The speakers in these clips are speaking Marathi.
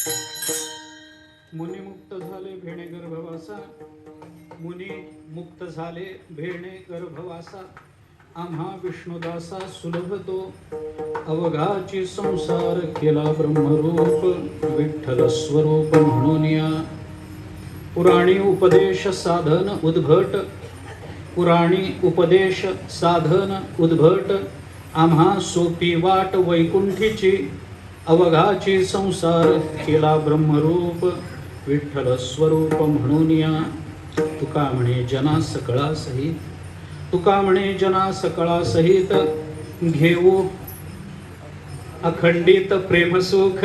मुनी मुक्त झाले भेणे गर्भवासा, मुनी मुक्त झाले भेणे गर्भवासा, आम्हा विष्णुदासा सुलभ तो, अवघाची संसार केला ब्रह्मरूप, विठ्ठल स्वरूप म्हणून या. पुराणी उपदेश साधन उद्भट, पुराणी उपदेश साधन उद्भट, आम्हा सोपी वाट वैकुंठीची, अवघाची संसार केला ब्रह्मरूप, विठ्ठल स्वरूप म्हणून या. तुका म्हणे जना सकळा सहित, तुका म्हणे जना सकळा सहित, घेऊ अखंडित प्रेमसुख,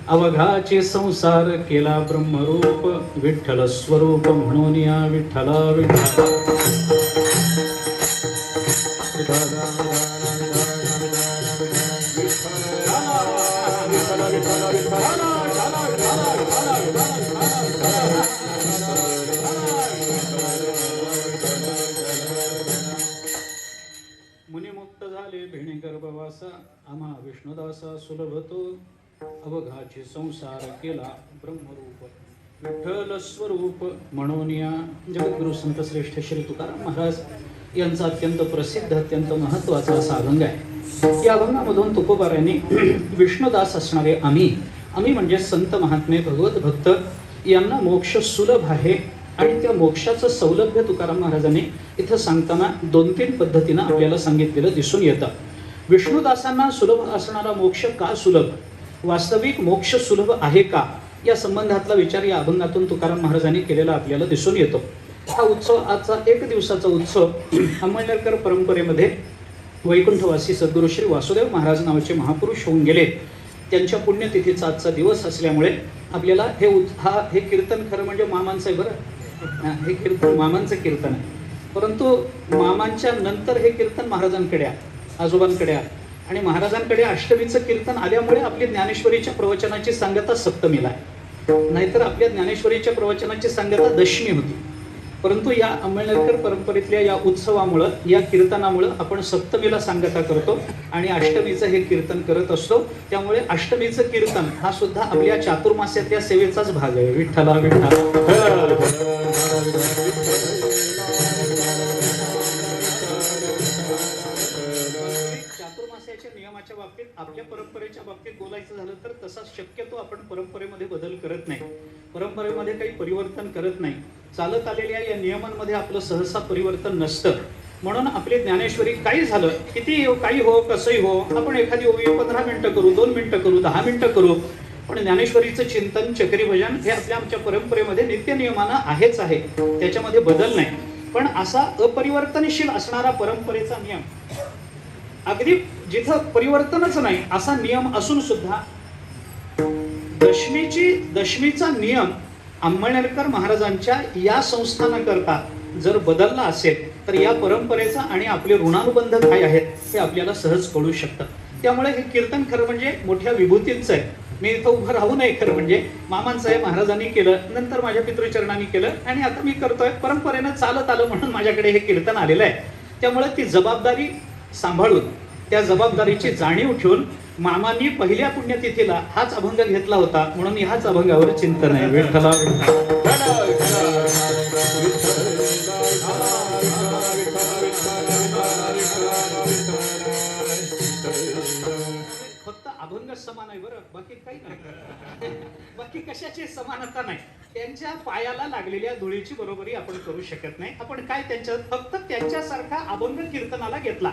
अवघाचे संसार केला ब्रह्मरूप, विठ्ठल स्वरूप म्हणून या. विठ्ठला विठ्ठला मुनी मुक्त झाले भेणे गर्भवासा, आम्हा विष्णुदासा सुलभतो, अवघाचे संसार केला ब्रह्मरूप, विठ्ठल स्वरूप म्हणून या. जगद्गुरु संत श्रेष्ठ श्री तुकाराम महाराज यांचा अत्यंत प्रसिद्ध अत्यंत महत्त्वाचा असा अभंग आहे. या अभंगामधून तुकोबारायांनी विष्णुदास असणारे आम्ही म्हणजे संत महात्मे भगवत भक्त यांना मोक्ष सुलभ आहे, आणि त्या मोक्षाचं सौलभ्य तुकाराम महाराजांनी इथं सांगताना 2-3 पद्धतीनं आपल्याला सांगितलेलं दिसून येतं. विष्णुदासांना सुलभ असणारा मोक्ष का सुलभ, वास्तविक मोक्ष सुलभ आहे का, या संबंधातला विचार या अभंगातून तुकाराम महाराजांनी केलेला आपल्याला दिसून येतो. हा उत्सव आजचा 1 दिवसाचा उत्सव अंमळनेरकर परंपरेमध्ये वैकुंठवासी सद्गुरू श्री वासुदेव महाराज नावाचे महापुरुष होऊन गेले. त्यांच्या पुण्यतिथीचा आजचा दिवस असल्यामुळे आपल्याला हे कीर्तन खरं म्हणजे मामांचं आहे बरं. हे कीर्तन मामांचं कीर्तन आहे, परंतु मामांच्या नंतर हे कीर्तन महाराजांकडे आहे, आजोबांकडे आहे, आणि महाराजांकडे अष्टमीचं कीर्तन आल्यामुळे आपली ज्ञानेश्वरीच्या प्रवचनाची सांगता सप्तमीला आहे, नाहीतर आपल्या ज्ञानेश्वरीच्या प्रवचनाची सांगता दशमी होती. परंतु या अंमळनेरकर परंपरेतल्या या उत्सवामुळं, या कीर्तनामुळं आपण सप्तमीला सांगता करतो आणि अष्टमीचं हे कीर्तन करत असतो. त्यामुळे अष्टमीचं कीर्तन हा सुद्धा आपल्या चातुर्मास्यातल्या सेवेचाच भाग आहे. विठ्ठला विठ्ठला. चातुर्मास्याच्या नियमाच्या बाबतीत, आपल्या परंपरेच्या बाबतीत बोलायचं झालं तर तसा शक्यतो आपण परंपरेमध्ये बदल करत नाही, परंपरेमध्ये काही परिवर्तन करत नाही. चालत आलेल्या या नियमांमध्ये आपलं सहसा परिवर्तन नसतं. म्हणून आपली ज्ञानेश्वरी काही झालं, किती काही हो, कसंही हो, आपण एखादी ओवी 15 मिनिटं करू, 2 मिनिटं करू, 10 मिनिटं करू, पण ज्ञानेश्वरीचं चिंतन, चक्री भजन हे आमच्या परंपरेमध्ये नित्य नियमानं आहेच आहे, त्याच्यामध्ये बदल नाही. पण असा अपरिवर्तनशील असणारा परंपरेचा नियम, अगदी जिथं परिवर्तनच नाही असा नियम असून सुद्धा दशमीचा नियम अंमळनेरकर महाराजांच्या या संस्थानाकरता जर बदलला असेल तर या परंपरेचा आणि आपले ऋणानुबंध काय आहेत हे आपल्याला सहज कळू शकतं. त्यामुळे हे कीर्तन खरं म्हणजे मोठ्या विभूतीचं आहे. मी इथं उभं राहू नये, खरं म्हणजे मामांचं आहे, महाराजांनी केलं, नंतर माझ्या पितृचरणांनी केलं, आणि आता मी करतोय, परंपरेनं चालत आलं म्हणून माझ्याकडे हे कीर्तन आलेलं आहे. त्यामुळे ती जबाबदारी सांभाळून, त्या जबाबदारीची जाणीव ठेवून मामांनी पहिल्या पुण्यतिथीला हाच अभंग घेतला होता, म्हणून ह्याच अभंगावर चिंतन आहे. विठ्ठला फक्त अभंग समान आहे बरं, बाकी काही नाही. बाकी कशाची समानता नाही. त्यांच्या पायाला लागलेल्या धुळीची बरोबरी आपण करू शकत नाही. आपण काय फक्त त्यांच्यासारखा अभंग कीर्तनाला घेतला,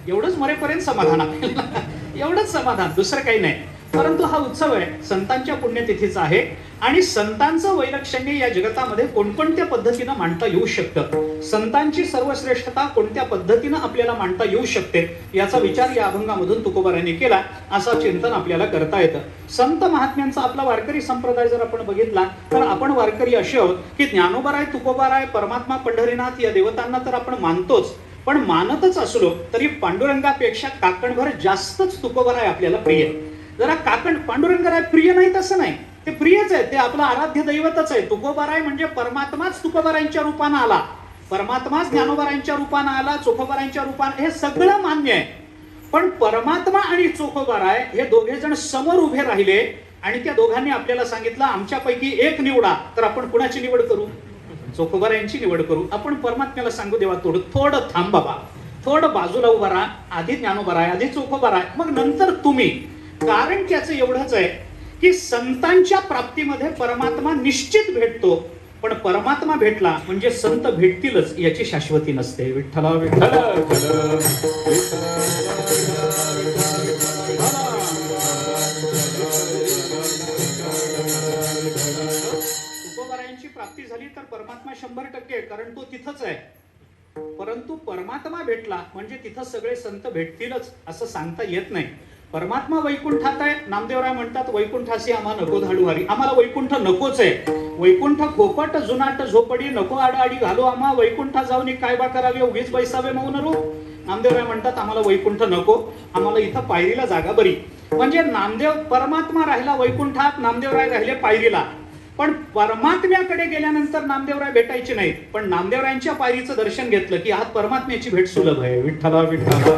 एवढंच मरेपर्यंत समाधान आपल्याला, एवढंच समाधान, दुसरं काही नाही. परंतु हा उत्सव आहे, संतांच्या पुण्यतिथीचा आहे, आणि संतांचं वैलक्षण्य या जगतामध्ये कोणकोणत्या पद्धतीनं मांडता येऊ शकतं, संतांची सर्वश्रेष्ठता कोणत्या पद्धतीनं आपल्याला मांडता येऊ शकते, याचा विचार या अभंगामधून तुकोबारायांनी केला. असं चिंतन आपल्याला करता येतं. संत महात्म्यांचा आपला वारकरी संप्रदाय जर आपण बघितला तर आपण वारकरी असे आहोत की ज्ञानोबाराय, तुकोबाराय, परमात्मा पंढरीनाथ या देवतांना तर आपण मानतोच, पण मानतच असलो तरी पांडुरंगापेक्षा काकणभर जास्तच तुकोबाराय आपल्याला प्रिय. जरा पांडुरंगराय प्रिय नाही तसं नाही, ते प्रियच आहे, ते आपलं आराध्य दैवतच आहे. तुकोबाराय म्हणजे परमात्माच तुकोबारायांच्या रूपानं आला, परमात्माच ज्ञानोबारायांच्या रूपानं आला, चोखोबारायांच्या रूपानं, हे सगळं मान्य आहे. पण परमात्मा आणि चोखोबाराय हे दोघे जण समोर उभे राहिले आणि त्या दोघांनी आपल्याला सांगितलं आमच्यापैकी एक निवडा, तर आपण कुणाची निवड करू? चोखोबारायांची निवड करू. आपण परमात्म्याला सांगू देवा थोडं थांब बाबा, थोडं बाजूला उभा राहा, आधी ज्ञानोबा आहे, आधी चोखोबा आहे, मग नंतर तुम्ही. कारण त्याचं एवढंच आहे की संतांच्या प्राप्तीमध्ये परमात्मा निश्चित भेटतो, पण परमात्मा भेटला म्हणजे संत भेटतीलच याची शाश्वती नसते. विठ्ठला विठ्ठल तुकोबारायांची प्राप्ती झाली तर परमात्मा 100%, कारण तो तिथंच आहे. परंतु परमात्मा भेटला म्हणजे तिथं सगळे संत भेटतीलच असं सांगता येत नाही. परमात्मा वैकुंठात आहे. नामदेवराय म्हणतात वैकुंठासी आम्हा नको धाडूवारी. आम्हाला वैकुंठ नकोच आहे. वैकुंठ खोपट जुनाट झोपडी नको आडाआडी घालू आम्हा. वैकुंठात जाऊन काय बा करावे उगीच बैसावे मौन रूप. नामदेवराय म्हणतात आम्हाला वैकुंठ नको, आम्हाला इथं पायरीला जागा बरी. म्हणजे नामदेव परमात्मा राहिला वैकुंठात, नामदेवराय राहिले पायरीला. पण परमात्म्याकडे गेल्यानंतर नामदेवराय भेटायचे नाहीत, पण नामदेवरायांच्या पायरीचं दर्शन घेतलं की आज परमात्म्याची भेट सुलभ आहे. विठ्ठला विठ्ठला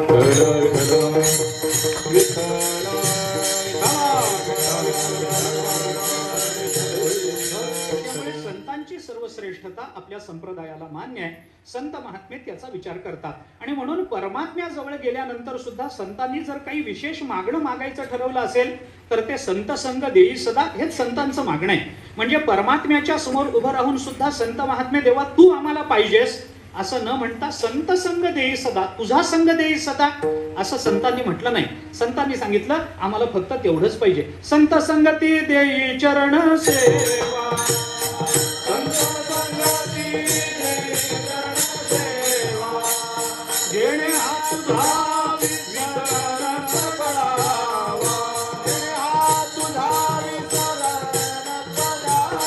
संतांची सर्वश्रेष्ठता आपल्या संप्रदायाला मान्य आहे. संत महात्मे त्याचा विचार करतात आणि म्हणून परमात्म्याजवळ गेल्यानंतर सुद्धा संतांनी जर काही विशेष मागणं मागायचं ठरवलं असेल तर ते संत संग देई सदा हेच संतांचं मागणं आहे. म्हणजे परमात्म्याच्या समोर उभं राहून सुद्धा संत महात्मे देवा तू आम्हाला पाहिजेस असं न म्हणता संत संग देई सदा, तुझा संग देई सदा असं संतांनी म्हटलं नाही. संतांनी सांगितलं आम्हाला फक्त तेवढंच पाहिजे. संत संगती देई चरण सेवा, संत संगती देई चरण सेवा, घेणे हात धावी शरण पडावा, घेणे हात धावी शरण पडावा,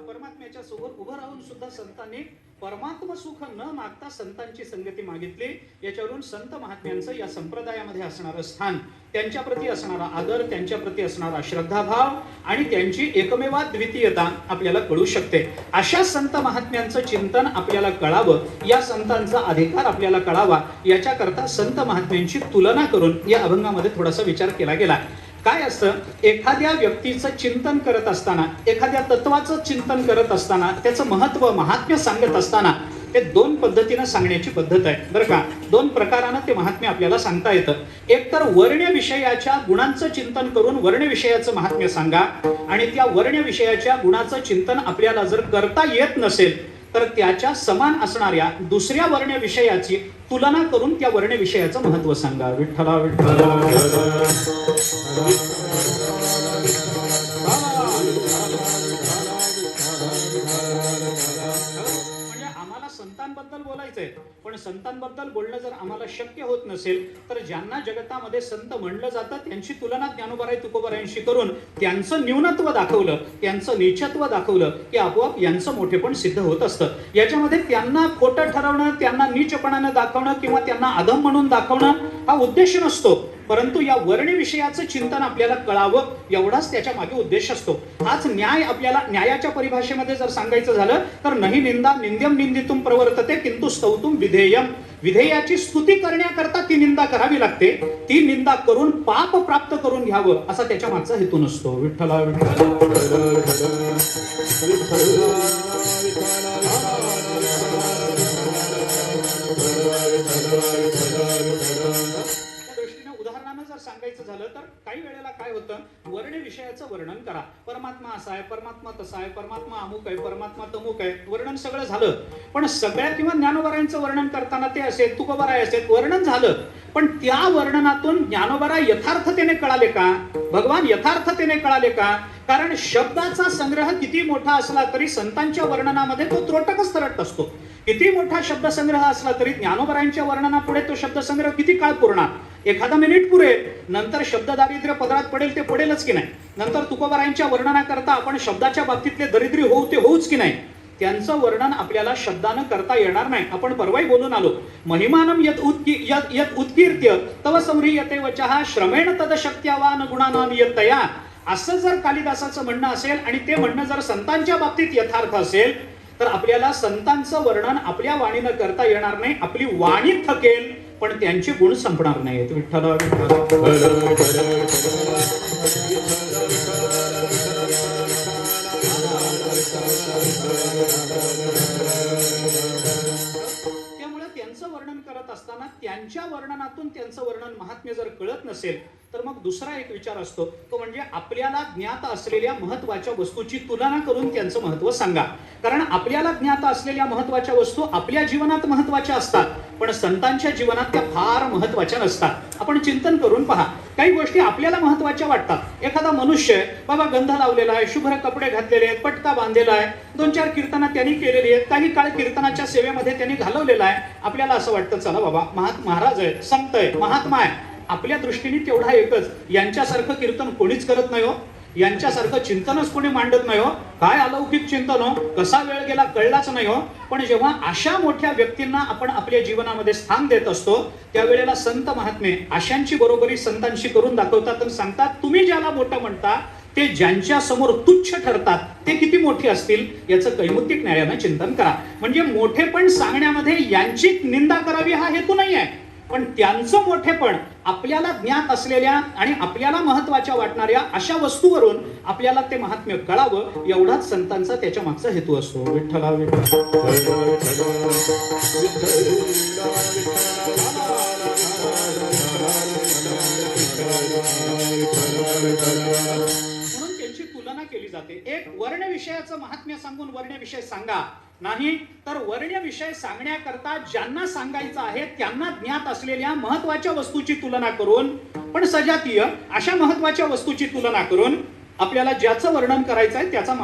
परमात्म्याच्या सोबत उभं राहून सुद्धा संतांनी परमात्म सुख न मागता संतांची संगती मागितली. याच्यावरून संत महात्म्यांचं या संप्रदायामध्ये असणारं स्थान, त्यांच्या प्रती असणारा आदर, त्यांच्या प्रती असणारा श्रद्धाभाव आणि त्यांची एकमेवा द्वितीयता आपल्याला कळू शकते. अशा संत महात्म्यांचं चिंतन आपल्याला कळावं, या संतांचा अधिकार आपल्याला कळावा, याच्याकरता संत महात्म्यांची तुलना करून या अभंगामध्ये थोडासा विचार केला गेला. काय असतं, एखाद्या व्यक्तीचं चिंतन करत असताना, एखाद्या तत्वाचं चिंतन करत असताना, त्याचं महत्व महात्म्य सांगत असताना ते दोन पद्धतीनं सांगण्याची पद्धत आहे बरं का. दोन प्रकारानं ते महात्म्य आपल्याला सांगता येतं. एक तर वर्ण्य विषयाच्या गुणांचं चिंतन करून वर्ण विषयाचं महात्म्य सांगा, आणि त्या वर्ण विषयाच्या गुणाचं चिंतन आपल्याला जर करता येत नसेल तर त्याच्या समान असणाऱ्या दुसऱ्या वर्ण विषयाची तुलना करून त्या वर्ण विषयाचं महत्व सांगा. विठ्ठला विठ्ठला म्हणजे आम्हाला संतांबद्दल बोलायचं गरजेचं आहे. पण संतांबद्दल बोलणं जर आम्हाला शक्य होत नसेल तर ज्यांना जगतामध्ये संत म्हणलं जातं त्यांची तुलना ज्ञानोबाराय तुकोबारायांशी करून त्यांचं न्यूनत्व दाखवलं, त्यांचं नीचत्व दाखवलं की आपोआप यांचं मोठेपण सिद्ध होत असतं. याच्यामध्ये त्यांना खोटं ठरवणं, त्यांना नीचपणानं दाखवणं किंवा त्यांना अधम म्हणून दाखवणं हा उद्देश नसतो, परंतु या वर्णी विषयाचं चिंतन आपल्याला कळावं एवढाच त्याच्या मागे उद्देश असतो. हाच न्याय आपल्याला न्यायाच्या परिभाषेमध्ये जर सांगायचं झालं तर नाही निंदा निंद्यम निंदितुम प्रवर्तते किंतु स्तौतुम विधेयम. विधेयाची स्तुती करण्याकरता ती निंदा करावी लागते, ती निंदा करून पाप प्राप्त करून घ्यावं असा त्याच्या मागचा हेतू नसतो. विठ्ठला सांगायचं झालं तर काही वेळेला काय होतं, वर्ण विषयाचं वर्णन करा. परमात्मा असा आहे, परमात्मा तसा आहे, परमात्मा अमुक आहे, परमात्मा तमुक आहे, वर्णन सगळं झालं. पण सगळ्या किंवा ज्ञानोबारायांचं वर्णन करताना ते असे तुकोबाराय असे वर्णन झालं, पण त्या वर्णनातून ज्ञानोबाराय यथार्थतेने कळाले का, भगवान यथार्थतेने कळाले का? कारण शब्दाचा संग्रह किती मोठा असला तरी संतांच्या वर्णनामध्ये तो त्रोटकच तरट असतो. किती मोठा शब्दसंग्रह असला तरी ज्ञानोबारायांच्या वर्णनापुढे तो शब्दसंग्रह किती काळ पुरणार? एखादा मिनिट पुरेल, नंतर शब्द दारिद्र्य पदरात पडेल ते पडेलच की नाही. नंतर तुकोबारायांच्या वर्णनाकरता आपण शब्दाच्या बाबतीतले दरिद्री होऊ ते होऊच की नाही. त्यांचं वर्णन आपल्याला शब्दानं करता येणार नाही. आपण परवाही बोलून आलो, महिमानम यत उत्कीर्त्य तव संह्रियते वचः श्रमेण तद शक्त्यावान गुणानाम यत्तया. असं जर कालिदासाचं म्हणणं असेल आणि ते म्हणणं जर संतांच्या बाबतीत यथार्थ असेल तर आपल्याला संतांचं वर्णन आपल्या वाणीनं करता येणार नाही. आपली वाणी थकेल पण त्यांचे गुण संपणार नाहीत. विठ्ठल त्यामुळे त्यांचं वर्णन करत असताना त्यांच्या वर्णनातून त्यांचं वर्णन महात्म्य जर कळत नसेल तर मग दुसरा एक विचार असतो, तो म्हणजे आपल्याला ज्ञात असलेल्या महत्वाच्या वस्तूची तुलना करून त्यांचं महत्व सांगा. कारण आपल्याला ज्ञात असलेल्या महत्वाच्या वस्तू आपल्या जीवनात महत्वाच्या असतात, पण संतांच्या जीवनात त्या फार महत्वाच्या नसतात. आपण चिंतन करून पहा, काही गोष्टी आपल्याला महत्वाच्या वाटतात. एखादा मनुष्य बाबा गंध लावलेला आहे, शुभ्र कपडे घातलेले आहेत, पटका बांधलेला आहे, 2-4 कीर्तनं त्यांनी केलेली आहेत, काही काळ कीर्तनाच्या सेवेमध्ये त्यांनी घालवलेला आहे. आपल्याला असं वाटतं चला बाबा महाराज आहे, संत आहे, महात्मा आहे. आपल्या दृष्टीने तेवढा एकच, यांच्यासारखं कीर्तन कोणीच करत नाही हो, यांच्यासारखं चिंतनच कोणी मांडत नाही हो, काय अलौकिक चिंतन हो, कसा वेळ गेला कळलाच नाही हो. पण जेव्हा अशा मोठ्या व्यक्तींना आपण आपल्या जीवनामध्ये स्थान देत असतो त्यावेळेला संत महात्मे अशांची बरोबरी संतांशी करून दाखवतात आणि सांगतात, तुम्ही ज्याला मोठं म्हणता ते ज्यांच्या समोर तुच्छ ठरतात ते किती मोठे असतील याचं कैमुतिक न्यायानं चिंतन करा. म्हणजे मोठेपण सांगण्यामध्ये यांची निंदा करावी हा हेतू नाही आहे, पण त्यांचं मोठेपण आपल्याला ज्ञात असलेल्या आणि आपल्याला महत्वाच्या वाटणाऱ्या अशा वस्तूवरून आपल्याला ते महात्म्य कळावं एवढाच संतांचा त्याच्या मागचा हेतू असतो. विठ्ठला म्हणून त्यांची तुलना केली जाते. एक वर्ण विषयाचं महात्म्य सांगून वर्ण विषय सांगा, नाही तर वर्ण विषय सांगण्याकरता ज्यांना सांगायचं आहे त्यांना ज्ञात असलेल्या महत्वाच्या वस्तूची तुलना करून, पण सजातीय अशा महत्वाच्या वस्तूची तुलना करून आपल्याला ज्याचं वर्णन करायचं आहे त्याचं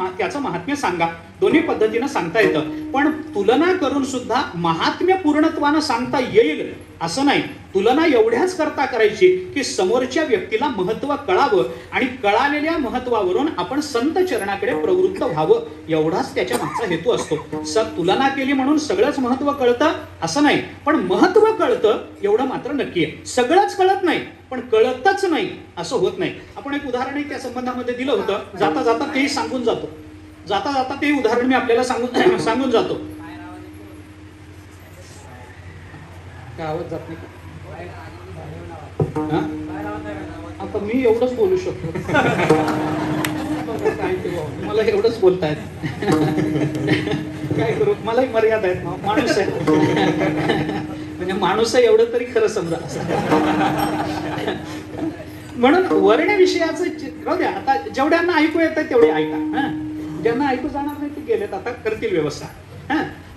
महात्म्य सांगा. दोन्ही पद्धतीनं सांगता येतं, पण तुलना करून सुद्धा महात्म्य पूर्णत्वानं सांगता येईल असं नाही. तुलना एवढ्याच करता करायची की समोरच्या व्यक्तीला महत्व कळावं आणि कळालेल्या महत्वावरून आपण संत चरणाकडे प्रवृत्त व्हावं एवढाच त्याच्या मागचा हेतू असतो. तुलना केली म्हणून सगळंच महत्व कळतं असं नाही, पण महत्व कळतं एवढं मात्र नक्की आहे. सगळंच कळत नाही पण कळतच नाही असं होत नाही. आपण एक उदाहरणही त्या संबंधामध्ये दिलं होतं, जाता जाता तेही सांगून जातो. जाता जाता ते उदाहरण मी आपल्याला सांगून जातो. काय आवाज जात नाही? आता मी एवढंच बोलू शकतो. काय मला एवढंच बोलतायत, काय करू, मलाही मर्यादा आहेत, माणूस आहे. म्हणजे माणूस आहे एवढं तरी खरं समजा. म्हणून वर्ण विषयाचं राहू द्या, आता जेवढ्यांना ऐकू येतं तेवढे ऐका. ज्यांना ऐकू जाणार नाही ते गेलेत, आता करतील व्यवस्था.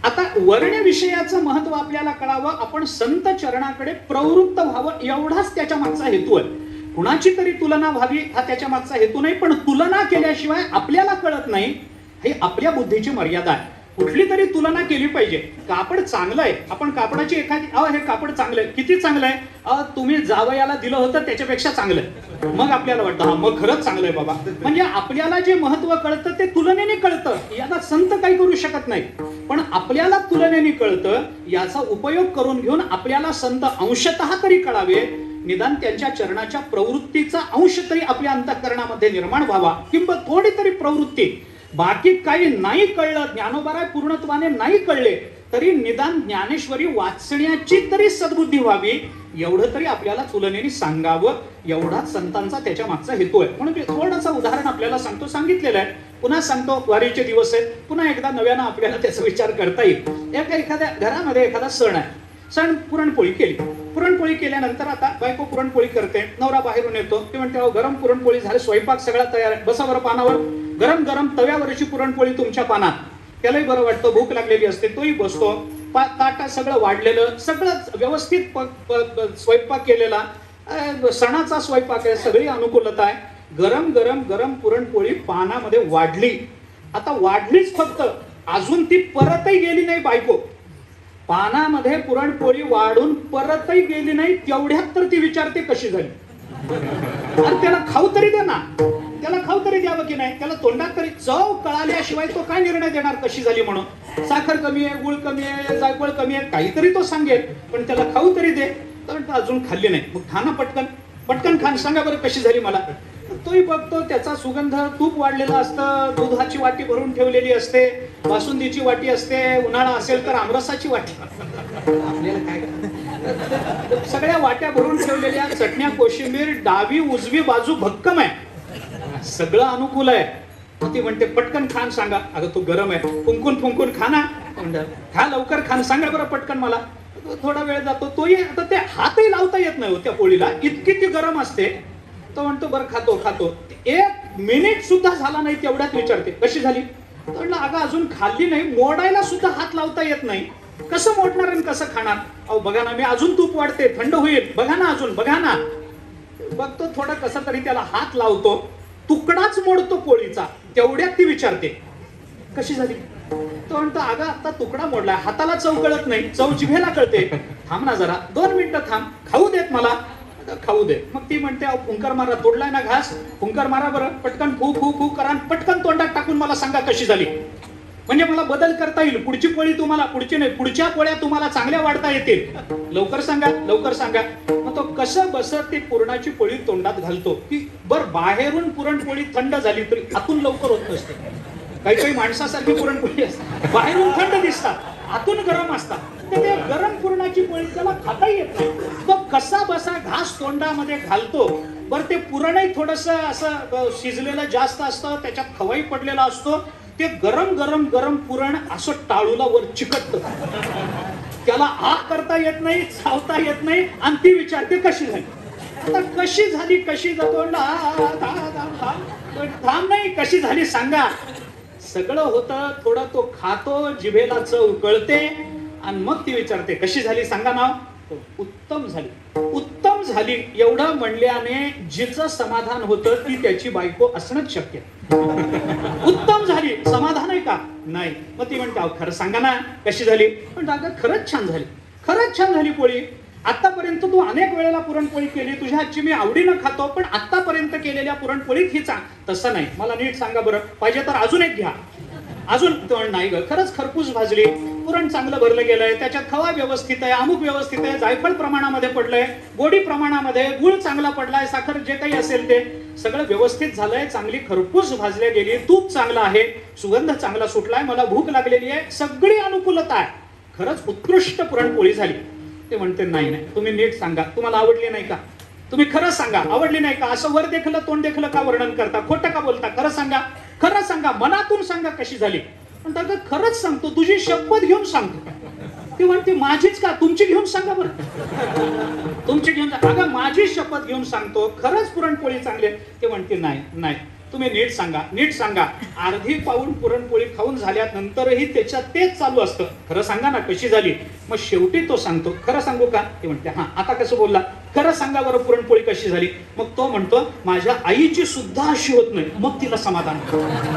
आता वर्ण विषयाचं महत्व आपल्याला कळावं, आपण संत चरणाकडे प्रवृत्त व्हावं एवढाच त्याच्या मागचा हेतू आहे. कुणाची तरी तुलना व्हावी हा त्याच्या मागचा हेतू नाही, पण तुलना केल्याशिवाय आपल्याला कळत नाही, हे आपल्या बुद्धीची मर्यादा आहे. कुठली तरी तुलना केली पाहिजे. कापड चांगलं आहे, आपण कापडाची एखादी हे कापड चांगलं आहे, किती चांगलं आहे, तुम्ही जावयाला दिलं होतं त्याच्यापेक्षा चांगलं आहे. मग आपल्याला वाटतं हा मग खरंच चांगलं आहे बाबा. म्हणजे आपल्याला जे महत्व कळतं ते तुलनेने कळतं, याला संत काही करू शकत नाही. पण आपल्याला तुलनेने कळतं, याचा उपयोग करून घेऊन आपल्याला संत अंशतः तरी कळावे, निदान त्यांच्या चरणाच्या प्रवृत्तीचा अंश तरी आपल्या अंतःकरणामध्ये निर्माण व्हावा, किंवा थोडी तरी प्रवृत्ती. बाकी काही नाही कळलं, ज्ञानोबाराय पूर्णत्वाने नाही कळले तरी निदान ज्ञानेश्वरी वाचण्याची तरी सद्बुद्धी व्हावी, एवढं तरी आपल्याला तुलनेने सांगावं, एवढाच संतांचा त्याच्या मागचा हेतू आहे. म्हणून थोडंसं उदाहरण आपल्याला सांगितलेलं आहे, पुन्हा सांगतो. वारीचे दिवस आहेत, पुन्हा एकदा नव्यानं आपल्याला त्याचा विचार करता येईल. एखाद्या घरामध्ये एखादा सण आहे, सण पुरणपोळी केली. पुरणपोळी केल्यानंतर आता बायको पुरणपोळी करते, नवरा बाहेरून येतो, ते म्हणते गरम पुरणपोळी झाली, स्वयंपाक सगळा तयार आहे, बसा बरं पानावर. गरम गरम तव्यावरची पुरणपोळी तुमच्या पानात, त्यालाही बरं वाटतं, भूक लागलेली असते, तोही बसतो. ताटा सगळं वाढलेलं, सगळं व्यवस्थित स्वयंपाक केलेला, सणाचा स्वयंपाक आहे, सगळी अनुकूलता आहे. गरम गरम गरम पुरणपोळी पानामध्ये वाढली. आता वाढलीच फक्त, अजून ती परतही गेली नाही बायको. पानामध्ये पुरणपोळी वाढून परतही गेली नाही, तेवढ्यात तर ती विचारते कशी झाली. अरे त्याला खाऊ तरी दे ना, त्याला खाऊ तरी द्यावं की नाही, त्याला तोंडात तरी चव कळाल्याशिवाय तो काय निर्णय देणार कशी झाली म्हणून. साखर कमी आहे, गुळ कमी आहे, जायफळ कमी आहे, काहीतरी तो सांगेल, पण त्याला खाऊ तरी दे. तर अजून खाल्ली नाही, मग खा ना पटकन, पटकन खान, सांगा बरं कशी झाली मला. तोही बघतो, त्याचा सुगंध, तूप वाढलेलं असतं, दुधाची वाटी भरून ठेवलेली असते, बासुंदीची वाटी असते, उन्हाळा असेल तर आमरसाची वाटी, आपल्याला काय, सगळ्या वाट्या भरून ठेवलेल्या, चटण्या, कोशिंबीर, डावी उजवी बाजू भक्कम आहे, सगळं अनुकूल आहे. ती म्हणते पटकन खान सांगा. अगं तो गरम आहे, फुंकून फुंकून खा ना, खा लवकर, खान सांगा बरं पटकन मला. थोडा वेळ जातो, तोही आता ते हातही लावता येत नाही त्या पोळीला, इतकी ती गरम असते. तो म्हणतो बरं खातो खातो. 1 मिनिट सुद्धा झाला नाही, तेवढ्यात विचारते कशी झाली. तो म्हणलं अगं अजून खाल्ली नाही, मोडायला सुद्धा हात लावता येत नाही, कसं मोडणार आणि कसं खाणार. अहो बघा ना, मी अजून तूप वाढते, थंड होईल, बघा ना अजून, बघा ना. बघतो थोडं कसं तरी त्याला हात लावतो, तुकडाच मोडतो पोळीचा, तेवढ्यात ती विचारते कशी झाली. तो म्हणतो अगं आता तुकडा मोडलाय, हाताला चव कळत नाही, चव जिभेला कळते, थांब ना जरा 2 मिनिटं थांब, खाऊ देत मला. खाऊ दे. मग ती म्हणते फुंकर मारा, तोडलाय ना घास, फुंकर मारा बरं, पटकन फू फू फू करा, पटकन तोंडात टाकून मला सांगा कशी झाली, म्हणजे मला बदल करता येईल. पुढची पोळी तुम्हाला, पुढची नाही, पुढच्या पोळ्या तुम्हाला चांगल्या वाढता येतील, लवकर सांगा लवकर सांगा. मग तो कसं बसत ती पुरणाची पोळी तोंडात घालतो की बरं, बाहेरून पुरणपोळी थंड झाली तरी आतून लवकर होत नसते. काही काही माणसासारखी पुरणपोळी असते, बाहेरून थंड दिसतात, आतून गरम असतात. तर ते गरम पुरणाची पोळी त्याला खाता येत नाही. तो कसा बसा घास तोंडामध्ये घालतो. बरं ते पुरणही थोडस असं शिजलेलं जास्त असतं, त्याच्यात खवाई पडलेला असतो, ते गरम गरम गरम पुरण असं टाळूला वर चिकटतं, त्याला आ करता येत नाही, चावता येत नाही, आणि ती विचारते कशी झाली. आता कशी झाली, कशी जातो, थांब नाही, कशी झाली सांगा. सगळं होतं, थोडं तो खातो, जिभेला चव कळते, आणि मग ती विचारते कशी झाली सांगा ना. उत्तम झाली, उत्तम झाली एवढं म्हणल्याने जिचं समाधान होतं ती त्याची बायको असणंच शक्य. उत्तम झाली, समाधान आहे का नाही. मग ती म्हणते खरं सांगा ना कशी झाली. पण अगं खरंच छान झाली, खरंच छान झाली पोळी. आतापर्यंत तू अनेक वेळेला पुरणपोळी केली, तुझ्या हातची मी आवडीनं खातो, पण आतापर्यंत केलेल्या पुरणपोळीत ही तसं नाही, मला नीट सांगा बरं, पाहिजे तर अजून एक घ्या. अजून नाही ग, खरंच खरपूस भाजली, पुरण चांगलं भरलं गेलंय, त्याच्यात खवा व्यवस्थित आहे, अमुक व्यवस्थित आहे, जायफळ प्रमाणामध्ये पडलंय, गोडी प्रमाणामध्ये, गुळ चांगला पडलाय, साखर जे काही असेल ते सगळं व्यवस्थित झालंय, चांगली खरपूस भाजल्या गेली, तूप चांगलं आहे, सुगंध चांगला सुटलाय, मला भूक लागलेली आहे, सगळी अनुकूलता आहे, खरंच उत्कृष्ट पुरणपोळी झाली. ते म्हणते नाही नाही, तुम्ही नीट सांगा, तुम्हाला आवडली नाही का, तुम्ही खरं सांगा, आवडली नाही का, असं वर देखलं तोंड देखलं का वर्णन करता, खोटं का बोलता, खरं सांगा, खरं सांगा, मनातून सांगा कशी झाली. पण खरंच सांगतो, तुझी शपथ घेऊन सांगतो. ती म्हणते माझीच का, तुमची घेऊन सांगा बरं, तुमची घेऊन सांगा. अगं माझी शपथ घेऊन सांगतो, खरंच पुरणपोळी चांगली. ते म्हणते नाही नाही, तुम्ही नीट सांगा, नीट सांगा. अर्धी पाऊण पुरणपोळी खाऊन झाल्यानंतरही त्याच्यात तेच चालू असतं, खरं सांगा ना कशी झाली. मग शेवटी तो सांगतो खरं सांगू का. ते म्हणते हा, आता कसं बोलला, खरं सांगा बरं पुरणपोळी कशी झाली. मग तो म्हणतो माझ्या आईची सुद्धा अशी होत नाही, मग तिला समाधान.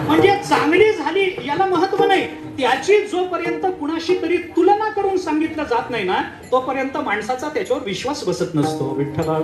म्हणजे चांगली झाली याला महत्व नाही, त्याची जोपर्यंत कुणाशी तरी तुलना करून सांगितलं जात नाही ना, तोपर्यंत माणसाचा त्याच्यावर विश्वास बसत नसतो. विठ्ठला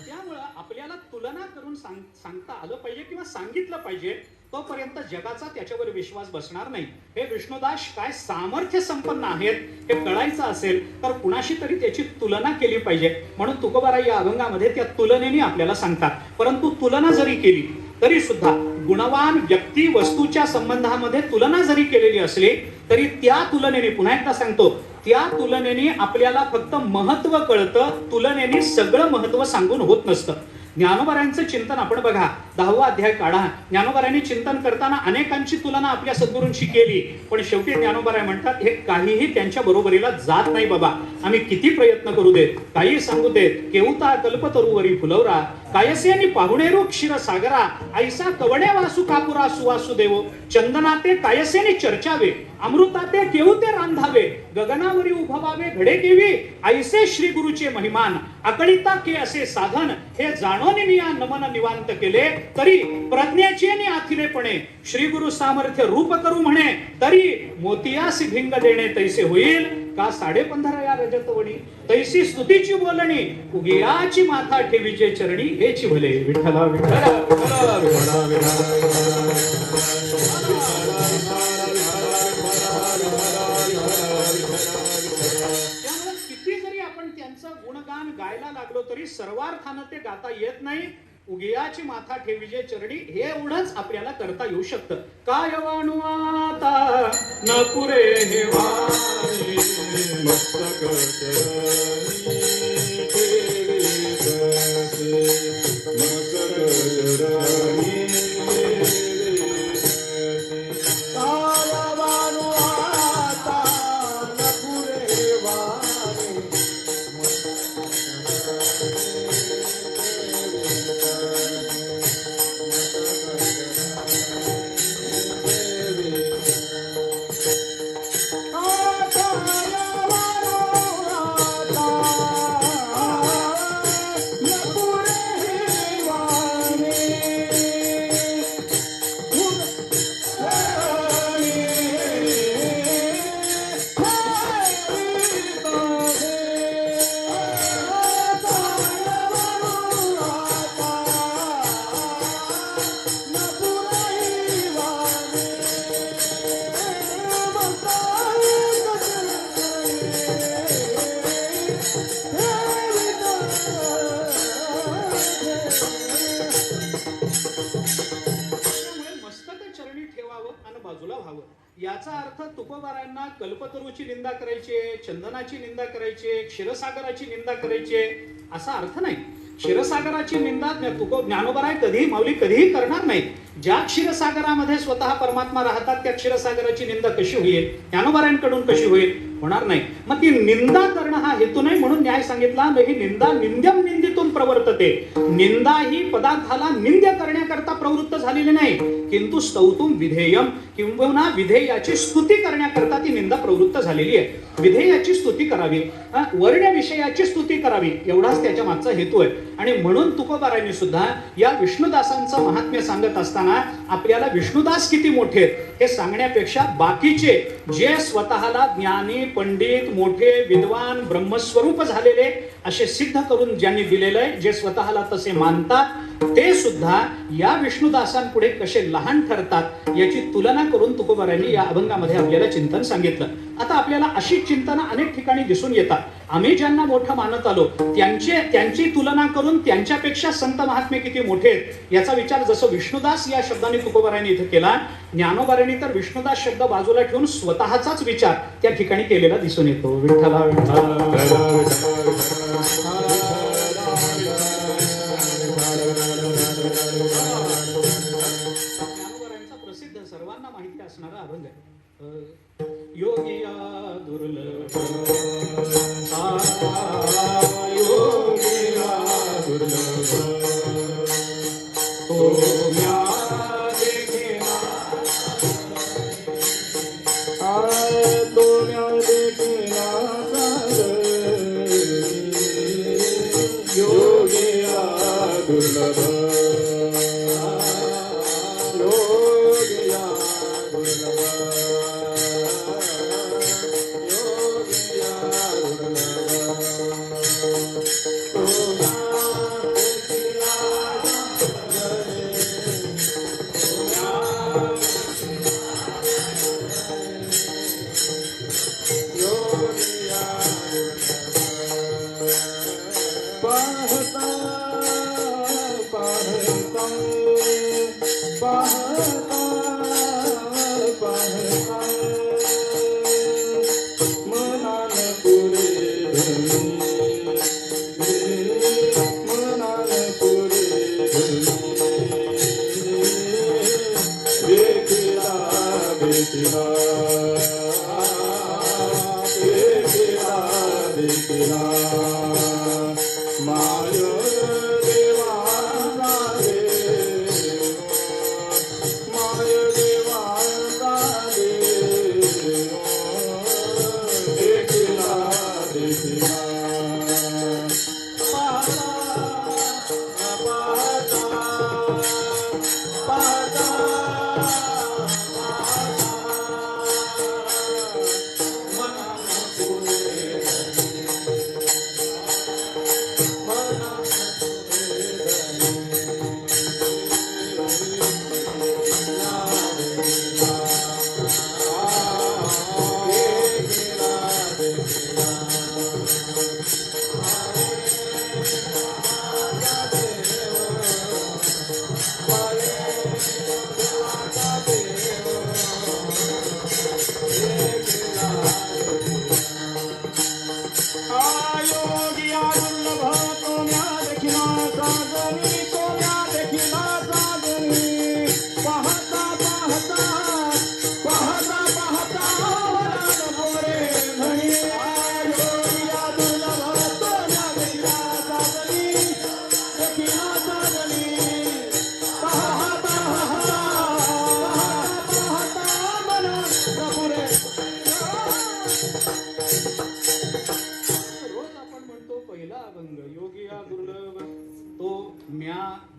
त्यामुळं आपल्याला तुलना करून सांगता आलं पाहिजे किंवा सांगितलं पाहिजे, तोपर्यंत जगाचा त्याच्यावर विश्वास बसणार नाही. हे विष्णुदास काय सामर्थ्य संपन्न आहेत हे कळायचं असेल तर कुणाशी तरी त्याची तुलना केली पाहिजे. म्हणून तुकोबाराय या अभंगामध्ये त्या तुलनेने आपल्याला सांगतात. परंतु तुलना जरी केली तरी सुद्धा गुणवान व्यक्ती वस्तूच्या संबंधामध्ये तुलना जरी केलेली असली तरी त्या तुलनेने, पुन्हा एकदा सांगतो, त्या तुलनेने आपल्याला फक्त महत्व कळतं, तुलनेने सगळं महत्व सांगून होत नसतं. ज्ञानोबारायांचं चिंतन आपण बघा, 10वा अध्याय काढा. ज्ञानोबारायांनी चिंतन करताना अनेकांची तुलना आपल्या सद्गुरूंशी केली, पण शेवटी ज्ञानोबाराय म्हणतात हे काहीही त्यांच्या बरोबरीला जात नाही बाबा. आम्ही किती प्रयत्न करू देत, काही सांगू देत, केवता कल्पतरुवरी फुलवरा, कायसेनी पाहुणेरू क्षीरसागरा, ऐसा कवड्या वासू कापुरा सुवासुदेव, चंदनाते कायसेनी चर्चावे, अमृताते केवते रांधावे, गगनावरी उभवावे घडे केवी, ऐसे श्री गुरुचे महिमान, अकळिता के असे साधन, हे जाणून मी या नमन निवांत केले, तरी प्रज्ञेचे नि आथिरेपणे श्री गुरु सामर्थ्य रूप करू म्हणे, तरी मोतियासी भिंग देणे तैसे होईल का 15.5 या रजतवणी, तैसी स्तुतीची बोलणी, उगियाची माथा ठेवीचे चरणी, हेची भले. विठ्ठला विठ्ठला किती जरी आपण त्यांचं गुणगान गायला लागलो तरी सर्वार्थानं ते गाता येत नाही. उगियाची माथा ठेवीजे चरणी हे एवढंच आपल्याला करता येऊ शकतं. काय वाणू आता न पुरे हे वाणी, मस्तक चरणी ठेवी तसे, मस्तक चरणी याचा अर्थ तुकोबारायांना कल्पतरूची निंदा करायची, चंदनाची निंदा करायची, क्षीरसागराची निंदा करायची असा अर्थ नाही. क्षीरसागराची निंदा ज्ञानोबाराय कधीही माऊली कधीही करणार नाही. ज्या क्षीरसागरामध्ये स्वतः परमात्मा राहतात त्या क्षीरसागराची निंदा कशी होईल, ज्ञानोबारायांकडून कशी होईल, होणार नाही. मग ती निंदा करणं हा हेतू नाही, म्हणून न्याय सांगितला ही निंदा निंद्यम निंदितून प्रवर्तते. निंदा ही पदार्थाला निंद्य करण्याकरता प्रवृत्त झालेली नाही, किंतु स्तौतुम विधेयम, किंवा विधेयाची स्तुती करण्याकरता ती निंदा प्रवृत्त झालेली आहे. विधेयाची स्तुती करावी, वर्ण विषयाची स्तुती करावी, एवढाच त्याच्या मागचा हेतू आहे. आणि म्हणून तुकोबारायांनी सुद्धा या विष्णुदासांचं महात्म्य सांगत असताना आपल्याला विष्णुदास किती मोठे हे सांगण्यापेक्षा बाकीचे जे स्वतःला ज्ञानी, पंडित, मोठे, विद्वान, ब्रह्मस्वरूप झालेले असे सिद्ध करून ज्यांनी दिलेलं आहे, जे स्वतःला तसे मानतात, ते सुद्धा या विष्णुदासांपुढे कसे लहान ठरतात याची तुलना करून तुकोबारायांनी या अभंगामध्ये आपल्याला चिंतन सांगितलं. आता आपल्याला अशी चिंतन अनेक ठिकाणी दिसून येतात. आम्ही ज्यांना मोठं मानत आलो त्यांची तुलना करून त्यांच्यापेक्षा संत महात्मे किती मोठे आहेत याचा विचार जसं विष्णुदास या शब्दाने तुकोबारायांनी इथे केला, ज्ञानोबारायांनी तर विष्णुदास शब्द बाजूला ठेवून स्वतःचाच विचार त्या ठिकाणी केलेला दिसून येतो. विठ्ठला ज्ञानोबारायांचा प्रसिद्ध सर्वांना माहिती असणारा अभंग आहे. योगिया दुर्लभ योगिया दुर्लभ तो म्या देखिना तो म्या देखिना देखिला माय देवाचा देव माय देवाचा देव देखिला देखिला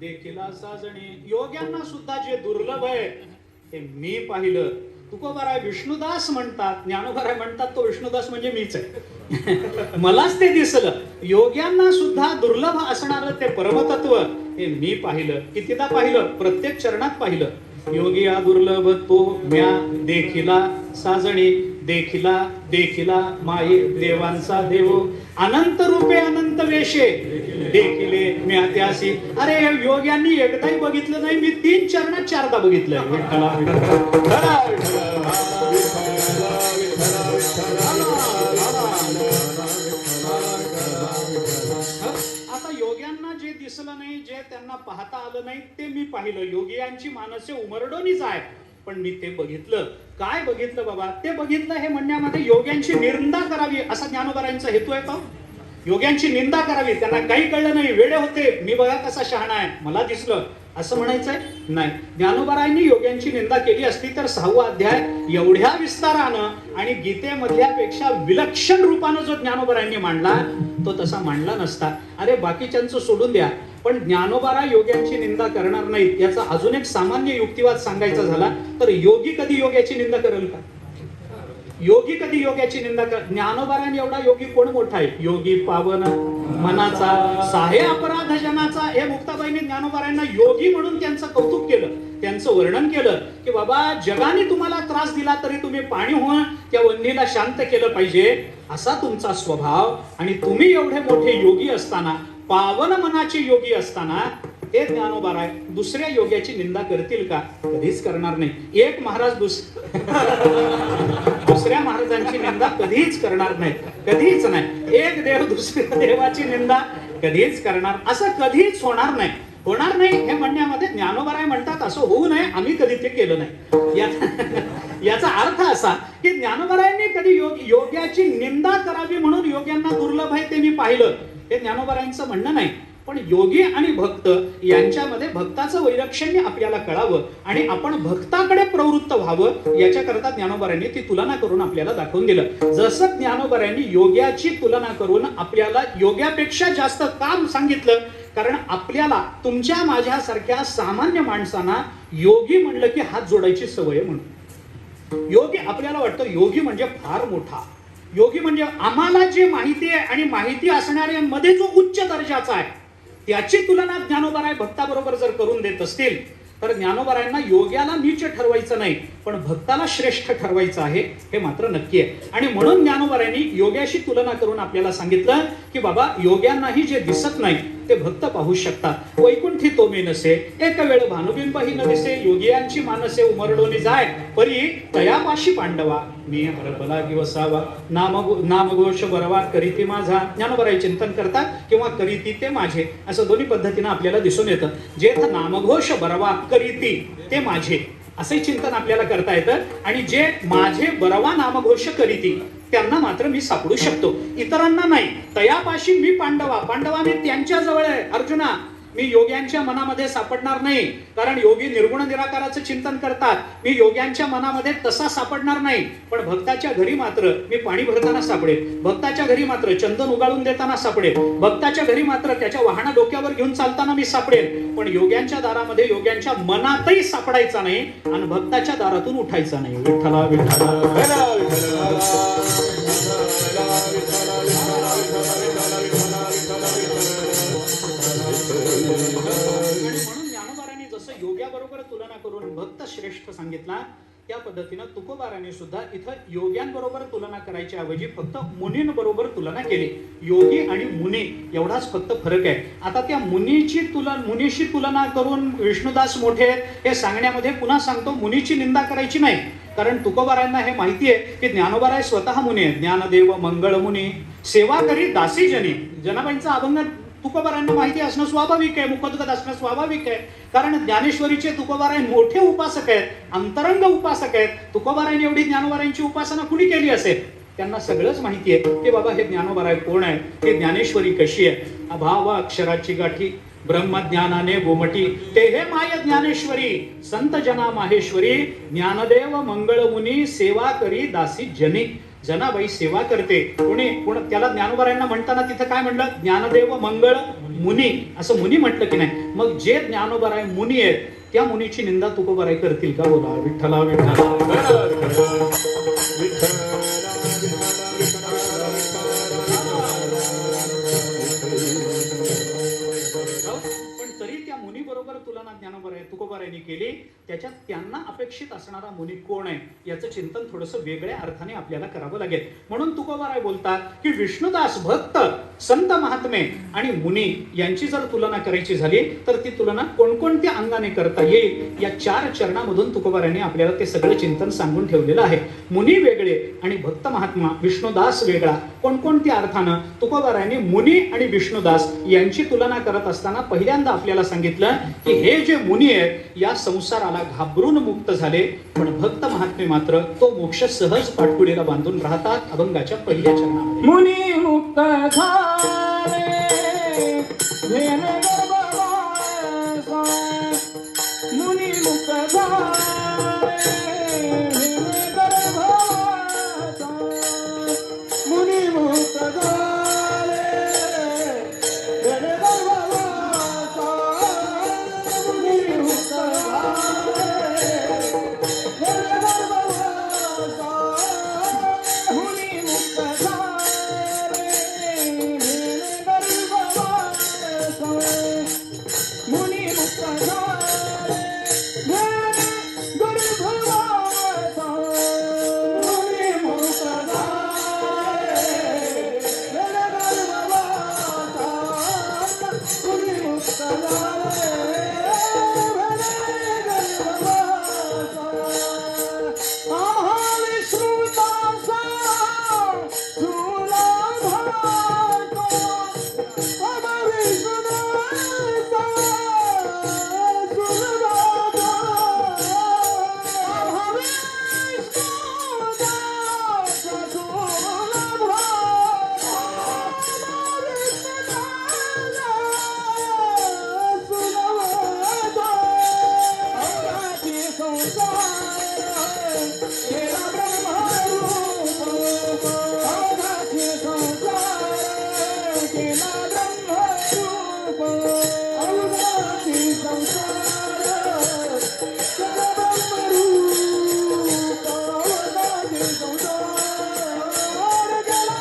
देखिला साजणे. योग्यांना सुद्धा जे दुर्लभ आहे ते मी पाहिलं. तुकोबाराय विष्णुदास म्हणतात, ज्ञानोबाराय म्हणतात तो विष्णुदास म्हणजे मीच आहे. मलाच ते दिसलं. योग्यांना सुद्धा दुर्लभ असणारं ते परमतत्व हे मी पाहिलं. कितीदा पाहिलं? प्रत्येक चरणात पाहिलं. योगी या दुर्लभ तो म्या देखिला साजणे. देखिला देखिला माये देवांचा देव. अनंत रूपे अनंत वेशे देखिले म्या त्यासी. अरे योग्यांनी एकदाही बघितलं नाही, मी 3 चरणात 4दा बघितलंय. विठ्ठला आता योग्यांना जे दिसलं नाही, जे त्यांना पाहता आलं नाही ते मी पाहिलं. योगियांची मानसे उमरडोनीच आहे, पण मी ते बघितलं. काय बघितलं बाबा? ते बघितलं हे म्हणण्यामध्ये योग्यांची निंदा करावी असा ज्ञानोबारायांचा हेतू आहे का? योग्यांची निंदा करावी, त्यांना काही कळलं नाही, वेडे होते, मी बघा कसा शहाणा आहे, मला दिसलं असं म्हणायचंय? नाही. ज्ञानोबारायांनी योग्यांची निंदा केली असती तर 6वा अध्याय एवढ्या विस्तारानं आणि गीतेमधल्या पेक्षा विलक्षण रूपानं जो ज्ञानोबारायांनी मांडला तो तसा मांडला नसता. अरे बाकीच्यांचं सोडून द्या, पण ज्ञानोबाराय योग्यांची निंदा करणार नाहीत. याचा अजून एक सामान्य युक्तिवाद सांगायचा झाला तर योगी कधी योग्याची निंदा करेल का? योगी कधी योग्याची निंदा कर? ज्ञानोबारायन एवढा योगी कोण मोठा आहे? योगी पावन मनाचा साहे अपराध जनाचा. हे मुक्ताबाईंनी ज्ञानोबारायांना योगी म्हणून त्यांचं कौतुक केलं, त्यांचं वर्णन केलं की बाबा जगाने तुम्हाला त्रास दिला तरी तुम्ही पाणी होऊन त्या वन्नीला शांत केलं पाहिजे, असा तुमचा स्वभाव. आणि तुम्ही एवढे मोठे योगी असताना, पावन मनाचे योगी असताना हे ज्ञानोबाराय दुसऱ्या योग्याची निंदा करतील का? कधीच करणार नाही. एक महाराज दुसऱ्या महाराजांची निंदा कधीच करणार नाही, कधीच नाही. एक देव दुसऱ्या देवाची निंदा कधीच करणार, असं कधीच होणार नाही. होणार नाही हे म्हणण्यामध्ये ज्ञानोबाराय म्हणतात असं होऊ नये, आम्ही कधी ते केलं नाही. याचा अर्थ असा की ज्ञानोबारायांनी कधी योग्याची निंदा करावी म्हणून योग्यांना दुर्लभ आहे ते मी पाहिलं, हे ज्ञानोबारायांचं म्हणणं नाही. पण योगी आणि भक्त यांच्यामध्ये भक्ताचं वैलक्षण्य आपल्याला कळावं आणि आपण भक्ताकडे प्रवृत्त व्हावं, याच्याकरता ज्ञानोबारायांनी ती तुलना करून आपल्याला दाखवून दिलं. जसं ज्ञानोबारायांनी योग्याची तुलना करून आपल्याला योग्यापेक्षा जास्त काम सांगितलं, कारण आपल्याला तुमच्या माझ्यासारख्या सामान्य माणसांना योगी म्हणलं की हात जोडायची सवय म्हणून. योगी आपल्याला वाटतं योगी म्हणजे फार मोठा, योगी म्हणजे आम्हाला जे माहिती आहे आणि माहिती असणाऱ्यांमध्ये जो उच्च दर्जाचा आहे त्याची तुलना ज्ञानोबाराय भक्ताबरोबर जर करून देत असतील तर ज्ञानोबारायांना योग्याला नीच ठरवायचं नाही, पण भक्ताला श्रेष्ठ ठरवायचं आहे, हे मात्र नक्की आहे. आणि म्हणून ज्ञानोबारायांनी योग्याशी तुलना करून आपल्याला सांगितलं की बाबा योग्यांनाही जे दिसत नाही ते भक्त पाहू शकतात. वैकुंठी तो मी नसे, एक वेळ भानुबिंबही न दिसे, योगियांची मानसे उमरडोनी जाय, परी तयापाशी पांडवा मी हरबला वसावा, नामघोष बरवा करीती माझा. ज्ञानोबाराय चिंतन करतात किंवा करीती ते माझे, असं दोन्ही पद्धतीनं आपल्याला दिसून येतं. जेथ नामघोष बरवा करीती ते माझे, असे चिंतन आपल्याला करता येतं. आणि जे माझे बरवा नामघोष करीती त्यांना मात्र मी सापडू शकतो, इतरांना नाही. तयापाशी मी पांडवा मी त्यांच्या जवळ आहे. अर्जुना, मी योग्यांच्या मनामध्ये सापडणार नाही, कारण योगी निर्गुण निराकाराचं चिंतन करतात. मी योग्यांच्या मनामध्ये तसा सापडणार नाही. पण भक्ताच्या घरी मात्र मी पाणी भरताना सापडेल, भक्ताच्या घरी मात्र चंदन उगाळून देताना सापडेल, भक्ताच्या घरी मात्र त्याच्या वाहना डोक्यावर घेऊन चालताना मी सापडेल. पण योग्यांच्या दारामध्ये योग्यांच्या मनातही सापडायचा नाही आणि भक्ताच्या दारातून उठायचा नाही. विठ्ठला विठ्ठला म्हणून ज्ञानोबारांनी जसं योग्याबरोबर तुलना करून भक्त श्रेष्ठ सांगितला, त्या पद्धतीनं तुकोबारांनी सुद्धा इथं योग्यांबरोबर तुलना करायच्या ऐवजी फक्त मुनींबरोबर तुलना केली. योगी आणि मुनी एवढाच फक्त फरक आहे. आता त्या मुनीशी तुलना करून विष्णुदास मोठे हे सांगण्यामध्ये पुन्हा सांगतो, मुनीची निंदा करायची नाही. कारण तुकोबारांना हे माहिती आहे की ज्ञानोबाराय स्वतः मुनी आहे. ज्ञानदेव मंगळ मुनी सेवा करी दासी जनी. जनाबाईंचा अभंग तुकोबारांना माहिती असणं स्वाभाविक आहे, मुखोद्गत असणं स्वाभाविक आहे. कारण ज्ञानेश्वरीचे तुकोबाराय मोठे उपासक आहेत, अंतरंग उपासक आहेत. तुकोबारांनी एवढी ज्ञानोबारांची उपासना कुणी केली असेल? त्यांना सगळंच माहिती आहे की बाबा हे ज्ञानोबाराय कोण आहे, हे ज्ञानेश्वरी कशी आहे. अभाव अक्षराची गाठी ब्रह्मज्ञानाने गोमटी, ते हे माय ज्ञानेश्वरी संत जना माहेश्वरी. ज्ञानदेव मंगळ मुनी सेवा करी दासी जनी. जनाबाई सेवा करते. कोणी त्याला ज्ञानोबारायांना म्हणताना तिथं काय म्हणलं? ज्ञानदेव मंगळ मुनी, असं मुनी म्हटलं की नाही? मग जे ज्ञानोबाराय मुनी आहेत त्या मुनीची निंदा तुकोबाराय करतील का? बोला विठ्ठला विठ्ठला. पण तरी त्या मुनी बरोबर तुलना ज्ञानोबाराय तुकोबारायांनी केली. त्याच्यात त्यांना अपेक्षित असणारा मुनी कोण आहे याचं चिंतन थोडंसं वेगळ्या अर्थाने आपल्याला करावं लागेल. म्हणून तुकोबाराय बोलतात की विष्णुदास भक्त, संत महात्मे आणि मुनी यांची जर तुलना करायची झाली तर ती तुलना कोणकोणत्या अंगाने करता येईल या 4 चरणामधून तुकोबारायांनी आपल्याला ते सगळं चिंतन सांगून ठेवलेलं आहे. मुनी वेगळे आणि भक्त महात्मा विष्णुदास वेगळा. कोणकोणत्या अर्थानं? तुकोबारायांनी मुनी आणि विष्णुदास यांची तुलना करत असताना पहिल्यांदा आपल्याला सांगितलं की हे जे मुनी आहेत या संसाराला घाबरून मुक्त झाले, पण भक्त महात्मे मात्र तो मोक्ष सहज पाठपुडीला बांधून राहतात. अभंगाच्या पहिल्या चरणामध्ये मुनी मुक्त झाले घेण गर्भवासा, मुनी मुक्त झाले घेण गर्भवासा, मुनी मुक्त झाले घेण गर्भवासा, मुनी मुक्त झाले घेण गर्भवासा, मुनी मुक्त झाले घेण गर्भवासा, मुनी मुक्त झाले घेण गर्भवासा, मुनी मुक्त झाले घेण गर्भवासा, मुनी मुक्त झाले घेण गर्भवासा. आम्हा विष्णुदासा तुला भातो, आम्हा विष्णुदासा तुला भातो, आम्हा विष्णुदासा तुला भातो, आम्हा विष्णुदासा तुला भातो. अवघाची संसार केला ब्रह्मरूप, अवघाची संसार केला ब्रह्मरूप, अवघाची संसार केला ब्रह्मरूप, अवघाची संसार केला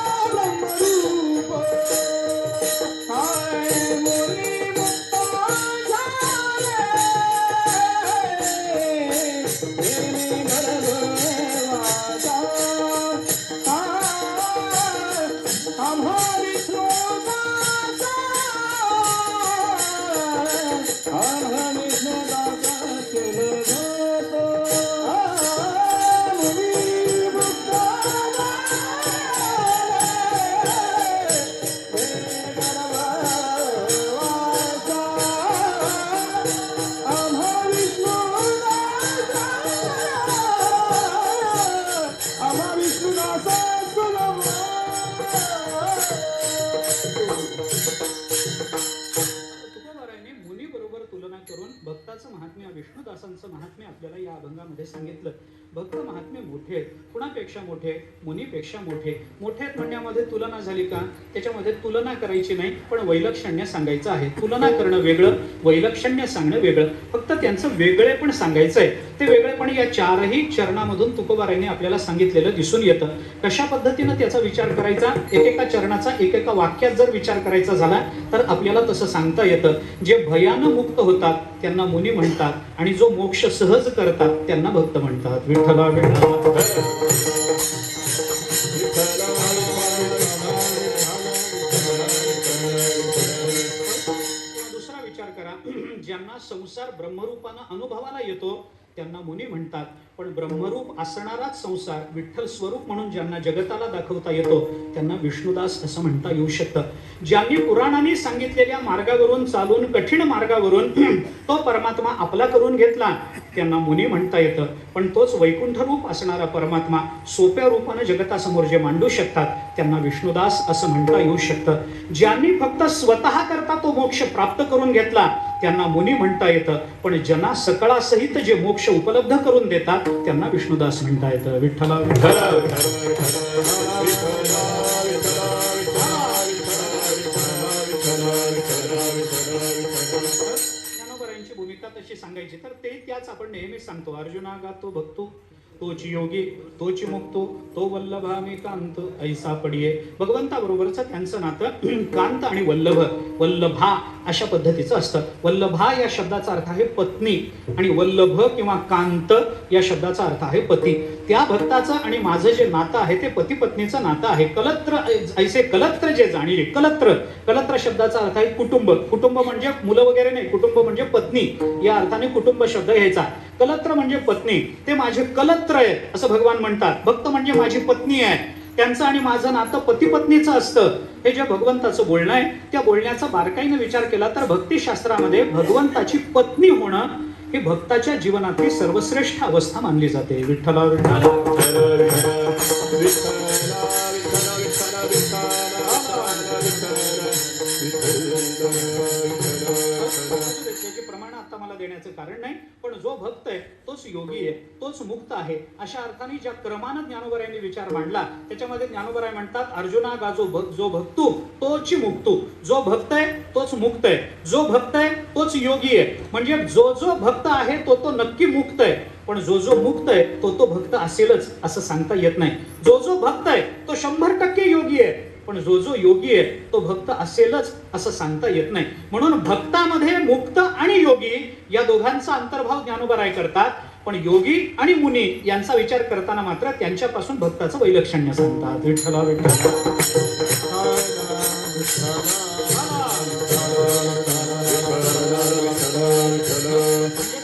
ब्रह्मरूप. हाय मुनी मुक्त झाले घेणे गर्भवासा, आम्हा विष्णुदासा, आम्हा विष्णुदासा तुला भातो, मुनी मुक्त आम्हा विष्णुदासा, आम्हा विष्णुदासा तुला भक्ताचं महात्म्य विष्णुदासांचं महात्म्य आपल्याला या अभंगामध्ये सांगितलं. भक्त महात्म्य मोठे आहेत, कुणापेक्षा मोठे? मुनीपेक्षा मोठे. मोठे आहेत म्हणण्यामध्ये तुलना झाली का? त्याच्यामध्ये तुलना करायची नाही, पण वैलक्षण्य सांगायचं आहे. तुलना करणं वेगळं, वैलक्षण्य सांगणं वेगळं. फक्त त्यांचं वेगळे पण सांगायचं आहे. ते वेगळेपण या चारही चरणामधून तुकोबारायांनी आपल्याला सांगितलेलं दिसून येतं. कशा पद्धतीनं त्याचा विचार करायचा, एकेका चरणाचा एकेका वाक्यात जर विचार करायचा झाला तर आपल्याला तसं सांगता येतं. जे भयानं मुक्त होतात त्यांना मुनी म्हणतात, आणि जो मोक्ष सहज करतात त्यांना भक्त म्हणतात. विठ्ठला विठ्ठला. दुसरा विचार करा, ज्यांना संसार ब्रह्मरूपानं अनुभवाला येतो त्यांना मुनी म्हणतात, पण ब्रह्मरूप असणाराच संसार विठ्ठल स्वरूप म्हणून ज्यांना जगताला दाखवता येतो त्यांना विष्णुदास असं म्हणता येऊ शकतं. ज्यांनी पुराणांनी सांगितलेल्या मार्गावरून चालून कठीण मार्गावरून तो परमात्मा आपला करून घेतला त्यांना मुनी म्हणता येतं, पण तोच वैकुंठ रूप असणारा परमात्मा सोप्या रूपानं जगतासमोर जे मांडू शकतात त्यांना विष्णुदास असं म्हणता येऊ शकतं. ज्यांनी फक्त स्वतः करता तो मोक्ष प्राप्त करून घेतला त्यांना मुनी म्हणता येतं, पण जना सकळासहित जे मोक्ष उपलब्ध करून देतात त्यांना विष्णुदास म्हणता येतं. विठ्ठला विठ्ठला. ज्ञानोबरायांची भूमिका तशी सांगायची तर ते त्याच आपण नेहमी सांगतो. अर्जुना गातो भक्तो तोची योगी तोची मुक्तो तो वल्लभा मी कांत ऐसा पडिये. भगवंताबरोबरचं त्यांचं नातं कांत आणि वल्लभ, वल्लभा अशा पद्धतीचं असतं. वल्लभा या शब्दाचा अर्थ आहे पत्नी, आणि वल्लभ किंवा कांत या शब्दाचा अर्थ आहे पती. त्या भक्ताचं आणि माझं जे नातं आहे ते पती पत्नीचं नातं आहे. कलत्र ऐसे कलत्र जे जाणीले. कलत्र, कलत्र शब्दाचा अर्थ आहे कुटुंब. कुटुंब म्हणजे मुलं वगैरे नाही, कुटुंब म्हणजे पत्नी या अर्थाने कुटुंब शब्द घ्यायचा. कलत्र म्हणजे पत्नी. ते माझे कलत्र आहेत असं भगवान म्हणतात. भक्त म्हणजे माझी पत्नी आहे, त्यांचं आणि माझं नातं पती पत्नीचं असतं. हे जे भगवंताचं बोलणं आहे त्या बोलण्याचा बारकाईने विचार केला तर भक्तिशास्त्रामध्ये भगवंताची पत्नी होणं ही भक्ताच्या जीवनातली सर्वश्रेष्ठ अवस्था मानली जाते. विठ्ठला विठ्ठला. प्रमाण आता मला देण्याचं कारण नाही, पण जो भक्त आहे तोच योगी आहे, तोच मुक्त आहे अशा अर्थाने ज्या क्रमानं ज्ञानोबरायांनी विचार मांडला त्याच्यामध्ये ज्ञानोबराय म्हणतात अर्जुना गा जो भक्तू तोची मुक्तू. जो भक्त आहे तोच मुक्त आहे, जो भक्त आहे तोच योगी आहे. म्हणजे जो जो भक्त आहे तो तो नक्की मुक्त आहे, पण जो जो मुक्त आहे तो तो भक्त असेलच असं सांगता येत नाही. जो जो भक्त आहे तो 100% योगी आहे, पण जो जो योगी आहे तो भक्त असेलच असं सांगता येत नाही. म्हणून भक्तामध्ये मुक्त आणि योगी या दोघांचा अंतर्भाव ज्ञानोबराय करतात, पण योगी आणि मुनी यांचा विचार करताना मात्र त्यांच्यापासून भक्ताचं वैलक्षण्य सांगतात. विठ्ठला विठ्ठला.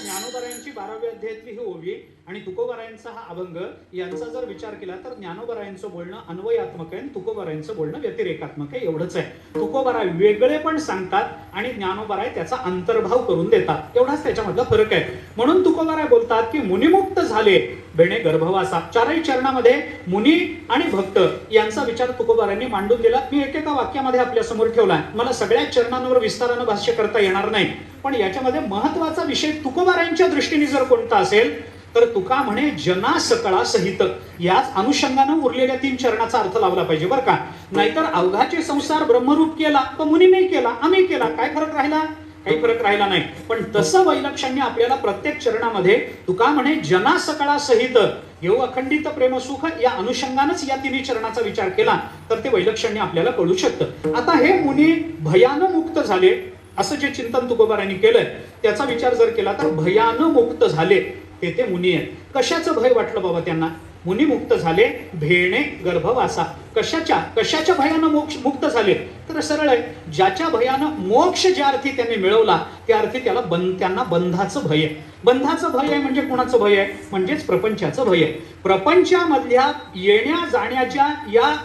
ज्ञानोबरायांची 12व्या अध्यायातली ही ओवी आणि तुकोबारायांचा हा अभंग यांचा जर विचार केला तर ज्ञानोबरायांचं बोलणं अन्वयात्मक आहे आणि तुकोबारायांचं बोलणं व्यतिरेकात्मक आहे. एवढंच आहे. तुकोबाराय वेगळे पण सांगतात आणि ज्ञानोबराय त्याचा अंतर्भाव करून देतात, एवढाच त्याच्यामधला फरक आहे. म्हणून तुकोबाराय बोलतात की मुनिमुक्त झाले भेणे गर्भवासा. चारही चरणामध्ये मुनी आणि भक्त यांचा विचार तुकोबारायांनी मांडून दिला. मी एकेका वाक्यामध्ये आपल्या समोर ठेवला. मला सगळ्या चरणांवर विस्तारानं भाष्य करता येणार नाही, पण याच्यामध्ये महत्वाचा विषय तुकोबारायांच्या दृष्टीने जर कोणता असेल तर तुका म्हणे जना सकळा सहित याच अनुषंगानं उरलेल्या 3 चरणाचा अर्थ लावला पाहिजे बरं का. नाहीतर अवघाचे संसार ब्रह्मरूप केला तर मुनी नाही केला, आम्ही केला, काय फरक राहिला? काही फरक राहिला नाही. पण तसं वैलक्षण्य आपल्याला प्रत्येक चरणामध्ये तुका म्हणे जना सकळा सहित येऊ अखंडित प्रेमसुख या अनुषंगानच या 3 चरणाचा विचार केला तर ते वैलक्षण्य आपल्याला कळू शकतं. आता हे मुनी भयानं मुक्त झाले असं जे चिंतन तुकोबारायांनी केलंय त्याचा विचार जर केला तर भयानं मुक्त झाले ते मुनी आहेत. कशाचं भय वाटलं बाबा त्यांना? मुनी मुक्त झाले भेणे गर्भवासा. कशाच्या भयानं मुक्त झाले? तर सरळ आहे, ज्याच्या भयानं मोक्ष ज्या अर्थी त्यांनी मिळवला त्या अर्थी त्यांना बंधाचं भय आहे. बंधाचं भय आहे म्हणजे कोणाचं भय आहे? म्हणजेच प्रपंचाचं भय आहे. प्रपंचामधल्या येण्या जाण्याच्या या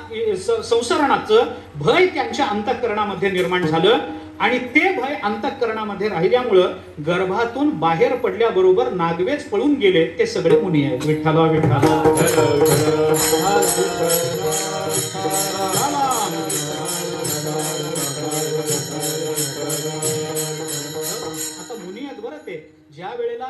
संसरणाचं भय त्यांच्या अंतःकरणामध्ये निर्माण झालं आणि ते भय अंतःकरणामध्ये राहिल्यामुळं गर्भातून बाहेर पडल्याबरोबर नागवेच पळून गेले ते सगळे मुनी आहेत. विठ्ठला विठ्ठला. आता मुनी आहेत बरं ते ज्या वेळेला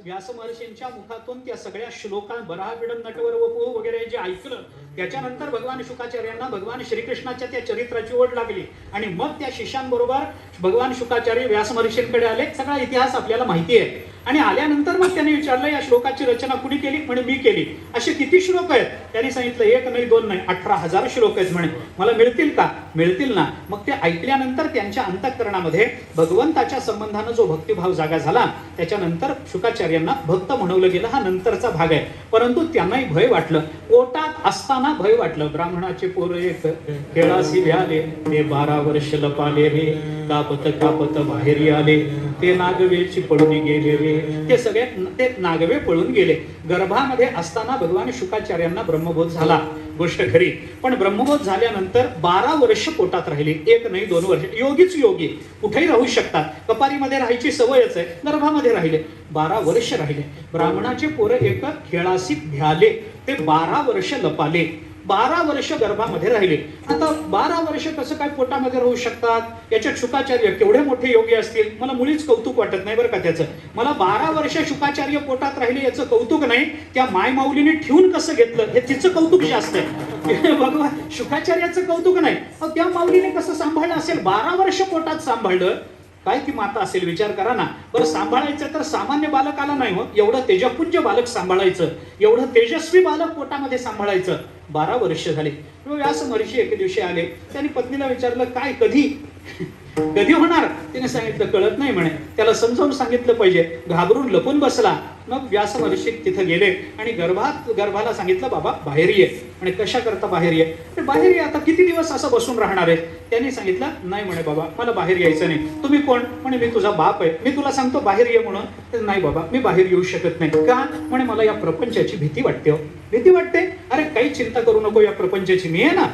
व्यास महर्षींच्या मुखातून त्या सगळ्या श्लोका बराबिडन नटवर वपू वगैरे जे ऐकलं, त्याच्यानंतर भगवान शुकाचार्यांना भगवान श्रीकृष्णाच्या त्या चरित्राची ओढ लागली आणि मग त्या शिष्यांबरोबर भगवान शुकाचार्य व्यास महर्षींकडे आले. सगळा इतिहास आपल्याला माहिती आहे. आणि आल्यानंतर मग त्यांनी विचारलं, या श्लोकाची रचना कुणी केली? म्हणे मी केली. असे किती श्लोक आहेत? त्यांनी सांगितलं, एक नाही, दोन नाही, 18,000 श्लोक आहेत. म्हणे मला मिळतील का? मिळतील ना. मग ते ऐकल्यानंतर त्यांच्या अंतःकरणामध्ये भगवंताच्या संबंधानं जो भक्तिभाव जागा झाला, त्याच्यानंतर शुकाचार्यांना भक्त म्हणवलं गेलं. हा नंतरचा भाग आहे. परंतु त्यांनाही भय वाटलं, पोटात असताना भय वाटलं. ब्राह्मणाचे पोर एक खेळासी भ्याले, ते 12 वर्ष लपाले रे, कापत कापत बाहेर आले, ते नागवेची पडून गेले रे. ते नागवे पळून गेले. गर्भामध्ये असताना भगवान शुकाचार्यांना ब्रह्मबोध झाला, गोष्ट खरी. पण ब्रह्मबोध झाल्यानंतर 12 वर्ष पोटात राहिले. एक नाही, 2 वर्ष. योगीच योगी कुठेही राहू शकतात. कपारीमध्ये राहायची सवयच आहे. गर्भामध्ये राहिले, 12 वर्ष राहिले. ब्राह्मणाचे पोरं एक खेळासी भ्याले, ते 12 वर्ष लपाले. 12 वर्ष गर्भामध्ये राहिले. आता 12 वर्ष कसं काय पोटामध्ये राहू शकतात? याच्यात शुकाचार्य केवढे मोठे योगी असतील. मला मुळीच कौतुक वाटत नाही बरं का त्याचं. मला 12 वर्ष शुकाचार्य पोटात राहिले याचं कौतुक नाही, त्या मायमाऊलीने ठेवून कसं घेतलं हे तिचं कौतुक जास्त आहे. भगवान शुकाचार्याचं कौतुक नाही. त्या माऊलीने कसं सांभाळलं असेल? 12 वर्ष पोटात सांभाळलं. काय ती माता असेल, विचार करा ना. बरं, सांभाळायचं तर सामान्य बालकाला नाही हो, एवढं तेजपुंज बालक सांभाळायचं, एवढं तेजस्वी बालक पोटामध्ये सांभाळायचं. 12 वर्ष झाले. व्यास महर्षी एके दिवशी आले. त्यांनी पत्नीला विचारलं, काय कधी कधी होणार? तिने सांगितलं, कळत नाही म्हणे. त्याला समजावून सांगितलं पाहिजे. घाबरून लपून बसला. मग व्यास महर्षी तिथे गेले आणि गर्भाला सांगितलं, बाबा बाहेर ये. आणि कशा करता बाहेर ये? बाहेर ये. आता किती दिवस असं बसून राहणार आहे? त्यांनी सांगितलं, नाही म्हणे बाबा, मला बाहेर यायचं नाही. तुम्ही कोण? म्हणे मी तुझा बाप आहे, मी तुला सांगतो बाहेर ये म्हणून. नाही बाबा, मी बाहेर येऊ शकत नाही. का? म्हणे मला या प्रपंचाची भीती वाटते. हो, भीती वाटते? अरे काही चिंता करू नको, या प्रपंचाची मी आहे ना.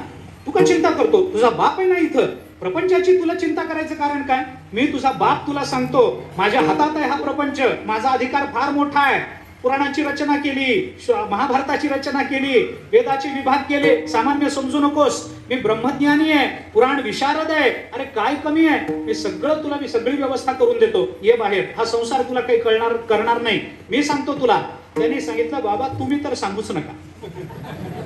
तू का चिंता करतो? तुझा बाप आहे ना इथं. प्रपंचाची तुला चिंता करायचं कारण काय? मी तुझा बाप, तुला सांगतो, माझ्या हातात आहे हा प्रपंच. माझा अधिकार फार मोठा आहे. पुराणाची रचना केली, महाभारताची रचना केली, वेदाचे विभाग केले. सामान्य समजू नकोस, मी ब्रह्मज्ञानी आहे, पुराण विशारद आहे. अरे काय कमी आहे? मी सगळी व्यवस्था करून देतो. ये बाहेर. हा संसार तुला काही करणार नाही, मी सांगतो तुला. त्यांनी सांगितलं, बाबा तुम्ही तर सांगूच नका,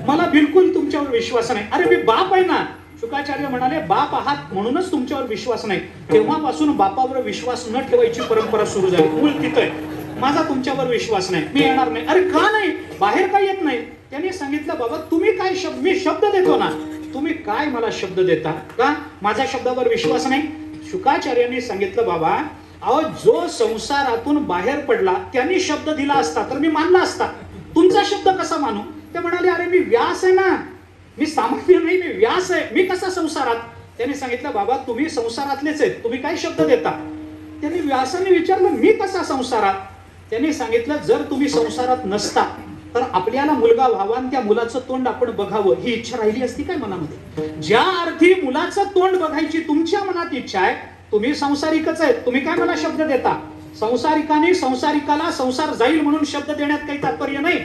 मला बिलकुल तुमच्यावर विश्वास नाही. अरे मी बाप आहे ना. शुकाचार्य म्हणाले, बाप आहात म्हणूनच तुमच्यावर विश्वास नाही. तेव्हापासून बापावर विश्वास न ठेवायची परंपरा सुरू झाली. मूळ तिथं आहे. माझा तुमच्यावर विश्वास नाही, मी येणार नाही. अरे का नाही? बाहेर काय येत नाही? त्यांनी सांगितलं, बाबा तुम्ही काय मी शब्द देतो ना, तुम्ही काय मला शब्द देता का? माझ्या शब्दावर विश्वास नाही? शुकाचार्यांनी सांगितलं, बाबा अहो, जो संसारातून बाहेर पडला त्यांनी शब्द दिला असता तर मी मानला असता. तुमचा शब्द कसा मानू? ते म्हणाले, अरे मी व्यास आहे ना, मी सामान्य नाही, मी व्यास आहे, मी कसा संसारात? त्यांनी सांगितलं, बाबा तुम्ही संसारातलेच आहेत, तुम्ही काय शब्द देता? त्यांनी व्यासाने विचारलं, मी कसा संसारात? त्यांनी सांगितलं, जर तुम्ही संसारात नसता तर आपल्याला मुलगा व्हावा आणि त्या मुलाचं तोंड आपण बघावं ही इच्छा राहिली असती काय मनामध्ये? ज्या अर्थी मुलाचं तोंड बघायची तुमच्या मनात इच्छा आहे, तुम्ही संसारिकच आहेत, तुम्ही काय मला शब्द देता? संसारिकाने संसारिकाला संसार जाईल म्हणून शब्द देण्यात काही तात्पर्य नाही.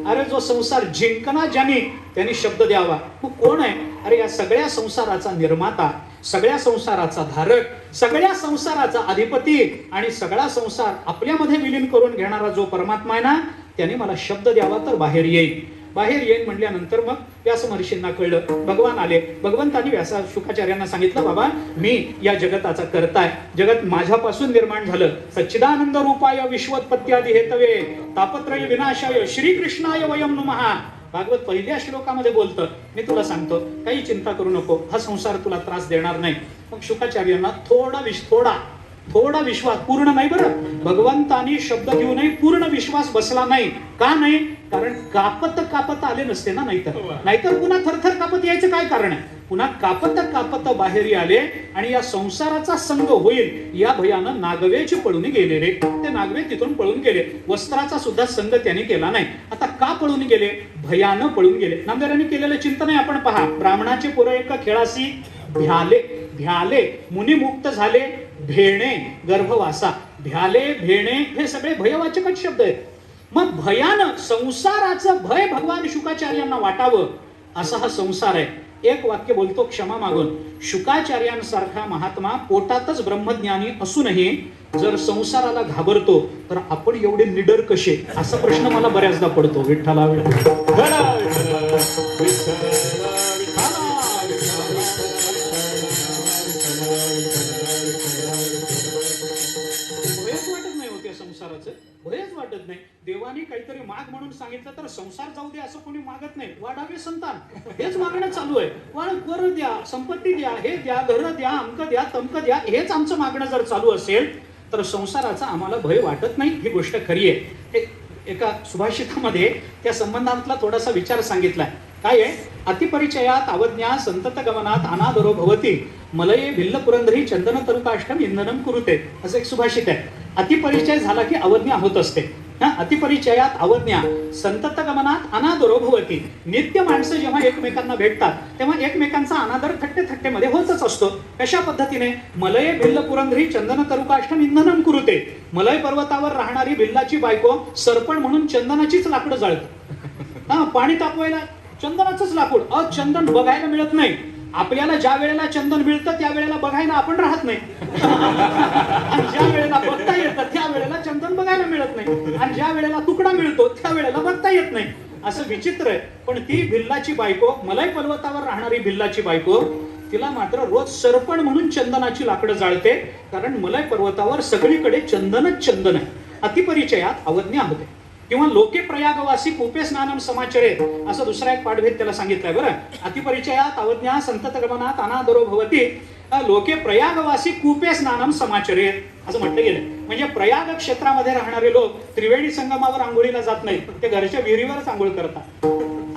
अरे जो संसार जिंकना ज्याने त्यांनी शब्द द्यावा. तू कोण आहे? अरे या सगळ्या संसाराचा निर्माता, सगळ्या संसाराचा धारक, सगळ्या संसाराचा अधिपती आणि सगळा संसार आपल्यामध्ये विलीन करून घेणारा जो परमात्मा आहे ना, त्याने मला शब्द द्यावा तर बाहेर येईल. बाहेर येईन म्हटल्यानंतर मग व्यास महर्षींना कळलं, भगवान आले. भगवंतांनी शुकाचार्यांना सांगितलं, बाबा मी या जगताचा कर्ता आहे, जगत माझ्यापासून निर्माण झालं. सच्चिदानंद रूपाय विश्वोत्पत्त्यादी हेतवे तापत्रय विनाशाय श्रीकृष्णाय वयं नमः. भागवत पहिल्या श्लोकामध्ये बोलतं, मी तुला सांगतो काही चिंता करू नको, हा संसार तुला त्रास देणार नाही. मग शुकाचार्यांना थोडा विश्वास, पूर्ण नाही बरं, भगवंतानी शब्द देऊनही पूर्ण विश्वास बसला नाही. का नाही? कारण कापत आले नसते ना, नाहीतर पुन्हा थरथर कापत यायचं काय कारण आहे? पुन्हा कापत बाहेर आले आणि या संसाराचा संग होईल या भयानं नागवेचे पळून गेले रे. ते नागवे तिथून पळून गेले. वस्त्राचा सुद्धा संग त्यांनी केला नाही. आता का पळून गेले? भयानं पळून गेले. नामदेवांनी केलेलं चिंतन आहे आपण पहा. ब्राह्मणाचे पोरं एका खेळासी भ्याले, मुनिमुक्त झाले, भेणे गर्भवासा. भ्याले, भेणे हे सगळे भयवाचकच शब्द आहेत. मग भयानं संसाराचं भय भगवान शुकाचार्यांना वाटावं असा हा संसार आहे. एक वाक्य बोलतो क्षमा मागून. शुकाचार्यांसारखा महात्मा पोटातच ब्रह्मज्ञानी असूनही जर संसाराला घाबरतो तर आपण एवढे निडर कसे, असा प्रश्न मला बऱ्याचदा पडतो. विठ्ठला भयच वाटत नाही होते संसाराचं, भयच वाटत नाही. देवाने काहीतरी माग म्हणून सांगितलं तर संसार जाऊ दे असं कोणी मागत नाही. वाढावे संतान हेच मागणं चालू आहे. वर द्या, संपत्ती द्या, हे द्या, घर द्या, अमक द्या, तमक द्या, हेच आमचं मागणं जर चालू असेल तर संसाराचा आम्हाला भय वाटत नाही. ही गोष्ट खरी आहे. एका सुभाषितामध्ये त्या संबंधातला थोडासा विचार सांगितलाय. काय आहे? अतिपरिचयात अवज्ञा संतत गमनात अनादरो भवती मलये भिल्ल पुरंदरी चंदन तरुकाष्टम इंधनम कुरुते, असं एक सुभाषित आहे. अतिपरिचय झाला की अवज्ञा होत असते. अतिपरिचयात अवज्ञा संतत गमनात अनादरो भवती. नित्य माणसं जेव्हा एकमेकांना भेटतात तेव्हा एकमेकांचा अनादर थट्टे थट्टेमध्ये होतच असतो. कशा पद्धतीने? मलये भिल्ल पुरंदरी चंदन तरुकाष्टम इंधनम कुरुते. मलय पर्वतावर राहणारी भिल्लाची बायको सरपण म्हणून चंदनाचीच लाकडं जाळते. पाणी तापवायला चंदनाचंच लाकूड. चंदन बघायला मिळत नाही. आपल्याला ज्या वेळेला चंदन मिळतं त्या वेळेला बघायला आपण राहत नाही. आणि ज्या वेळेला बघता येतं त्या वेळेला चंदन बघायला मिळत नाही. आणि ज्या वेळेला तुकडा मिळतो त्या वेळेला बघता येत नाही. असं विचित्र आहे. पण ती भिल्लाची बायको, मलय पर्वतावर राहणारी भिल्लाची बायको, तिला मात्र रोज सरपण म्हणून चंदनाची लाकडं जाळते. कारण मलय पर्वतावर सगळीकडे चंदनच चंदन आहे. अतिपरिचयात अवज्ञा होते. किंवा लोके प्रयागवासी कूपे स्नानम समाचरेत, असं दुसरा एक पाठभेद त्याला सांगितलाय. बरं, अतिपरिचयात अवज्ञा संतत गमनात अनादरो भवती लोके प्रयागवासी कूपे स्नानम समाचरेत असं म्हटलं गेलं. म्हणजे प्रयाग क्षेत्रामध्ये राहणारे लोक त्रिवेणी संगमावर आंघोळीला जात नाहीत, ते घरच्या विहिरीवरच आंघोळ करतात.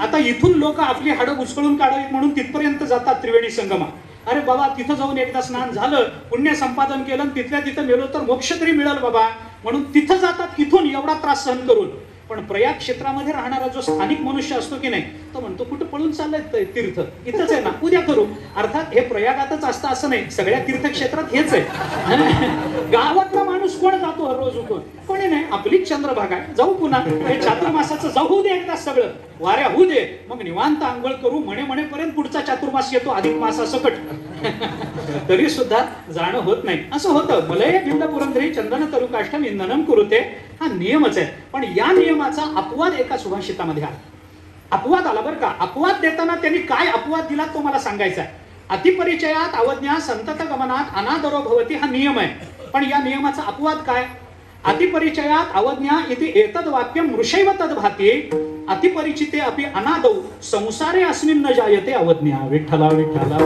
आता इथून लोक आपली हाडं उचकळून काढावीत म्हणून तिथपर्यंत जातात त्रिवेणी संगमा. अरे बाबा, तिथं जाऊन एकदा स्नान झालं, पुण्य संपादन केलं, तिथल्या तिथं मेलो तर मोक्ष तरी मिळेल बाबा म्हणून तिथं जातात. तिथून एवढा त्रास सहन करून. पण प्रयाग क्षेत्रामध्ये राहणारा जो स्थानिक मनुष्य असतो की नाही, तो म्हणतो कुठं पळून चाललंय तीर्थ, इथंच आहे ना, उद्या करू. अर्थात हे प्रयागातच असतं असं नाही, सगळ्या तीर्थक्षेत्रात हेच आहे. गावातला माणूस कोण जातो रोज उठून? कोणी नाही. आपलीच चंद्रभागा आहे, जाऊ पुन्हा. हे चातुर्मासाचं जाऊ दे एकदा, सगळं वाऱ्या होऊ दे, मग निवांत आंघोळ करू. म्हणेपर्यंत पुढचा चातुर्मास येतो, अधिक मासासकट. तरी सुद्धा जाणं होत नाही. असं होतं. मलय भिल्ल पुरंदरी चंदन तरुकाष्टम इंधनम कुरुते, हा नियमच आहे. पण या नियमाचा अपवाद एका सुभाषितामध्ये आला. अपवाद आला बरं का. अपवाद देताना त्यांनी काय अपवाद दिला तो मला सांगायचा आहे. अतिपरिचयात अवज्ञा संतत गमनात अनादरो भवती हा नियम आहे. पण या नियमाचा अपवाद काय? अतिपरिचयात अवज्ञा इति एतद वाक्यम मृषैव तद भाती अतिपरिचिते अपि अनादौ संसारे अस्मिन् न जायते अवज्ञा. विठ्ठला विठ्ठला.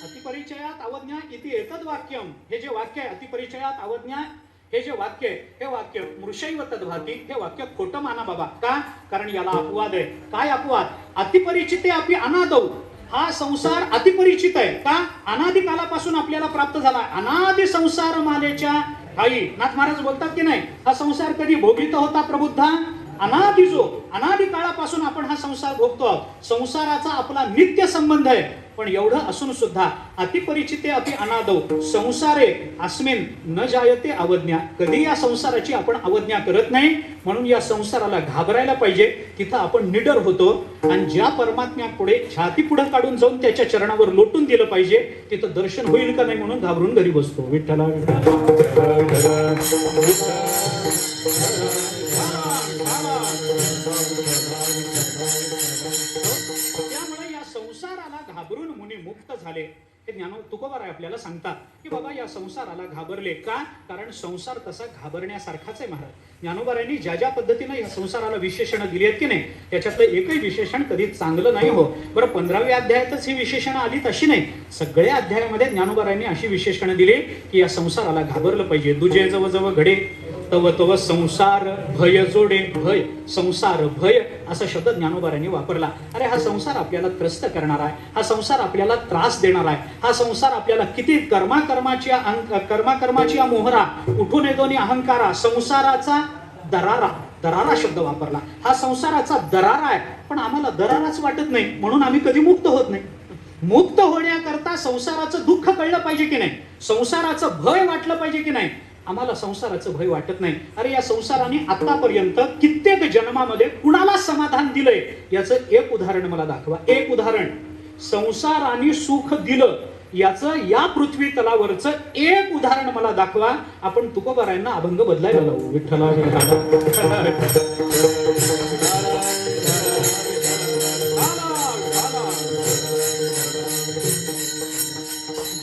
अतिपरिचयात अवज्ञा इति एतद वाक्यम, हे जे वाक्य आहे अतिपरिचयात अवज्ञा, हे जे वाक्य आहे हे वाक्य मृषैव तद्भाती, हे वाक्य खोटं माना बाबा. का? कारण याला अपवाद आहे. काय अपवाद? अतिपरिचिते अपि अनादौ, हा संसार अतिपरिचित आहे. का? अनादि कालापासून आपल्याला प्राप्त झाला. अनादि संसार मालेच्या ठाई. नाथ महाराज बोलतात की नाही, हा संसार कधी भोगित होता प्रबुद्धा? अनादि काळापासून आपण हा संसार भोगतो आहोत. संसाराचा आपला नित्य संबंध आहे. पण एवढं असून सुद्धा अतिपरिचिते अपि अनादौ संसारे अस्मिन न जायते अवज्ञा, कधी या संसाराची आपण अवज्ञा करत नाही. म्हणून या संसाराला घाबरायला पाहिजे. तिथं आपण निडर होतो. आणि ज्या परमात्म्यापुढे छाती पुढे काढून जाऊन त्याच्या चरणावर लोटून दिलं पाहिजे, तिथं दर्शन होईल का नाही म्हणून घाबरून घरी बसतो. विठ्ठला त्यामुळे या संसाराला घाबरून मुनी मुक्त झाले. हे तुकोबाराय आपल्याला सांगतात की बाबा या संसाराला घाबरले. का? कारण संसार तसा घाबरण्यासारखाच आहे महाराज. ज्ञानोबारायांनी ज्या ज्या पद्धतीने या संसाराला विशेषण दिली आहेत की नाही, त्याच्यातलं एकही विशेषण कधी चांगलं नाही हो. बरं, 15व्या अध्यायातच ही विशेषणं आलीत अशी नाही, सगळ्या अध्यायामध्ये ज्ञानोबारायांनी अशी विशेषणं दिली की या संसाराला घाबरलं पाहिजे. दुजे जवळ जवळ घडे तव तव संसार भय जोडे. भय, संसार, भय असा शब्द ज्ञानोबारायांनी वापरला. अरे हा संसार आपल्याला त्रस्त करणार आहे, हा संसार आपल्याला त्रास देणार आहे, हा संसार आपल्याला किती कर्माची मोहरा उठून येतो आणि अहंकारा, संसाराचा दरारा शब्द वापरला. हा संसाराचा दरारा आहे. पण आम्हाला दराराच वाटत नाही म्हणून आम्ही कधी मुक्त होत नाही. मुक्त होण्याकरता संसाराचं दुःख कळलं पाहिजे की नाही, संसाराचं भय वाटलं पाहिजे की नाही. आम्हाला संसाराचं भय वाटत नाही. अरे या संसाराने आतापर्यंत कित्येक जन्मामध्ये कुणाला समाधान दिलंय याचं एक उदाहरण मला दाखवा. एक उदाहरण, संसाराने सुख दिलं याचं या पृथ्वी तलावरचं एक उदाहरण मला दाखवा. आपण तुकोबारायांना अभंग बदलायला लावू. विठ्ठला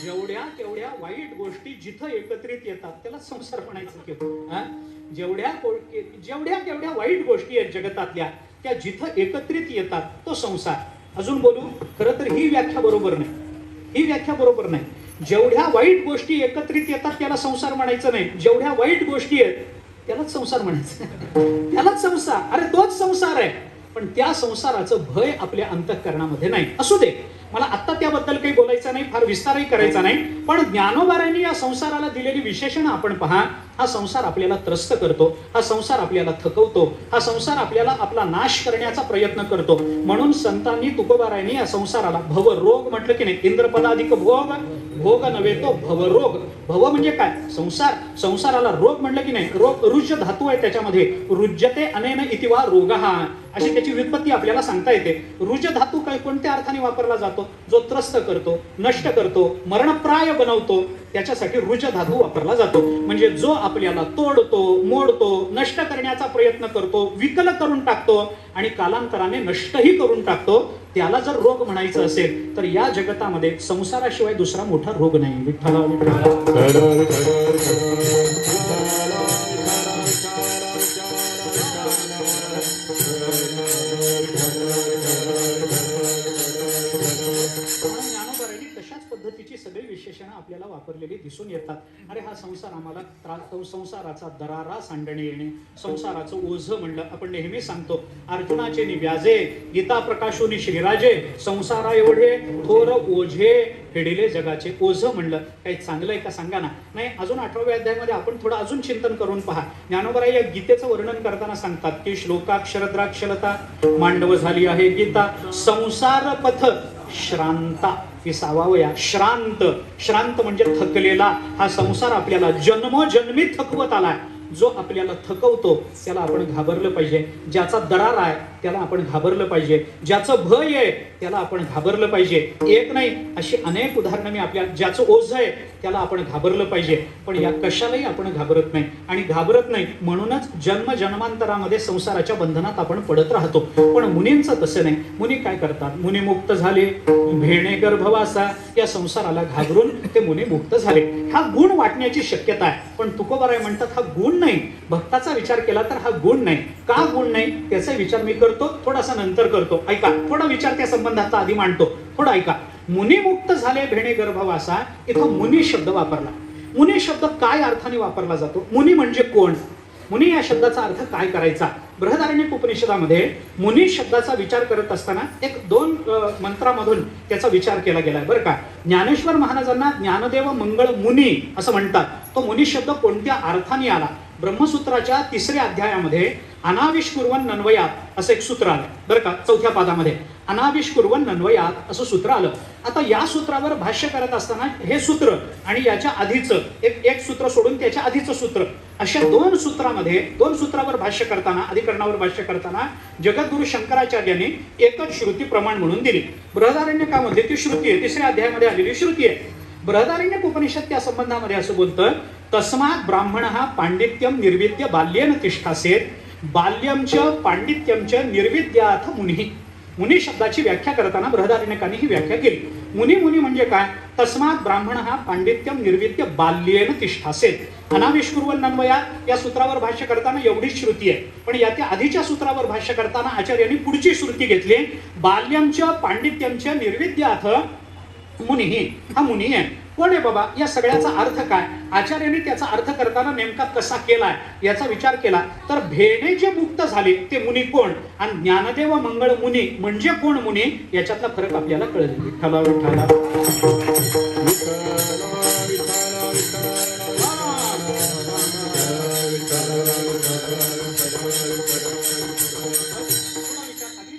जेवढ्या तेवढ्या वाईट गोष्टी जिथं एकत्रित येतात त्याला संसार म्हणायचं किंवा जेवढ्या तेवढ्या वाईट गोष्टी आहेत जगतातल्या त्या जिथं एकत्रित येतात तो संसार. अजून बोलू, खरं तर ही व्याख्या बरोबर नाही. ही व्याख्या बरोबर नाही. जेवढ्या वाईट गोष्टी एकत्रित येतात त्याला संसार म्हणायचं नाही. जेवढ्या वाईट गोष्टी आहेत त्यालाच संसार म्हणायचं. त्यालाच संसार. अरे तोच संसार आहे, पण त्या संसाराचं भय आपल्या अंतःकरणामध्ये नाही. असू दे, मला आत्ता त्याबद्दल काही बोलायचं नाही, फार विस्तारही करायचा नाही. पण ज्ञानोबारायांनी या संसाराला दिलेली विशेषणं आपण पहा. हा संसार आपल्याला त्रस्त करतो, हा संसार आपल्याला थकवतो, हा संसार आपल्याला आपला नाश करण्याचा प्रयत्न करतो. म्हणून संतांनी तुकोबारायांनी या संसाराला भवरोग म्हटलं की नाही. इंद्रपदाधिक भोग, भोग नव्हे तो भवरोग. भव म्हणजे काय? संसार. संसाराला रोग म्हटलं की नाही. रोग रुज्य धातू आहे त्याच्यामध्ये. रुज्यते अनेन इतिवा रोगः अशी त्याची व्युत्पत्ती आपल्याला सांगता येते. रुज धातू काय कोणत्या अर्थाने वापरला जातो? जो त्रस्त करतो, नष्ट करतो, मरणप्राय बनवतो त्याच्यासाठी रुज धातू वापरला जातो. म्हणजे जो आपल्याला तोडतो, मोडतो, नष्ट करण्याचा प्रयत्न करतो, विकल करून टाकतो आणि कालांतराने नष्टही करून टाकतो, त्याला जर रोग म्हणायचं असेल तर या जगतामध्ये संसाराशिवाय दुसरा मोठा रोग नाही. विठ्ठला तशाच पद्धतीची सगळी विशेषणं आपल्याला वापरलेली दिसून येतात. अरे हा संसार आम्हाला संसाराचा दरारा सांडणे येणे, संसाराचं ओझं म्हणलं आपण नेहमी सांगतो. अर्जुनाचे निव्याजे, गीता प्रकाशोनी श्रीराजे, संसारा एवढे थोर ओझे फेडिले जगाचे. ओझं म्हणलं काही चांगलं आहे का सांगा ना. नाही, अजून 18व्या अध्यायामध्ये आपण थोडं अजून चिंतन करून पहा. ज्ञानोबराय या गीतेचं वर्णन करताना सांगतात की श्लोकाक्षरद्राक्षलता मांडव झाली आहे गीता, संसार पथ श्रांता विसावावया. श्रांत, श्रांत म्हणजे थकलेला. हा संसार आपल्याला जन्मोजन्मी थकवत आलाय. जो आपल्याला थकवतो त्याला आपण घाबरलं पाहिजे. ज्याचा दरार आहे त्याला आपण घाबरलं पाहिजे. ज्याचं भय आहे त्याला आपण घाबरलं पाहिजे. एक नाही, अशी अनेक उदाहरणं मी आपल्या. ज्याचं ओझ आहे त्याला आपण घाबरलं पाहिजे. पण या कशालाही आपण घाबरत नाही. आणि घाबरत नाही म्हणूनच जन्म जन्मांतरामध्ये संसाराच्या बंधनात आपण पडत राहतो. पण मुनींचं तसं नाही. मुनी काय करतात? मुनी मुक्त झाले भेणे गर्भवासा. या संसाराला घाबरून ते मुनी मुक्त झाले. हा गुण वाटण्याची शक्यता आहे. पण तुकोबाराय म्हणतात हा गुण नाही. भक्ताचा विचार केला तर हा गुण नाही. का गुण नाही त्याचा विचार मी करतो, थोडासा नंतर करतो. ऐका, थोडा विचार त्या संबंधाचा आधी मांडतो. थोडा ऐका. मुनी मुक्त झाले भेणे गर्भवासा, इथं मुनी शब्द वापरला. मुनी शब्द काय अर्थाने वापरला जातो? मुनी म्हणजे कोण? मुनी या शब्दाचा अर्थ काय करायचा? बृहदारण्यक उपनिषदामध्ये मुनी शब्दाचा विचार करत असताना एक दोन मंत्रामधून त्याचा विचार केला गेलाय बरं का. ज्ञानेश्वर महाराजांना ज्ञानदेव मंगळ मुनी असं म्हणतात. तो मुनी शब्द कोणत्या अर्थाने आला? ब्रह्मसूत्राच्या 3ऱ्या अध्यायामध्ये अनाविष्कुर्वन नन्वयात असं एक सूत्र आलं बरं का. 4थ्या पादामध्ये अनाविष्कुर्वन नन्वयात असं सूत्र आलं. आता या सूत्रावर भाष्य करत असताना हे सूत्र आणि याच्या आधीचं एक सूत्र सोडून त्याच्या आधीचं सूत्र, अशा दोन सूत्रावर भाष्य करताना, अधिकरणावर भाष्य करताना जगद्गुरु शंकराचार्यांनी एकच श्रुती प्रमाण म्हणून दिली. बृहदारण्यकामध्ये ती श्रुती आहे, 3ऱ्या अध्यायामध्ये आलेली श्रुती आहे. बृहदारण्यक उपनिषद त्या संबंधामध्ये असं बोलतं, तस्मात् ब्राह्मणः पांडित्यम निर्विद्य बाल्येन तिष्ठासेत, बाल्यमच पांडित्यमच निर्विद्याथ मुनिः. मुनी शब्दाची व्याख्या करताना बृहदारण्यकांनी ही व्याख्या केली. मुनी मुनी म्हणजे काय? तस्मात् ब्राह्मणः पांडित्यम निर्विद्य बाल्येन तिष्ठासेत. अनाविष्कुर्वन नन्वयात या सूत्रावर भाष्य करताना एवढीच श्रुती आहे. पण या त्या आधीच्या सूत्रावर भाष्य करताना आचार्यांनी पुढची श्रुती घेतली, बाल्यमच पांडित्यमच निर्विद्याथ मुनिः. हा मुनी आहे. कोण आहे बाबा? या सगळ्याचा अर्थ काय? आचार्यांनी त्याचा अर्थ करताना नेमका कसा केलाय याचा विचार केला तर भेणे जे मुक्त झाले ते मुनी कोण आणि ज्ञानदेव मंगळ मुनी म्हणजे कोण मुनी याच्यातला फरक आपल्याला कळेल. विठ्ठला विठ्ठला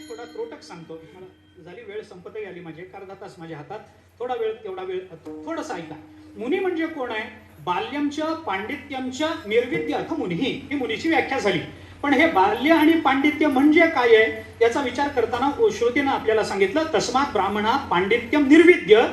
थोडा त्रोटक सांगतो, मला झाली वेळ संपतही आली माझी, एक अर्धा तास माझ्या हातात, थोडा वेळ तेवढा वेळ थोडंसं ऐका. मुनी म्हणजे कोण आहे? बाल्यमच्या पांडित्यमच्या निर्विद्यार्थ मुनी, ही मुनीची व्याख्या झाली. पण हे बाल्य आणि पांडित्य म्हणजे काय आहे याचा विचार करताना श्रुतीनं आपल्याला सांगितलं, तस्मात् ब्राह्मणा पांडित्यम निर्विद्य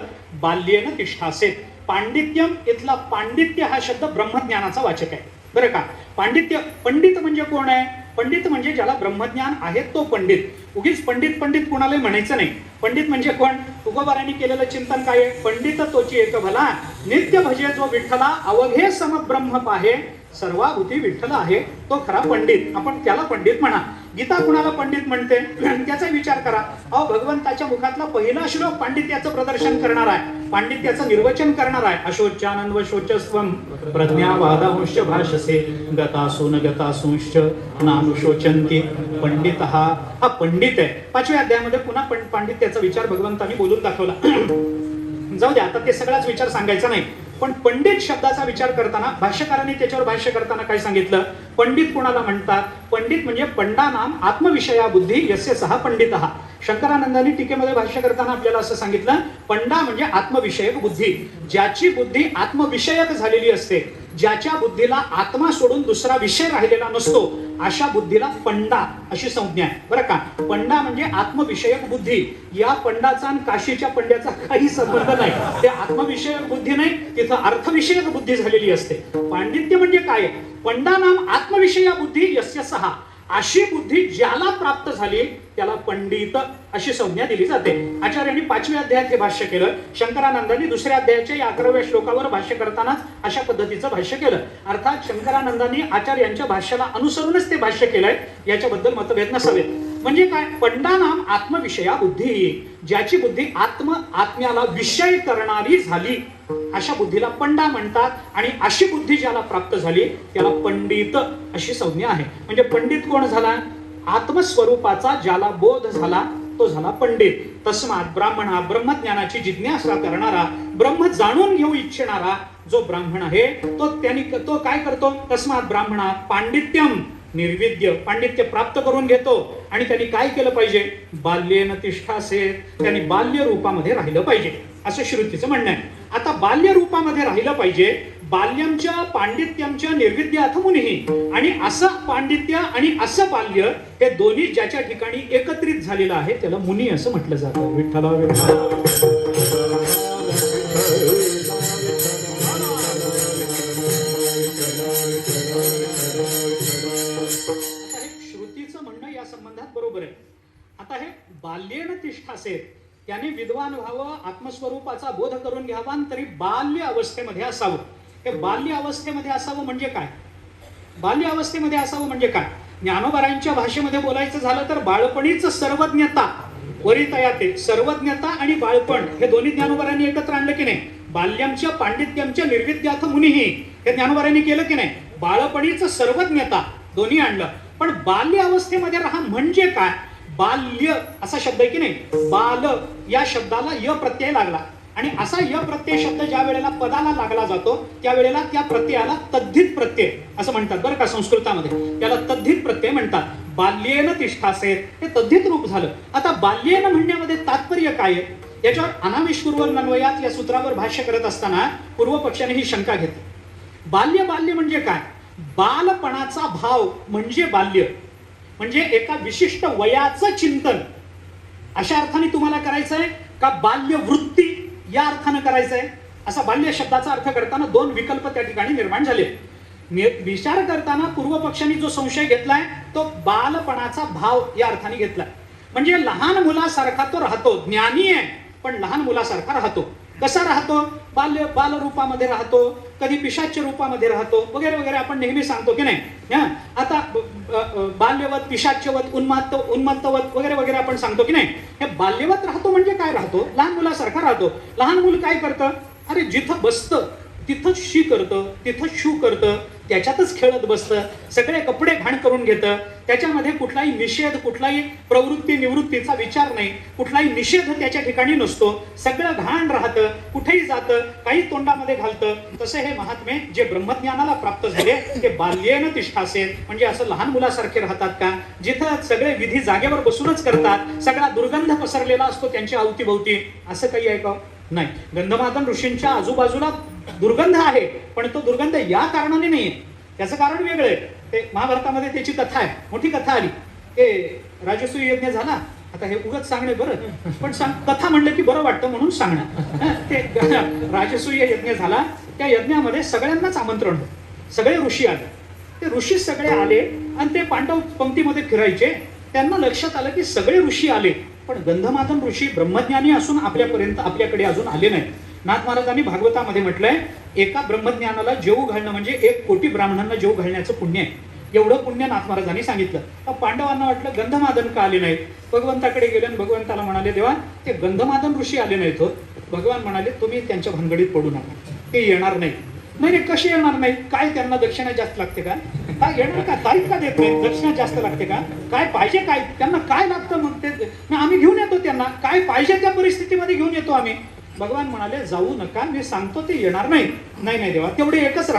बाल्येन तिष्ठासेत. पांडित्यम इथला पांडित्य हा शब्द ब्रह्मज्ञानाचा वाचक आहे बरं का. पांडित्य, पंडित म्हणजे कोण आहे? पंडित म्हणजे ज्याला ब्रह्मज्ञान आहे तो पंडित. उगीच पंडित पंडित कोणालाही म्हणायचं नाही. पंडित म्हणजे कोण? तुकोबारांनी केलेलं चिंतन काय आहे? पंडित तोची एक भला, नित्य भजे जो विठ्ठला, अवघे सम ब्रह्म पाहे, सर्वाभूती विठ्ठल आहे तो खरा पंडित. आपण त्याला पंडित म्हणा. गीता कुणाला पंडित म्हणते त्याचा विचार करा. अहो, भगवंताच्या मुखातला पहिला श्लोक पांडित्याचं प्रदर्शन करणार आहे, पांडित्याचं निर्वचन करणार आहे. अशोच्यानंद व शोचस्वम प्रज्ञावादांश भाषसे गतासून गतासूंश्च नानुशोचन्ति. पंडित हा पंडित आहे. 5व्या अध्यायामध्ये पुन्हा पांडित्याचा विचार भगवंतांनी बोलून दाखवला. जाऊ द्या, आता ते सगळाच विचार सांगायचा नाही. पण पंडित शब्दाचा विचार करताना भाष्यकारांनी त्याच्यावर भाष्य करताना काय सांगितलं? पंडित कोणाला म्हणतात? पंडित म्हणजे पंडा नाम आत्मविषया बुद्धी यस्य सहा पंडितः. शंकरानंदांनी टीकेमध्ये भाष्य करताना आपल्याला असं सांगितलं, पंडा म्हणजे आत्मविषयक बुद्धी. ज्याची बुद्धी आत्मविषयक झालेली असते, ज्याच्या बुद्धीला आत्मा सोडून दुसरा विषय राहिलेला नसतो, अशा बुद्धीला पंडा अशी संज्ञा आहे बरं का. पंडा म्हणजे आत्मविषयक बुद्धी. या पंडाचा आणि काशीच्या पंड्याचा काही संबंध नाही. ते आत्मविषयक बुद्धी नाही, तिथं अर्थविषयक बुद्धी झालेली असते. पांडित्य म्हणजे काय? पंडा नाम आत्मविषया बुद्धी यस्य सहा. अशी बुद्धी ज्याला प्राप्त झाली त्याला पंडित अशी संज्ञा दिली जाते. आचार्यांनी 5व्या अध्यायात हे भाष्य केलं. शंकरानंदांनी 2ऱ्या अध्यायाच्या 11व्या श्लोकावर भाष्य करतानाच अशा पद्धतीचं भाष्य केलं. अर्थात शंकरानंदांनी आचार्यांच्या भाष्याला अनुसरूनच ते भाष्य केलंय, याच्याबद्दल मतभेद नसावेत. म्हणजे काय? पंडा नाम आत्मविषया बुद्धी. ज्याची बुद्धी आत्म्याला विषय करणारी झाली अशा बुद्धीला पंडा म्हणतात. आणि अशी बुद्धी ज्याला प्राप्त झाली त्याला पंडित अशी संज्ञा आहे. म्हणजे पंडित कोण झाला? आत्मस्वरूपाचा ज्याला बोध झाला तो झाला पंडित. तस्मात् ब्राह्मणा, ब्रह्मज्ञानाची जिज्ञासा करणारा, ब्रह्म जाणून घेऊ इच्छिणारा जो ब्राह्मण आहे तो काय करतो? तस्मात् ब्राह्मणा पांडित्यम निर्विद्य, पांडित्य प्राप्त करून घेतो. आणि त्यांनी काय केलं पाहिजे? बाल्येन तिष्ठासेत, त्यांनी बाल्य रूपामध्ये राहिलं पाहिजे असं श्रुतीचं म्हणणं आहे. आता बाल्य रूपामध्ये राहिलं पाहिजे. बाल्यमच्या पांडित्यमच्या निर्विद्यार्थ मुनी. आणि असं पांडित्य आणि असं बाल्य हे दोन्ही ज्याच्या ठिकाणी एकत्रित झालेलं आहे त्याला मुनी असं म्हटलं जातं. विठ्ठला श्रुतीचं म्हणणं या संबंधात बरोबर आहे. आता हे बाल्येन तिष्ठासेत, त्याने विद्वान व्हावं, आत्मस्वरूपाचा बोध करून घ्यावा, तरी बाल्य अवस्थेमध्ये असावं. हे बाल्य अवस्थेमध्ये असावं म्हणजे काय? बाल्य अवस्थेमध्ये असावं म्हणजे काय? ज्ञानोबारांच्या भाषेमध्ये बोलायचं झालं तर बाळपणीच सर्वज्ञता वरितया ते. सर्वज्ञता आणि बाळपण हे दोन्ही ज्ञानोबारांनी एकत्र आणलं की नाही? बाल्यमच्या पांडित्यमच्या निर्विद्यार्थ मुनीही हे ज्ञानोबारांनी केलं की नाही? बाळपणीच सर्वज्ञता दोन्ही आणलं. पण बाल्य अवस्थेमध्ये राहा म्हणजे काय? बाल्य असा शब्द आहे की नाही? बाल या शब्दाला य प्रत्यय लागला. आणि असा य प्रत्यय शब्द ज्या वेळेला पदाला लागला जातो त्यावेळेला त्या प्रत्ययाला तद्धित प्रत्यय असं म्हणतात बरं का. संस्कृतामध्ये त्याला तद्धित प्रत्यय म्हणतात. बाल्येन तिष्ठासेत हे तद्धित रूप झालं. आता बाल्येन म्हणण्यामध्ये तात्पर्य काय आहे? याच्यावर अनाविष्पूर्वक अन्वयात या सूत्रावर भाष्य करत असताना पूर्व पक्षाने ही शंका घेतली. बाल्य म्हणजे काय? बालपणाचा भाव म्हणजे बाल्य, म्हणजे एका विशिष्ट वयाचं चिंतन अशा अर्थाने तुम्हाला करायचं आहे का बाल्य वृत्ती या अर्थाने करायचं आहे? असा बाल्य शब्दाचा अर्थ करताना दोन विकल्प त्या ठिकाणी निर्माण झाले. विचार करताना पूर्व पक्षांनी जो संशय घेतलाय तो बालपणाचा भाव या अर्थाने घेतलाय. म्हणजे लहान मुलासारखा तो राहतो, ज्ञानी आहे पण लहान मुलासारखा राहतो. कसा राहतो? बाल रूपामध्ये राहतो, कधी पिशाच्य रूपामध्ये राहतो वगैरे वगैरे आपण नेहमी सांगतो की नाही. आता बाल्यवत, पिशाच्यवत, उन्मत्तवत वगैरे वगैरे आपण सांगतो की नाही. हे बाल्यवत राहतो म्हणजे काय राहतो? लहान मुलासारखा राहतो. लहान मूल काय करतं? अरे जिथं बसतं तिथंच शी करतं, तिथंच शू करतं, त्याच्यातच खेळत बसतं, सगळे कपडे घाण करून घेतं, त्याच्यामध्ये कुठलाही निषेध, कुठलाही प्रवृत्ती निवृत्तीचा विचार नाही, कुठलाही निषेध त्याच्या ठिकाणी नसतो, सगळं घाण राहतं, कुठेही जातं, काही तोंडामध्ये घालतं. तसे हे महात्मे जे ब्रह्मज्ञानाला प्राप्त झाले ते बाल्येन तिष्ठासेन, म्हणजे असं लहान मुलासारखे राहतात का, जिथं सगळे विधी जागेवर बसूनच करतात, सगळा दुर्गंध पसरलेला असतो त्यांच्या अवतीभोवती, असं काही आहे का? नाही. गंधमादन ऋषींच्या आजूबाजूला दुर्गंध आहे, पण तो दुर्गंध या कारणाने नाहीये, त्याचं कारण वेगळं आहे. ते महाभारतामध्ये त्याची कथा आहे, मोठी कथा आली. ते राजसूय यज्ञ झाला, आता हे उगाच सांगणे बरं, पण कथा म्हणलं की बरं वाटतं म्हणून सांगणं. ते राजसूय यज्ञ झाला, त्या यज्ञामध्ये सगळ्यांनाच आमंत्रण होतं, सगळे ऋषी आले. ते ऋषी सगळे आले आणि ते पांडव पंक्तीमध्ये फिरायचे. त्यांना लक्षात आलं की सगळे ऋषी आले, पण गंधमादन ऋषी ब्रह्मज्ञानी असून आपल्याकडे अजून आले नाही. नाथ महाराजांनी भागवतामध्ये म्हटलंय, एका ब्रह्मज्ञानाला जेवू घालणं म्हणजे 1 कोटी ब्राह्मणांना जेवू घालण्याचं पुण्य आहे. एवढं पुण्य नाथ महाराजांनी सांगितलं. पांडवांना वाटलं गंधमादन का आले नाहीत, भगवंताकडे गेले आणि भगवंताला म्हणाले, देवा ते गंधमादन ऋषी आले नाहीत हो. भगवान म्हणाले, तुम्ही त्यांच्या भानगडीत पडू नका, ते येणार नाही. नाही कसे येणार नाही, काय त्यांना दक्षिणा जास्त लागते का, काय येणार का, तारीख का देत नाही, दक्षिणा जास्त लागते का, काय पाहिजे, काय त्यांना काय लागतं, मग ते आम्ही घेऊन येतो, त्यांना काय पाहिजे त्या परिस्थितीमध्ये घेऊन येतो आम्ही. भगवान म्हणाले, जाऊ नका, मी सांगतो ते येणार नाही. नाही देवा, तेवढे एकच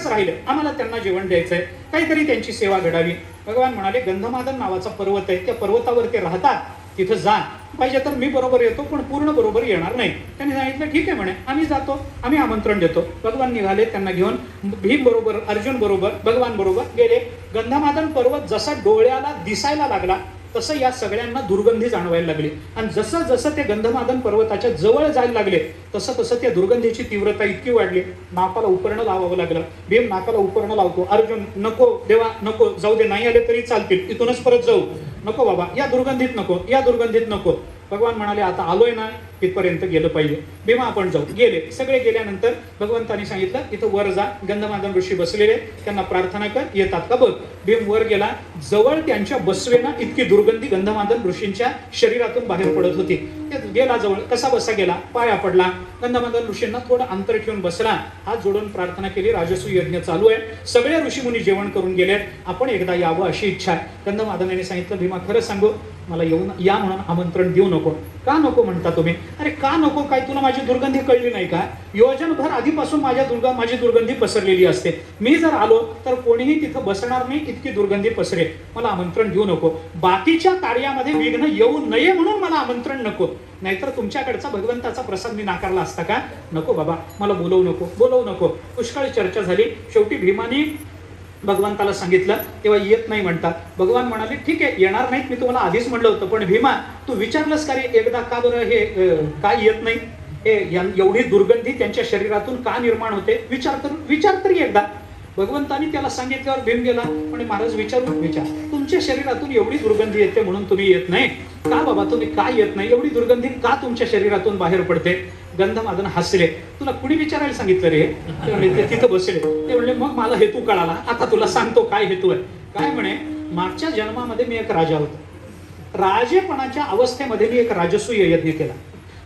राहिले, आम्हाला त्यांना जेवण द्यायचंय, काहीतरी त्यांची सेवा घडावी. भगवान म्हणाले, गंधमादन नावाचा पर्वत आहे, त्या पर्वतावर ते राहतात, तिथं जा, पाहिजे तर मी बरोबर येतो, पण पूर्ण बरोबर येणार नाही. त्यांनी सांगितलं, ठीक आहे म्हणे, आम्ही जातो, आम्ही आमंत्रण देतो. भगवान निघाले, त्यांना घेऊन भीम बरोबर, अर्जुन बरोबर, भगवान बरोबर गेले. गंधमादन पर्वत जसा डोळ्याला दिसायला लागला तसं या सगळ्यांना दुर्गंधी जाणवायला लागली. आणि जसं जसं ते गंधमादन पर्वताच्या जवळ जायला लागले तसं तसं त्या दुर्गंधीची तीव्रता इतकी वाढली, नाकाला उपरणं लावावं लागलं. भीम नाकाला उपरणं लावतो, अर्जुन नको देवा नको, जाऊ दे, नाही आले तरी चालतील, इथूनच परत जाऊ, नको बाबा, या दुर्गंधीत नको. भगवान म्हणाले, आता आलोय ना, तिथपर्यंत गेलं पाहिजे, भीमा आपण जाऊ. गेले, सगळे गेल्यानंतर भगवंतांनी सांगितलं, इथं वर जा, गंधमादन ऋषी बसलेले, त्यांना प्रार्थना कर, येतात का बघ. भीम वर गेला, जवळ त्यांच्या बसवेना इतकी दुर्गंधी गंधमादन ऋषींच्या शरीरातून बाहेर पडत होती. गेला जवळ, कसा बसा गेला, पाया पडला, गंधमादन ऋषींना थोडं अंतर ठेवून बसला, हात जोडून प्रार्थना केली. राजसूय यज्ञ चालू आहे, सगळे ऋषीमुनी जेवण करून गेले, आपण एकदा यावं अशी इच्छा आहे. गंधमादनाने सांगितलं, भीमा खरं सांगू, मला येऊन या म्हणून आमंत्रण देऊ नको. का नको म्हणता तुम्ही? अरे का नको, काय तुला माझी दुर्गंधी कळली नाही का? योजनभर आधीपासून माझी दुर्गंधी पसरलेली असते, मी जर आलो तर कोणीही तिथं बसणार नाही, इतकी दुर्गंधी पसरेल, मला आमंत्रण देऊ नको. बाकीच्या कार्यामध्ये विघ्न येऊ नये म्हणून मला आमंत्रण नको, नाहीतर तुमच्याकडचा भगवंताचा प्रसाद मी नाकारला असता का? नको बाबा, मला बोलवू नको. पुष्कळ चर्चा झाली. शेवटी भीमाने भगवंताला सांगितलं, तेव्हा येत नाही म्हणतात. भगवान म्हणाले, ठीक आहे, येणार नाहीत, मी तुम्हाला आधीच म्हणलं होतं, पण भीमा तू विचारलंस का रे एकदा, का बरं हे काय येत नाही, एवढी दुर्गंधी त्यांच्या शरीरातून का निर्माण होते, विचार तरी एकदा. भगवंतानी त्याला सांगितल्यावर भीम गेला, म्हणजे महाराज विचार, तुमच्या शरीरातून एवढी दुर्गंधी येते म्हणून तुम्ही येत नाही का बाबा, तुम्ही का येत नाही, एवढी दुर्गंधी का तुमच्या शरीरातून बाहेर पडते? गंधमादन हसले, तुला कुणी विचारायला सांगितलं रे? ते तिथं बसले, ते म्हणले, मग मला हेतू कळाला, आता तुला सांगतो काय हेतू आहे. काय म्हणे, मागच्या जन्मामध्ये मी एक राजा होतो, राजेपणाच्या अवस्थेमध्ये मी एक राजसूय यज्ञ केला.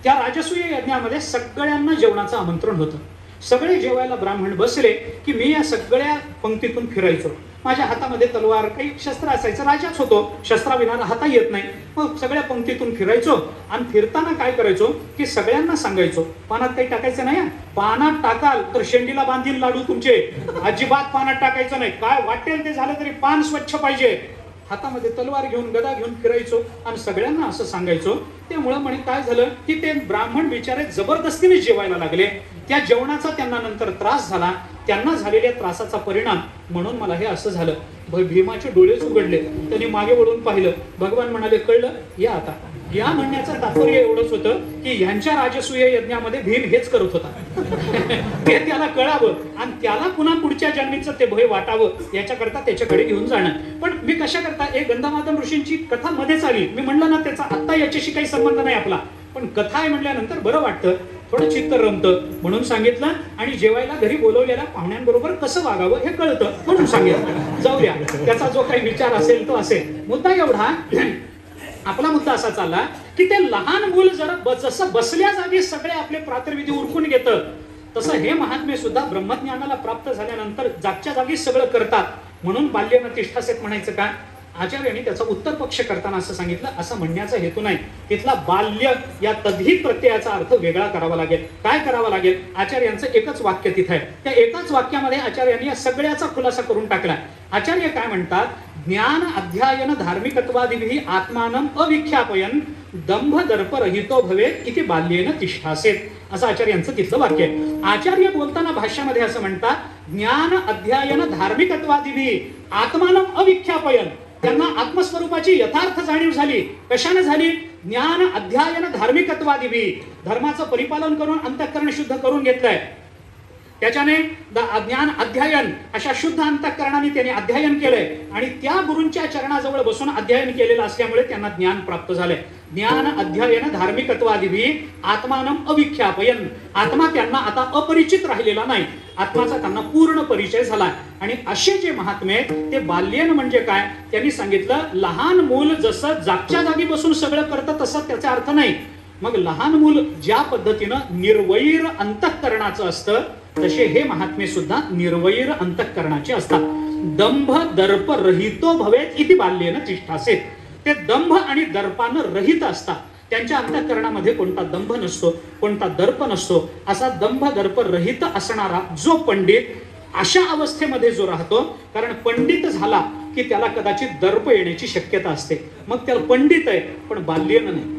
त्या राजसूय यज्ञामध्ये सगळ्यांना जेवणाचं आमंत्रण होतं. सगळे जेवायला ब्राह्मण बसले की मी या सगळ्या पंक्तीतून फिरायचो. माझ्या हातामध्ये तलवार, काही शस्त्र असायचं, राजाच होतो, शस्त्राविना हाता येत नाही. मग सगळ्या पंक्तीतून फिरायचो आणि फिरताना काय करायचो की सगळ्यांना सांगायचो, पानात काही टाकायचं नाही, पानात टाकाल तर शेंडीला बांधील लाडू तुमचे, अजिबात पानात टाकायचं नाही, काय वाटेल ते झालं तरी पान स्वच्छ पाहिजे. हातामध्ये तलवार घेऊन, गदा घेऊन फिरायचो आणि सगळ्यांना असं सांगायचो. त्यामुळं म्हणे काय झालं की ते ब्राह्मण बिचारे जबरदस्तीने जेवायला लागले. त्या जेवणाचा त्यांना नंतर त्रास झाला, त्यांना झालेल्या त्रासाचा परिणाम म्हणून मला हे असं झालं. भीमाचे डोळेच उघडले, त्यांनी मागे वळून पाहिलं. भगवान म्हणाले, कळलं, या आता. या म्हणण्याचं तात्पर्य एवढंच होतं की ह्यांच्या राजसूय यज्ञामध्ये भीम हेच करत होता. ते त्याला कळावं आणि त्याला पुन्हा पुढच्या जन्मीचं ते भय वाटावं याच्याकरता त्याच्याकडे घेऊन जाणं. पण मी कशा करता, एक गंधमादन ऋषींची कथा मध्येच आली, मी म्हणलं ना त्याचा आत्ता याच्याशी काही संबंध नाही आपला, पण कथा आहे म्हटल्यानंतर बरं वाटतं, थोडं चित्त रमतं म्हणून सांगितलं. आणि जेवायला घरी बोलवलेल्या पाहुण्यांबरोबर कसं वागावं हे कळतं म्हणून सांगितलं. जाऊ द्या, त्याचा जो काही विचार असेल तो असेल. मुद्दा एवढा, आपला मुद्दा असा चालला की ते लहान मूल जरा जसं बसल्या जागी सगळे आपले प्रातर्विधी उरकून घेतं, तसं हे महात्मे सुद्धा ब्रह्मज्ञानाला प्राप्त झाल्यानंतर जागच्या जागी सगळं करतात, म्हणून बाल्येन तिष्ठासेत म्हणायचं का? आचार्यांनी त्याचा उत्तर पक्ष करताना असं सांगितलं, असं म्हणण्याचा हेतू नाही. तिथला बाल्य या तद्धित प्रत्ययाचा अर्थ वेगळा करावा लागेल. काय करावा लागेल? आचार्यांचं एकच वाक्य तिथं आहे, त्या एकाच वाक्यामध्ये आचार्यांनी या सगळ्याचा खुलासा करून टाकला. आचार्य काय म्हणतात? ज्ञान अध्ययन धार्मिकत्वादिभिः आत्मानं अविख्यापयन दंभ दर्प रहितो भवेत इति बाल्येन तिष्ठासेत, असं आचार्यांचं तिथलं वाक्य आहे. आचार्य बोलताना भाष्यामध्ये असं म्हणतात, ज्ञान अध्ययन धार्मिकत्वादिभिः आत्मानं अविख्यापयन, त्यांना आत्मस्वरूपाची यथार्थ जाणीव झाली. कशाने झाली? ज्ञान अध्ययन धार्मिकत्वादिभिः, धर्माचं परिपालन करून अंतःकरण शुद्ध करून घेतलंय. त्याच्याने ज्ञान अध्ययन अशा शुद्ध अंतःकरणाने त्यांनी अध्ययन केलंय आणि त्या गुरूंच्या चरणाजवळ बसून अध्ययन केलेलं असल्यामुळे त्यांना ज्ञान प्राप्त झालंय. ज्ञान अध्ययन धार्मिकत्वादिभिः आत्मानं अविख्यापयन, आत्मा त्यांना आता अपरिचित राहिलेला नाही, आत्माचा त्यांना पूर्ण परिचय झाला. आणि असे जे महात्मे आहेत ते बाल्येन म्हणजे काय? त्यांनी सांगितलं, लहान मूल जसं जागच्या जागी बसून सगळं करतं तसं त्याचा अर्थ नाही. मग लहान मूल ज्या पद्धतीनं निर्वैर अंतःकरणाचं असतं तसे हे महात्मे सुद्धा निर्वैर अंतःकरणाचे असतात. दंभ दर्प रहितो भवेत इति बाल्येन तिष्ठासेत, ते दंभ आणि दर्पानं रहित असतात. त्यांच्या अंतःकरणामध्ये कोणता दंभ नसतो, कोणता दर्प नसतो. असा दंभ दर्प रहित असणारा जो पंडित अशा अवस्थेमध्ये जो राहतो, कारण पंडित झाला की त्याला कदाचित दर्प येण्याची शक्यता असते. मग त्याला पंडित आहे पण बाल्येन नाही,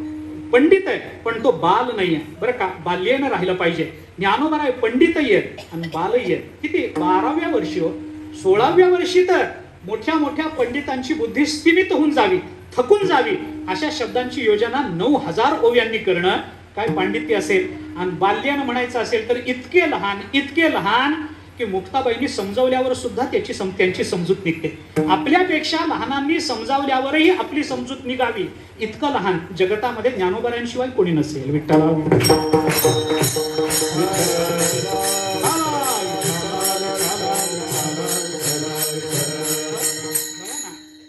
पंडित आहे पण तो बाल नाही आहे, बरं का? बाल्येनं राहिलं पाहिजे. ज्ञानोबा आहे, पंडितही आहेत आणि बालही आहेत. किती? 12व्या वर्षी हो, 16व्या वर्षी तर मोठ्या मोठ्या पंडितांची बुद्धी स्थिमित होऊन जावी, थकून जावी, अशा शब्दांची योजना 9000 ओव्यांनी करणं काय पांडित्य असेल. आणि बाल्यानं म्हणायचं असेल तर इतके लहान की मुक्ताबाईंनी समजावल्यावर सुद्धा त्यांची समजूत निघते. आपल्यापेक्षा लहानांनी समजावल्यावरही आपली समजूत निघावी, इतकं लहान जगतामध्ये ज्ञानोबारांशिवाय कोणी नसेल. विठ्ठला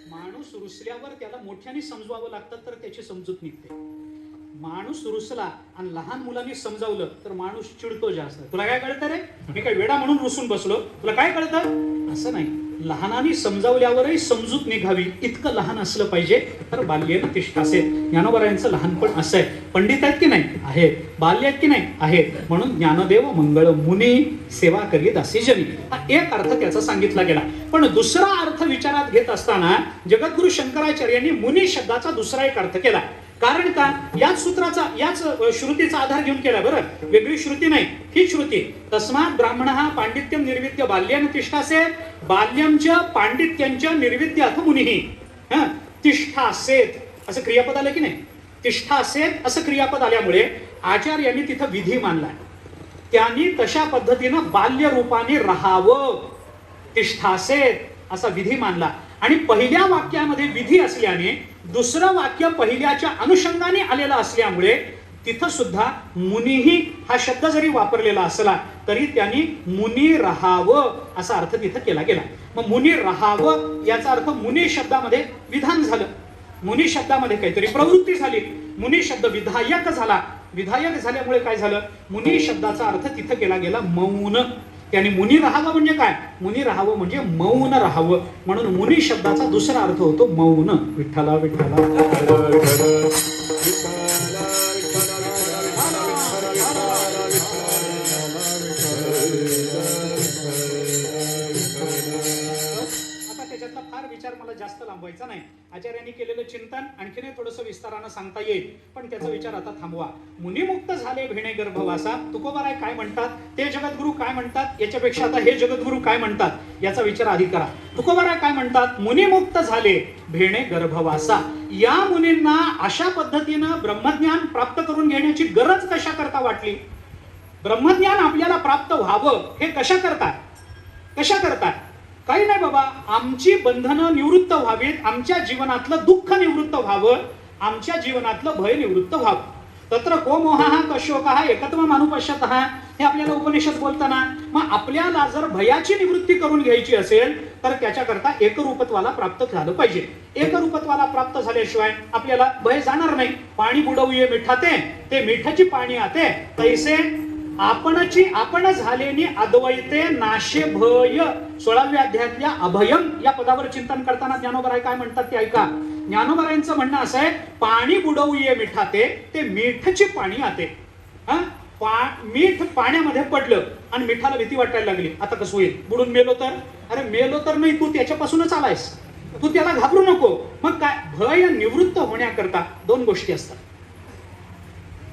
माणूस रुसल्यावर त्याला मोठ्याने समजवावं लागतं तर त्याची समजूत निघते. माणूस रुसला आणि लहान मुलांनी समजावलं तर माणूस चिडतो जास्त. तुला काय कळतं रे? मी काय वेडा म्हणून रुसून बसलो, तुला काय कळतं? असं नाही. लहानांनी समजावल्यावरही समजूत निघावी इतकं लहान असलं पाहिजे. तर बाल्येन तिष्ठासेत, ज्ञानोबरायांचं लहानपण असं आहे. पंडित आहेत की नाही? आहेत. बाल्य आहेत की नाही? आहेत. म्हणून ज्ञानदेव मंगळ मुनी सेवा करीत असे जनी, हा एक अर्थ त्याचा सांगितला गेला. पण दुसरा अर्थ विचारात घेत असताना जगद्गुरु शंकराचार्यांनी मुनी शब्दाचा दुसरा एक अर्थ केला. कारण का? याच सूत्राचा, याच श्रुतीचा आधार घेऊन केला. बरं, वेगळी श्रुती नाही, ही श्रुती. तस्मात् ब्राह्मणः पांडित्यं निर्विद्य बाल्येन तिष्ठासेत, बाल्यंच पांडित्यंच निर्विद्याथ मुनिः तिष्ठासेत असं क्रियापद आलं की नाही? तिष्ठासेत असं क्रियापद आल्यामुळे आचार्यांनी तिथं विधी मानलाय. त्यांनी तशा पद्धतीनं बाल्य रूपाने राहावं, तिष्ठासेत असा विधी मानला. आणि पहिल्या वाक्यामध्ये विधी असल्याने दुसरं वाक्य पहिल्याच्या अनुषंगाने आलेलं असल्यामुळे तिथं सुद्धा मुनीही हा शब्द जरी वापरलेला असला तरी त्यांनी मुनी राहावं असा अर्थ तिथं केला गेला. मग मुनी राहावं याचा अर्थ मुनी शब्दामध्ये विधान झालं, मुनी शब्दामध्ये काहीतरी प्रवृत्ती झाली, मुनी शब्द विधायक झाला. विधायक झाल्यामुळे काय झालं? मुनी शब्दाचा अर्थ तिथं केला गेला मौन. त्यांनी मुनी राहावं म्हणजे काय? मुनी राहावं म्हणजे मौन राहावं. म्हणून मुनी शब्दाचा दुसरा अर्थ होतो मौन. विठ्ठला विठ्ठला जास्त लांबवायचा नाही. आचार्यांनी केलेलं चिंतन आणखीन थोडंसं विस्तारानं सांगता येईल, पण त्याचा विचार आता थांबवा. मुनिमुक्त झाले भेणे गर्भवासा, तुकोबाराय काय म्हणतात, ते जगद्गुरु काय म्हणतात, याच्यापेक्षा आता हे जगद्गुरु काय म्हणतात याचा विचार आधी करा. तुकोबाराय काय म्हणतात? मुनिमुक्त झाले भेणे गर्भवासा. या मुनींना अशा पद्धतीनं ब्रह्मज्ञान प्राप्त करून घेण्याची गरज कशा करता वाटली? ब्रह्मज्ञान आपल्याला प्राप्त व्हावं हे कशा करतात? काही नाही बाबा, आमची बंधनं निवृत्त व्हावीत, आमच्या जीवनातलं दुःख निवृत्त व्हावं, आमच्या जीवनातलं भय निवृत्त व्हावं. तत्र को मोहः कशोकः एकत्वम् अनुपश्यतः, हे आपल्याला उपनिषद बोलताना. मग आपल्याला जर भयाची निवृत्ती करून घ्यायची असेल तर त्याच्याकरता एकरूपत्वाला प्राप्त झालं पाहिजे. एकरूपत्वाला प्राप्त झाल्याशिवाय आपल्याला भय जाणार नाही. पाणी बुडवूये मिठाते, ते मिठाची पाणी आते, तैसे आपण झालेली अद्वैते नाशे भय 16व्या अध्यायातल्या अभयम या पदावर चिंतन करताना ज्ञानोबराय काय म्हणतात ते ऐका. ज्ञानोबरायांचं म्हणणं असं आहे, पाणी बुडवू ये मिठाते ते मीठची पाणी आते. मीठ पाण्यामध्ये पडलं आणि मिठाला भीती वाटायला लागली, आता कसं होईल, बुडून मेलो तर. अरे मेलो तर नाही, तू त्याच्यापासूनच आलायस, तू त्याला घाबरू नको. मग काय, भय निवृत्त होण्याकरता दोन गोष्टी असतात.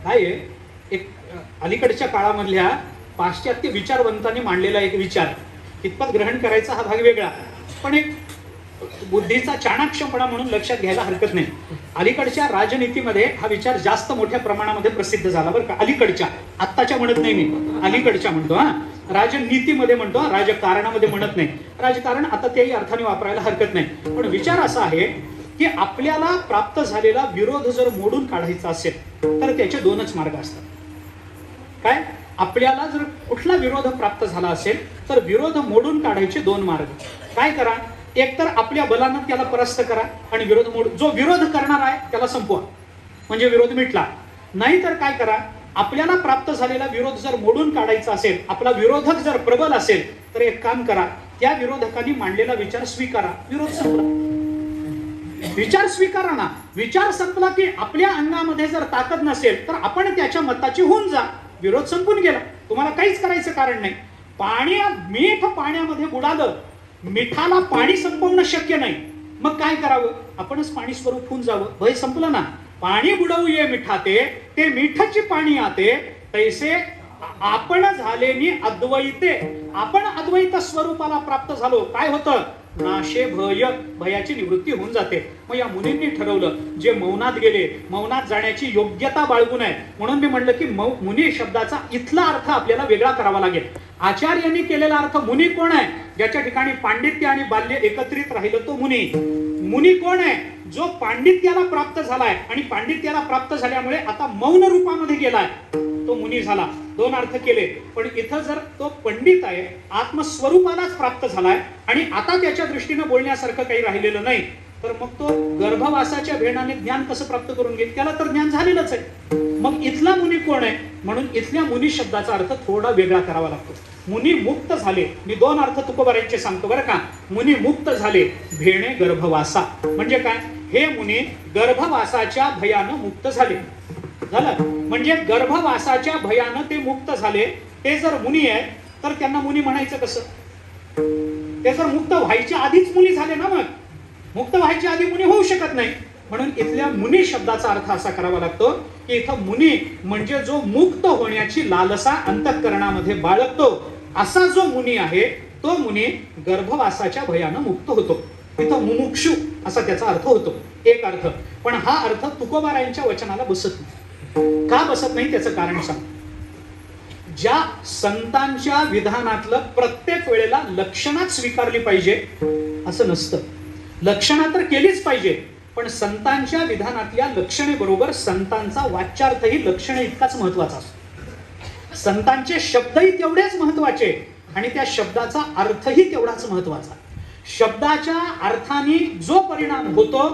काय आहे, एक अलीकडच्या काळामधल्या पाश्चात्य विचारवंतांनी मांडलेला एक विचार, कितपत ग्रहण करायचा हा भाग वेगळा, पण एक बुद्धीचा चाणाक्षपणा म्हणून लक्षात घ्यायला हरकत नाही. अलीकडच्या राजनीतीमध्ये हा विचार जास्त मोठ्या प्रमाणामध्ये प्रसिद्ध झाला बरं का. अलीकडच्या, आत्ताच्या म्हणत नाही मी, अलीकडच्या म्हणतो. राजनीतीमध्ये म्हणतो, राजकारणामध्ये म्हणत नाही. राजकारण आता त्याही अर्थाने वापरायला हरकत नाही. पण विचार असा आहे की आपल्याला प्राप्त झालेला विरोध जर मोडून काढायचा असेल तर त्याचे दोनच मार्ग असतात. काय, आपल्याला जर कुठला विरोध प्राप्त झाला असेल तर विरोध मोडून काढायचे दोन मार्ग. काय करा, एक तर आपल्या बलानं त्याला परास्त करा आणि विरोध जो विरोध करणार आहे त्याला संपवा, म्हणजे विरोध मिटला. नाही तर काय करा, आपल्याला प्राप्त झालेला विरोध जर मोडून काढायचा असेल, आपला विरोधक जर प्रबल असेल तर एक काम करा, त्या विरोधकांनी मांडलेला विचार स्वीकारा, विरोध संपला. विचार स्वीकारा ना. विचार संपला की आपल्या अंगामध्ये जर ताकद नसेल तर आपण त्याच्या मताची होऊन जा, विरोध संपून गेला. तुम्हाला काहीच करायचं कारण नाही. मीठ पाण्यामध्ये बुडालं, मिठाला पाणी संपवणं शक्य नाही, मग काय करावं, आपणच पाणी स्वरूप होऊन जावं, भय संपलं ना. पाणी बुडवू ये मिठाते ते मीठची पाणी आते, तैसे आपण झालेली अद्वैते, आपण अद्वैत स्वरूपाला प्राप्त झालो. काय होतं, नाशे भय, भयाची निवृत्ती होऊन जाते. मग या मुनींनी ठरवलं, जे मौनात गेले, मौनात जाण्याची योग्यता बाळगून आहे, म्हणून मी म्हणलं की मुनी शब्दाचा इथला अर्थ आपल्याला वेगळा करावा लागेल. आचार्यांनी केलेला अर्थ, मुनी कोण आहे, ज्याच्या ठिकाणी पांडित्य आणि बाल्य एकत्रित राहिलं तो मुनी. मुनी कोण आहे, जो पांडित्याला प्राप्त झालाय आणि पांडित्याला प्राप्त झाल्यामुळे आता मौन रूपामध्ये गेलाय, तो मुनी झाला. दोन अर्थ केले. पण इथं जर तो पंडित आहे, आत्मस्वरूपालाच प्राप्त झालाय आणि आता त्याच्या दृष्टीनं बोलण्यासारखं काही राहिलेलं नाही, तर मग तो गर्भवासाच्या भेणाने ज्ञान कसं प्राप्त करून घेईल, त्याला तर ज्ञान झालेलंच आहे. मग इथला मुनी कोण आहे, म्हणून इथल्या मुनी शब्दाचा अर्थ थोडा वेगळा करावा लागतो. मुनी मुक्त झाले, मी दोन अर्थ तुकोबारांचे सांगतो बरं का. मुनी मुक्त झाले भेणे गर्भवासा, म्हणजे काय, हे मुनी गर्भवासाच्या भयानं मुक्त झाले. झालं म्हणजे गर्भवासाच्या भयानं ते मुक्त झाले. ते जर मुनी आहे तर त्यांना मुनी म्हणायचं कसं, ते जर मुक्त व्हायच्या आधीच मुनी झाले ना, मग मुक्त व्हायच्या आधी मुनी होऊ शकत नाही. म्हणून इथल्या मुनी शब्दाचा अर्थ असा करावा लागतो की इथं मुनी म्हणजे जो मुक्त होण्याची लालसा अंतःकरणामध्ये बाळगतो, असा जो मुनी आहे तो मुनी गर्भवासाच्या भयानं मुक्त होतो. इथं मुमुक्षु असा त्याचा अर्थ होतो, एक अर्थ. पण हा अर्थ तुकोबारायांच्या वचनाला बसत नाही. का बसत नाही त्याचं कारण सांग. ज्या संतांच्या विधानातलं प्रत्येक वेळेला लक्षणात स्वीकारली पाहिजे असं नसतं. लक्षणा तर केलीच पाहिजे, पण संतांच्या विधानातल्या लक्षणे बरोबर संतांचा वाच्यार्थही लक्षणे इतकाच महत्वाचा असतो. संतांचे शब्दही तेवढेच महत्वाचे आणि त्या शब्दाचा अर्थही तेवढाच महत्वाचा. शब्दाच्या अर्थाने जो परिणाम होतो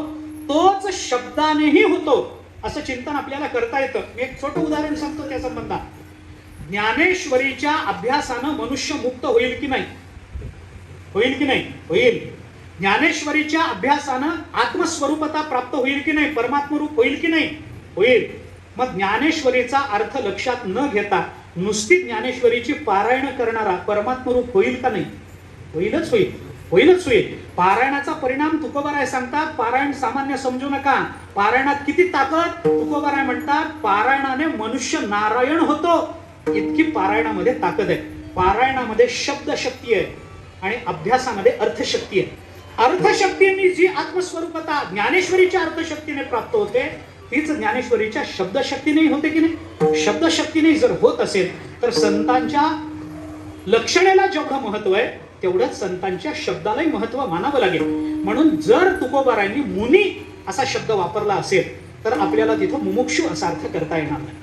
तोच शब्दानेही होतो, असं चिंतन आपल्याला करता येतं. मी एक छोटं उदाहरण सांगतो त्या संबंधात. ज्ञानेश्वरीच्या अभ्यासानं मनुष्य मुक्त होईल की नाही, होईल की नाही, होईल. ज्ञानेश्वरीच्या अभ्यासानं आत्मस्वरूपता प्राप्त होईल की नाही, परमात्मरूप होईल की नाही, होईल. मग ज्ञानेश्वरीचा अर्थ लक्षात न घेता नुसती ज्ञानेश्वरीची पारायण करणारा परमात्मरूप होईल का नाही, होईलच होईल, होईलच होईल. पारायणाचा परिणाम तुकोबाराय सांगतात, पारायण सामान्य समजू नका. पारायणात किती ताकद, तुकोबाराय म्हणतात पारायणाने मनुष्य नारायण होतो, इतकी पारायणामध्ये ताकद आहे. पारायणामध्ये शब्द शक्ती आहे आणि अभ्यासामध्ये अर्थशक्ती आहे. अर्थशक्तीने जी आत्मस्वरूपता ज्ञानेश्वरीच्या अर्थशक्तीने प्राप्त होते, तीच ज्ञानेश्वरीच्या शब्दशक्तीने होते की नाही. शब्दशक्तीने जर होत असेल तर संतांच्या लक्षणेला जेवढं महत्व आहे तेवढंच संतांच्या शब्दालाही महत्व मानावं लागेल. म्हणून जर तुकोबारायांनी मुनी असा शब्द वापरला असेल तर आपल्याला तिथं मुमुक्षु असा अर्थ करता येणार नाही.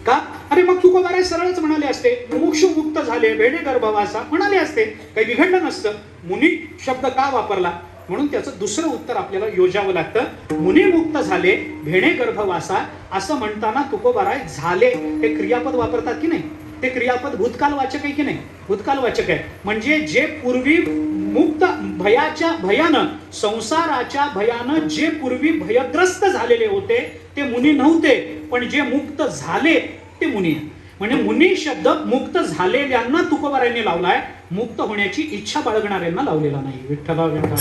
का, अरे मग तुकोबाराय सरळच म्हणाले असते, मुमुक्षु मुक्त झाले भेणे गर्भवासा म्हणाले असते, काही बिघडलं नसतं. मुनी शब्द का वापरला, म्हणून त्याचं दुसरं उत्तर आपल्याला योजावं लागतं. मुनी मुक्त झाले भेणे गर्भवासा असं म्हणताना तुकोबाराय झाले हे क्रियापद वापरतात की नाही. ते क्रियापद भूतकालवाचक आहे की नाही? भूतकालवाचक आहे. म्हणजे जे पूर्वी मुक्त भयानं, संसाराच्या भयानं जे पूर्वी भयग्रस्त झालेले होते ते मुनी नव्हते, पण जे मुक्त झाले ते मुनी. म्हणजे मुनी शब्द मुक्त झालेल्यांना तुकोबारायांनी लावलाय, मुक्त होण्याची इच्छा बाळगणाऱ्यांना लावलेला नाही. विठ्ठला विठ्ठला.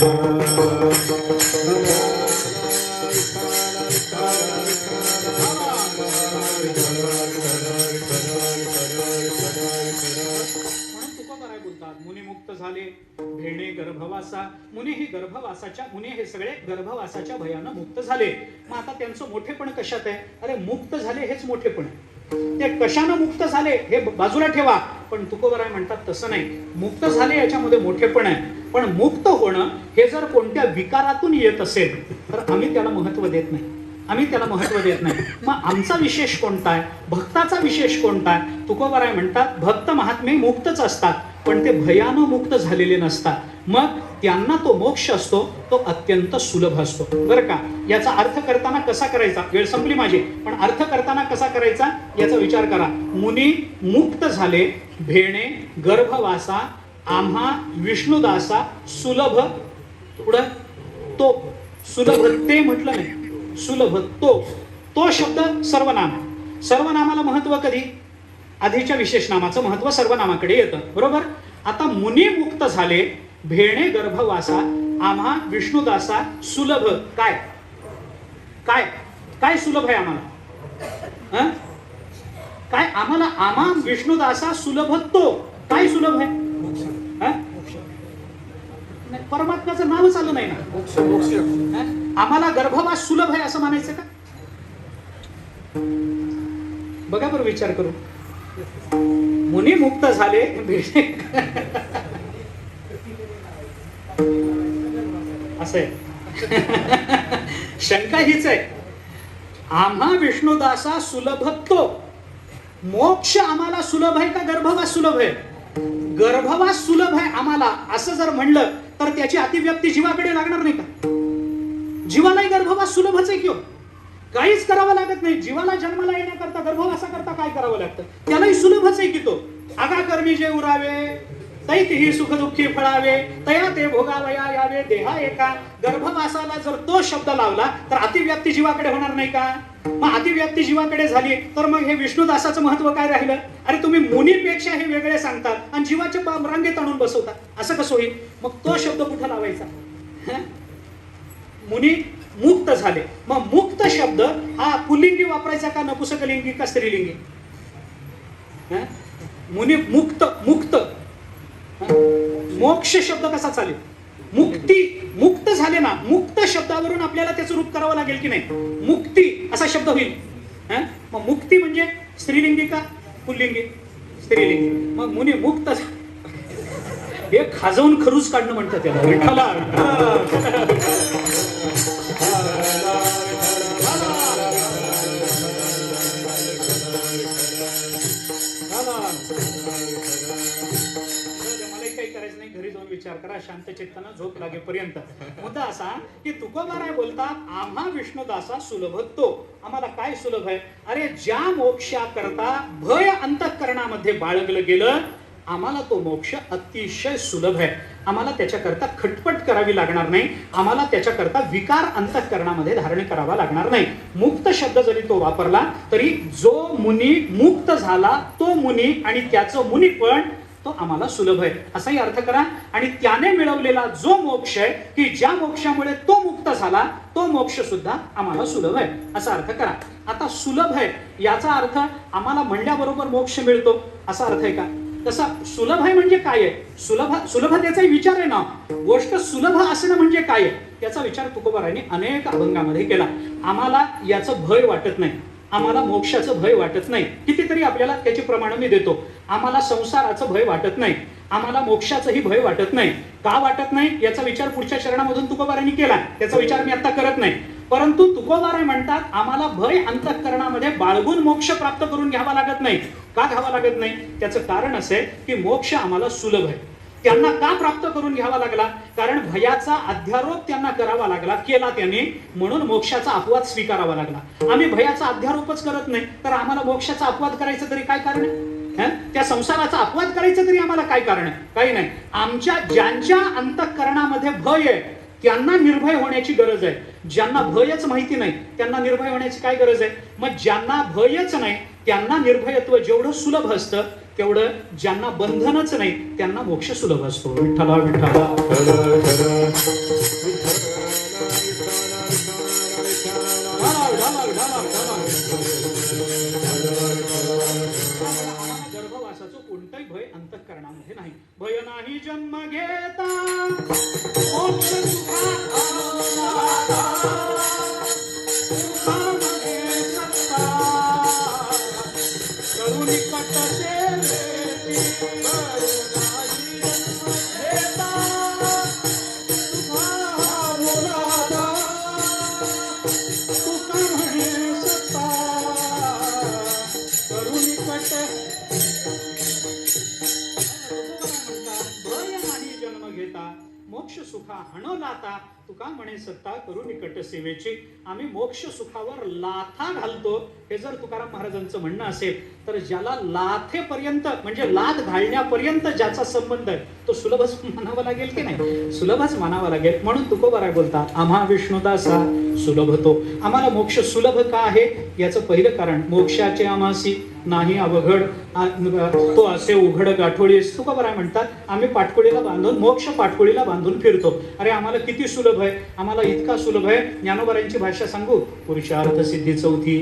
मुनी मुक्त झाले भेणे गर्भवासा. मुनी हे सगळे गर्भवासाच्या भयानं मुक्त झाले. मग आता त्यांचं मोठेपण कशात आहे? अरे मुक्त झाले हेच मोठेपण आहे. ते कशानं मुक्त झाले हे बाजूला ठेवा, पण तुकोबाराय म्हणतात तसं नाही. मुक्त झाले याच्यामध्ये मोठेपण आहे, पण मुक्त होणं हे जर कोणत्या विकारातून येत असेल तर आम्ही त्याला महत्व देत नाही. मग आमचा विशेष कोणता आहे? भक्ताचा विशेष कोणता आहे? तुकोबाराय म्हणतात भक्त महात्मे मुक्तच असतात, पण ते भयानं मुक्त झालेले नसतात. मग त्यांना तो मोक्ष असतो तो अत्यंत सुलभ असतो. बरं का? याचा अर्थ करताना कसा करायचा? वेळ संपली माझी, पण अर्थ करताना कसा करायचा याचा विचार करा. मुनी मुक्त झाले भेणे गर्भवासा आम्हा विष्णुदासा सुलभ. पुढं तो सुलभ ते म्हटलं नाही, सुलभ तो शब्द सर्वनाम. सर्वनामाला महत्व कधी? आधीच्या विशेष नामाचं महत्व सर्वनामाकडे येतं. बरोबर? आता मुनी मुक्त झाले भेणे गर्भवासा आम्हा विष्णुदासा सुलभ. काय काय काय सुलभ आहे आम्हाला? काय आम्हाला? आम्हा विष्णुदासा सुलभ तो काय सुलभ आहे? परमात्म्याचं नावच आलं नाही ना. आम्हाला गर्भवास सुलभ आहे असं म्हणायचं का? बघा बरं, विचार करू. मुनी मुक्त झाले असं आहे. शंका हीच आहे. आम्हा विष्णुदासा सुलभ तो. मोक्ष आम्हाला सुलभ आहे का गर्भवास सुलभ आहे? गर्भवास सुलभ आहे आम्हाला असं जर म्हणलं तर त्याची अतिव्याप्ती जीवाकडे लागणार नाही का? जीवालाही गर्भवास सुलभच आहे किंवा काहीच करावं लागत नाही. जीवाला जन्माला येण्याकरता गर्भवासाकरता काय करावं लागतं? त्यालाही सुलभच आहे की तो. आगाकर्मी जे उरावे तैतिही सुख दुःखी फळावे तया ते भोगावया यावे देहा एका. गर्भवासाला जर तो शब्द लावला तर अतिव्याप्ती जीवाकडे होणार नाही का? मग अतिव्याप्ती जीवाकडे झाली तर मग हे विष्णुदासाचं महत्व काय राहिलं? अरे तुम्ही मुनीपेक्षा हे वेगळे सांगतात आणि जीवाच्या रांगेत आणून बसवतात, असं कसं होईल? मग तो शब्द कुठं लावायचा? मुनी मुक्त झाले. मग मुक्त शब्द हा पुल्लिंगी वापरायचा का नपुसकलिंगी का स्त्रीलिंगी? मुनी मुक्त. मोक्ष शब्द कसा चालेल? मुक्त झाले ना. मुक्त शब्दावरून आपल्याला त्याचं रूप करावं लागेल की नाही? मुक्ती असा शब्द होईल. मग मुक्ती म्हणजे स्त्रीलिंगी का पुल्लिंगी? स्त्रीलिंगी. मग मुनी मुक्त. हे खाजवून खरूच काढणं म्हणतात त्याला. विठ्ठला घरी जाऊन विचार करा, शांत चित्तानं झोप लागेपर्यंत. मुद्दा असा की तुकोबाराय बोलतात आम्हा विष्णुदासा सुलभ तो. आम्हाला काय सुलभ आहे? अरे ज्या मोक्षा करता भय अंतःकरणामध्ये बाळगलं गेलं आम्हाला तो मोक्ष अतिशय सुलभ आहे. आम्हाला त्याच्याकरता खटपट करावी लागणार नाही. आम्हाला त्याच्याकरता विकार अंतःकरणामध्ये धारण करावा लागणार नाही. मुक्त शब्द जरी तो वापरला तरी जो मुनी मुक्त झाला तो मुनी आणि त्याचं मुनीपण तो आम्हाला सुलभ आहे असाही अर्थ करा. आणि त्याने मिळवलेला जो मोक्ष आहे की ज्या मोक्षामुळे तो मुक्त झाला तो मोक्ष सुद्धा आम्हाला सुलभ आहे असा अर्थ करा. आता सुलभ आहे याचा अर्थ आम्हाला म्हणल्याबरोबर मोक्ष मिळतो असा अर्थ आहे का? तसा सुलभ आहे म्हणजे काय आहे? सुलभतेचा विचार आहे ना. गोष्ट सुलभ असणं म्हणजे काय आहे त्याचा विचार तुकोबारायांनी अनेक अभंगामध्ये केला. आम्हाला याचं भय वाटत नाही, आम्हाला मोक्षाचं भय वाटत नाही. कितीतरी आपल्याला त्याची प्रमाण मी देतो. आम्हाला संसाराचं भय वाटत नाही, आम्हाला मोक्षाचंही भय वाटत नाही. का वाटत नाही याचा विचार पुढच्या चरणामधून तुकोबारायांनी केला. त्याचा विचार मी आता करत नाही. परंतु तुकोबाराय म्हणतात आम्हाला भय अंतःकरणामध्ये बाळगून मोक्ष प्राप्त करून घ्यावा लागत नाही. का घ्यावा लागत नाही? त्याचं कारण असे की मोक्ष आम्हाला सुलभ आहे. त्यांना का प्राप्त करून घ्यावा लागला? कारण भयाचा अध्यारोप त्यांना करावा लागला, केला त्यांनी, म्हणून मोक्षाचा अपवाद स्वीकारावा लागला. आम्ही भयाचा अध्यारोपच करत नाही तर आम्हाला मोक्षाचा अपवाद करायचं तरी काय कारण आहे? त्या संसाराचा अपवाद करायचं तरी आम्हाला काय कारण आहे? काही नाही. आमच्या ज्यांच्या अंतःकरणामध्ये भय आहे त्यांना निर्भय होण्याची गरज आहे. ज्यांना भयच माहिती नाही त्यांना निर्भय होण्याची काय गरज आहे? मग ज्यांना भयच नाही त्यांना निर्भयत्व जेवढं सुलभ असतं तेवढं ज्यांना बंधनच नाही त्यांना मोक्ष सुलभ असतो. विठ्ठला विठ्ठला. गर्भवासाचं कोणतंही भय अंतःकरणामध्ये नाही. भय नाही जन्म घेता मोक्ष करुणी कट मोक्ष सुखा हण लाथा तुका म्हणे सत्ता करू निकट सेवेची. आम्ही मोक्ष सुखावर लाथा घालतो हे जर तुकाराम महाराजांचं म्हणणं असेल तर ज्याला लाथेपर्यंत म्हणजे लाथ घालण्यापर्यंत ज्याचा संबंध आहे तो सुलभच मानावा लागेल की नाही? सुलभच मानावा लागेल. म्हणून तुकोबाराय बोलतात आम्हा विष्णुदासा सुलभ तो. आम्हाला मोक्ष सुलभ का आहे याचं पहिलं कारण मोक्षाचे आम्हासी नाही अवघड तो असे उघड गाठोळीस. तुकोबाराय म्हणतात आम्ही पाटकोळीला बांधून मोक्ष पाटकोळीला बांधून फिरतो. अरे आम्हाला किती सुलभ आहे, आम्हाला इतका सुलभ आहे. ज्ञानोबारायांची भाषा सांगू. पुरुषार्थ सिद्धी चौथी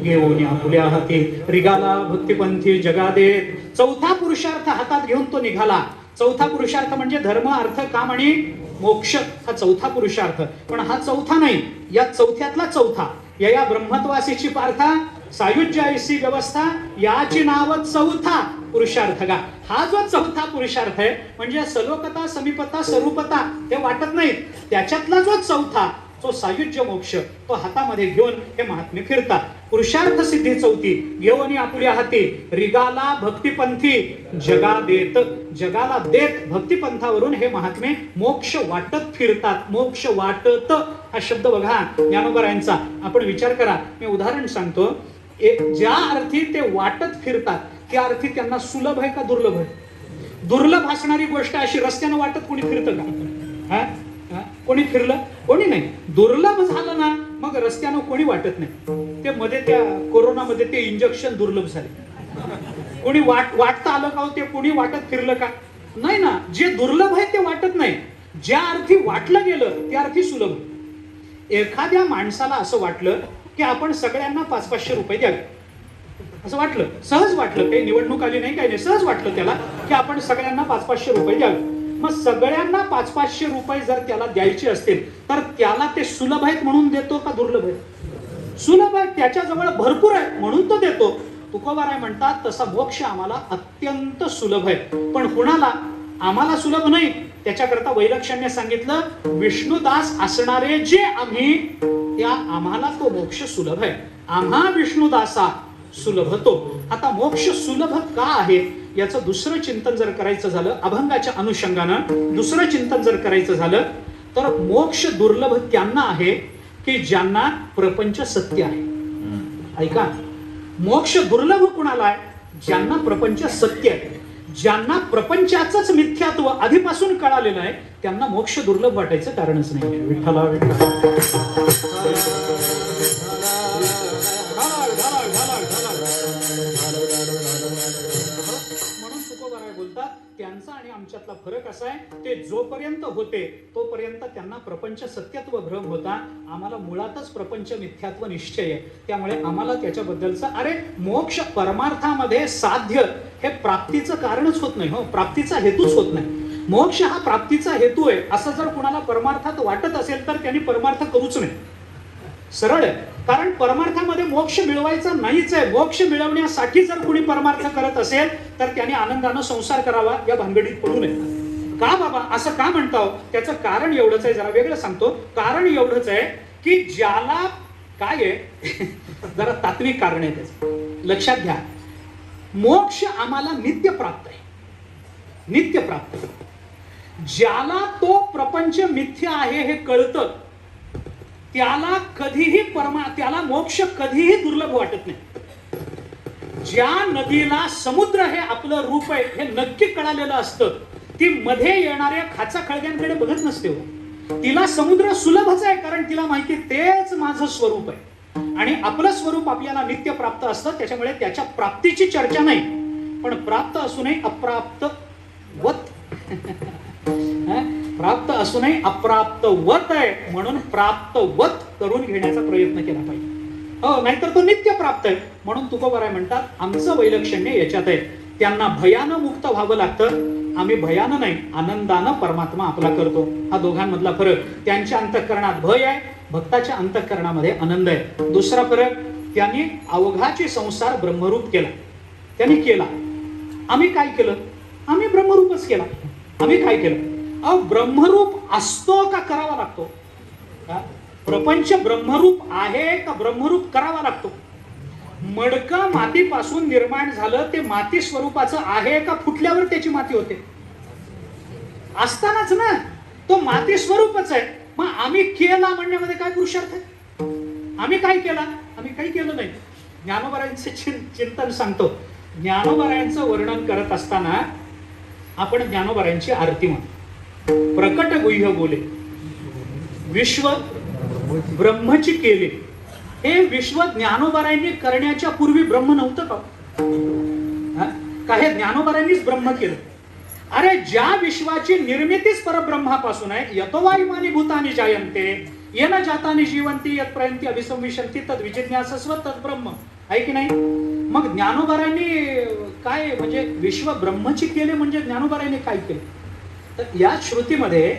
घेऊन आपुल्या हाती रिगाला भक्तिपंथी जगादेत. चौथा पुरुषार्थ हातात घेऊन तो निघाला. चौथा पुरुषार्थ म्हणजे धर्म अर्थ काम आणि मोक्ष हा चौथा पुरुषार्थ. पण हा चौथा नाही, या चौथ्यातला चौथा. या ब्रह्मत्वासीची पार्था सायुज्यायसी व्यवस्था याची नाव चौथा पुरुषार्थ का. हा जो चौथा पुरुषार्थ आहे म्हणजे सलोकता समीपता स्वरूपता हे वाटत नाही, त्याच्यातला जो चौथा तो सायुज्य मोक्ष तो हातामध्ये घेऊन हे महात्मे फिरतात. पुरुषार्थ सिद्धी चौथी घेऊन आपुल्या हाती रिगाला भक्तिपंथी जगा देत. जगाला देत भक्तिपंथावरून हे महात्मे मोक्ष वाटत फिरतात. मोक्ष वाटत हा शब्द बघा ज्ञानोबारायांचा. आपण विचार करा. मी उदाहरण सांगतो. ज्या अर्थी ते वाटत फिरतात त्या अर्थी त्यांना सुलभ आहे का दुर्लभ आहे? दुर्लभ असणारी गोष्ट अशी रस्त्यानं वाटत कोणी फिरतं का? कोणी फिरलं? कोणी नाही. दुर्लभ झालं ना मग रस्त्यानं कोणी वाटत नाही. ते मध्ये त्या कोरोनामध्ये ते इंजेक्शन दुर्लभ झाले. कोणी वाटता आलं का? ते कोणी वाटत फिरलं का? नाही ना. जे दुर्लभ आहे ते वाटत नाही. ज्या अर्थी वाटलं गेलं त्या अर्थी सुलभ. एखाद्या माणसाला असं वाटलं की आपण सगळ्यांना 500-500 रुपये द्यावे, असं वाटलं, सहज वाटलं, काही निवडणूक आली नाही, काही नाही, सहज वाटलं त्याला की आपण सगळ्यांना 500-500 रुपये द्यावे. मग सगळ्यांना 500-500 रुपये जर त्याला द्यायचे असतील तर त्याला ते सुलभ आहेत म्हणून देतो का दुर्लभ आहे? सुलभ आहे, त्याच्याजवळ भरपूर आहे म्हणून तो देतो. तुकोबाराय म्हणतात तसा मोक्ष आम्हाला अत्यंत सुलभ आहे. पण कुणाला? आम्हाला सुलभ नाही. त्याच्याकरता वैलक्षण्य सांगितलं. विष्णुदास असणारे जे आम्ही त्या आम्हाला तो मोक्ष सुलभ आहे. आम्हा विष्णुदासा सुलभतो. आता मोक्ष सुलभ का आहे याचं दुसरं चिंतन जर करायचं झालं अभंगाच्या अनुषंगानं दुसरं चिंतन जर करायचं झालं तर मोक्ष दुर्लभ त्यांना आहे की ज्यांना प्रपंच सत्य आहे. ऐका, मोक्ष दुर्लभ कुणाला आहे? ज्यांना प्रपंच सत्य आहे. ज्यांना प्रपंचाचंच मिथ्यात्व आधीपासून कळालेलं आहे त्यांना मोक्ष दुर्लभ वाटायचं कारणच नाही. विठ्ठला विठ्ठला. म्हणून तुकोबाराय बोलतात त्यांचा आणि आमच्यातला फरक असा आहे ते जोपर्यंत होते तोपर्यंत त्यांना प्रपंच सत्यत्व भ्रम होता. आम्हाला मुळातच प्रपंच मिथ्यात्व निश्चय आहे. त्यामुळे आम्हाला त्याच्याबद्दलचा अरे मोक्ष परमार्थामध्ये साध्य हे प्राप्तीचं कारणच होत नाही. हो, प्राप्तीचा हेतूच होत नाही. मोक्ष हा प्राप्तीचा हेतू आहे असं जर कुणाला परमार्थात वाटत असेल तर त्यांनी परमार्थ करूच नाही. सरळ आहे. कारण परमार्थामध्ये मोक्ष मिळवायचा नाहीच आहे. मोक्ष मिळवण्यासाठी जर कुणी परमार्थ करत असेल तर त्याने आनंदानं संसार करावा, या भानगडीत पडू नये. का बाबा असं का म्हणतो? त्याचं कारण एवढंच आहे. जरा वेगळं सांगतो. कारण एवढंच आहे की ज्याला काय आहे जरा तात्विक कारण आहे त्याचं. लक्षात घ्या. मोक्ष आम्हाला नित्य प्राप्त आहे. नित्य प्राप्त. ज्याला तो प्रपंच मिथ्या आहे हे कळतं त्याला कधीही त्याला मोक्ष कधीही दुर्लभ वाटत नाही. ज्या नदीला समुद्र हे आपलं रूप आहे हे नक्की कळालेलं असतं, ती मध्ये येणाऱ्या खाचा खळग्यांकडे बघत नसते हो. तिला समुद्र सुलभच आहे, कारण तिला माहिती तेच माझं स्वरूप आहे आणि आपलं स्वरूप आपल्याला नित्य प्राप्त असतं. त्याच्यामुळे त्याच्या प्राप्तीची चर्चा नाही, पण प्राप्त असूनही अप्राप्त वत प्राप्त असूनही अप्राप्त वत आहे, म्हणून प्राप्त वत करून घेण्याचा प्रयत्न केला पाहिजे. हो, नाहीतर तो नित्य प्राप्त आहे. म्हणून तुकोबाराय म्हणतात आमचं वैलक्षण्य याच्यात आहे. त्यांना भयानं मुक्त व्हावं लागतं, आम्ही भयानं नाही, आनंदानं परमात्मा आपला करतो. हा दोघांमधला फरक. त्यांच्या अंतःकरणात भय आहे, भक्ताच्या अंतःकरणामध्ये आनंद आहे. दुसरा फरक, त्यांनी अवघाचे संसार ब्रह्मरूप केला. त्यांनी केला. आम्ही काय केलं? आम्ही ब्रह्मरूपच केला. आम्ही काय केलं? ब्रह्मरूप असतो का करावा लागतो? प्रपंच ब्रह्मरूप आहे का ब्रह्मरूप करावा लागतो? मडकं मातीपासून निर्माण झालं, ते माती स्वरूपाचं आहे का फुटल्यावर त्याची माती होते? असतानाच ना, तो माती स्वरूपच आहे. मग आम्ही केला म्हणण्यामध्ये काय पुरुषार्थ आहे? आम्ही काय केला? आम्ही काही केलं नाही. ज्ञानोबारायांचे चिंतन सांगतो. ज्ञानोबारायांचं वर्णन करत असताना आपण ज्ञानोबारायांची आरती म्हणतो. प्रकट गुह्य बोले, विश्व ब्रह्मची केले. हे विश्व ज्ञानोबारायांनी करण्याच्या पूर्वी ब्रह्म नव्हतं का? हे ज्ञानोबारायांनीच ब्रह्म केलं. अरे ज्या विश्वाची निर्मितीच परब्रह्मापासून आहे, यतो वा इमानी भूतानि जायन्ते येन जातानि जीवन्ति यत् प्रयन्ति अभिसंविशन्ति तद् विजिज्ञासस्व तद् ब्रह्म. आहे की नाही? मग ज्ञानोबारायांनी काय म्हणजे विश्व ब्रह्मची केले म्हणजे ज्ञानोबारायांनी काय केलं? तर या श्रुतीमध्ये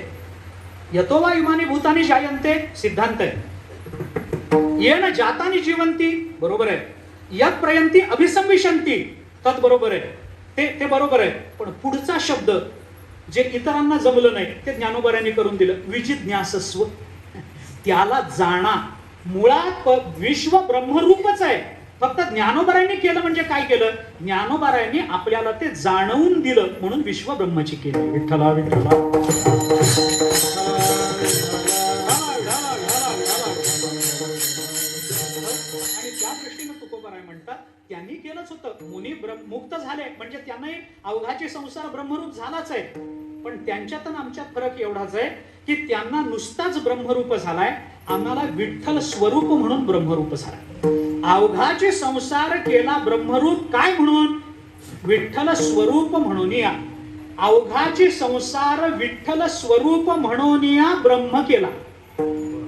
यतो वा इमानी भूतानि जायन्ते सिद्धांत आहे. येन जातानि जीवन्ति बरोबर आहे. यत् प्रयन्ति अभिसंविशन्ति तत् बरोबर आहे. ते बरोबर आहे. पण पुढचा शब्द जे इतरांना जमलं नाही ते ज्ञानोबारायांनी करून दिलं. विजिज्ञासस्व, त्याला जाणा. मुळात विश्व ब्रह्मरूपच आहे. फक्त ज्ञानोबारायांनी केलं म्हणजे काय केलं? ज्ञानोबारायांनी आपल्याला ते जाणवून दिलं, म्हणून विश्व ब्रह्मची केली. विठ्ठला विठ्ठला. आणि त्या दृष्टीने तुकोबाराय म्हणतात त्यांनी केलंच होतं. मुनी मुक्त झाले म्हणजे त्यांनाही अवघाचे संसार ब्रह्मरूप झालाच आहे. पण त्यांच्यात आणि आमच्यात फरक एवढाच आहे की त्यांना नुसताच ब्रह्मरूप झालाय, आम्हाला विठ्ठल स्वरूप म्हणून ब्रह्मरूप झालाय. अवघाचे संसार केला ब्रह्मरूप काय म्हणून? विठ्ठल स्वरूप म्हणून या. अवघाचे संसार विठ्ठल स्वरूप म्हणून या ब्रह्म केला.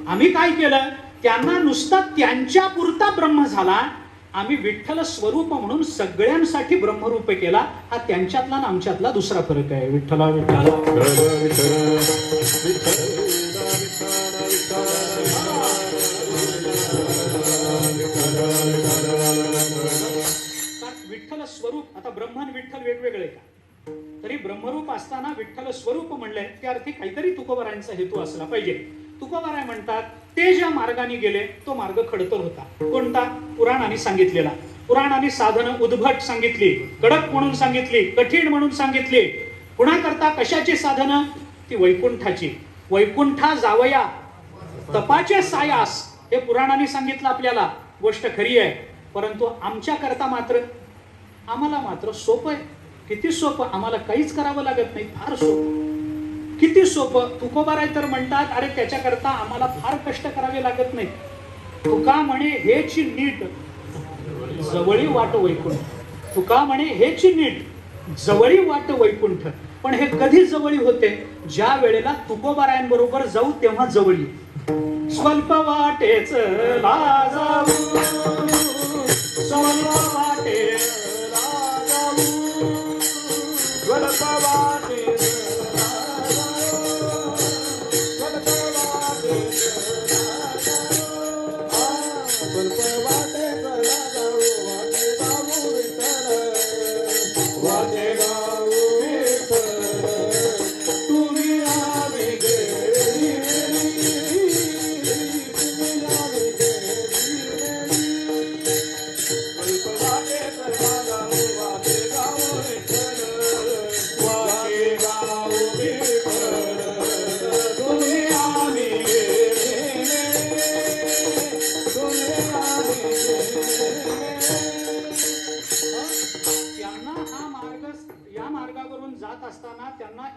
आम्ही काय केलं? त्यांना नुसता त्यांच्या पुरता ब्रह्म झाला, आम्ही विठ्ठल स्वरूप म्हणून सगळ्यांसाठी ब्रह्मरूप केला. हा त्यांच्यातला आणि आमच्यातला दुसरा फरक आहे. विठ्ठला विठ्ठला. विठ्ठल स्वरूप, आता ब्रह्म आणि विठ्ठल वेगवेगळे का? तरी ब्रह्मरूप असताना विठ्ठल स्वरूप म्हणलंय, त्या अर्थी काहीतरी तुकोबारायांचा हेतू असला पाहिजे. तुकोबाराय म्हणतात ते ज्या मार्गाने गेले तो मार्ग खडतर होता. कोणता? पुराणाने सांगितलेला. पुराणाने साधनं उद्भट सांगितली, कडक म्हणून सांगितली, कठीण म्हणून सांगितली. पुन्हा करता कशाची साधनं? ती वैकुंठाची. वैकुंठा जावया तपाचे सायास, हे पुराणाने सांगितलं आपल्याला. गोष्ट खरी आहे, परंतु आमच्या करता मात्र, आम्हाला मात्र सोपं आहे. किती सोपं, आम्हाला काहीच करावं लागत नाही. फार सोपं. किती सोपं. तुकोबाराय तर म्हणतात अरे त्याच्याकरता आम्हाला फार कष्ट करावे लागत नाही. तुका म्हणे हेच नीट जवळी वाट वैकुंठ. तुका म्हणे हेच नीट जवळी वाट वैकुंठ. पण हे कधी जवळी होते? ज्या वेळेला तुकोबारायांबरोबर जाऊ तेव्हा जवळी. स्वल्प वाटेच लाजाऊ, स्वल्प वाटेच लाजाऊ, स्वल्प वाटेच Bye.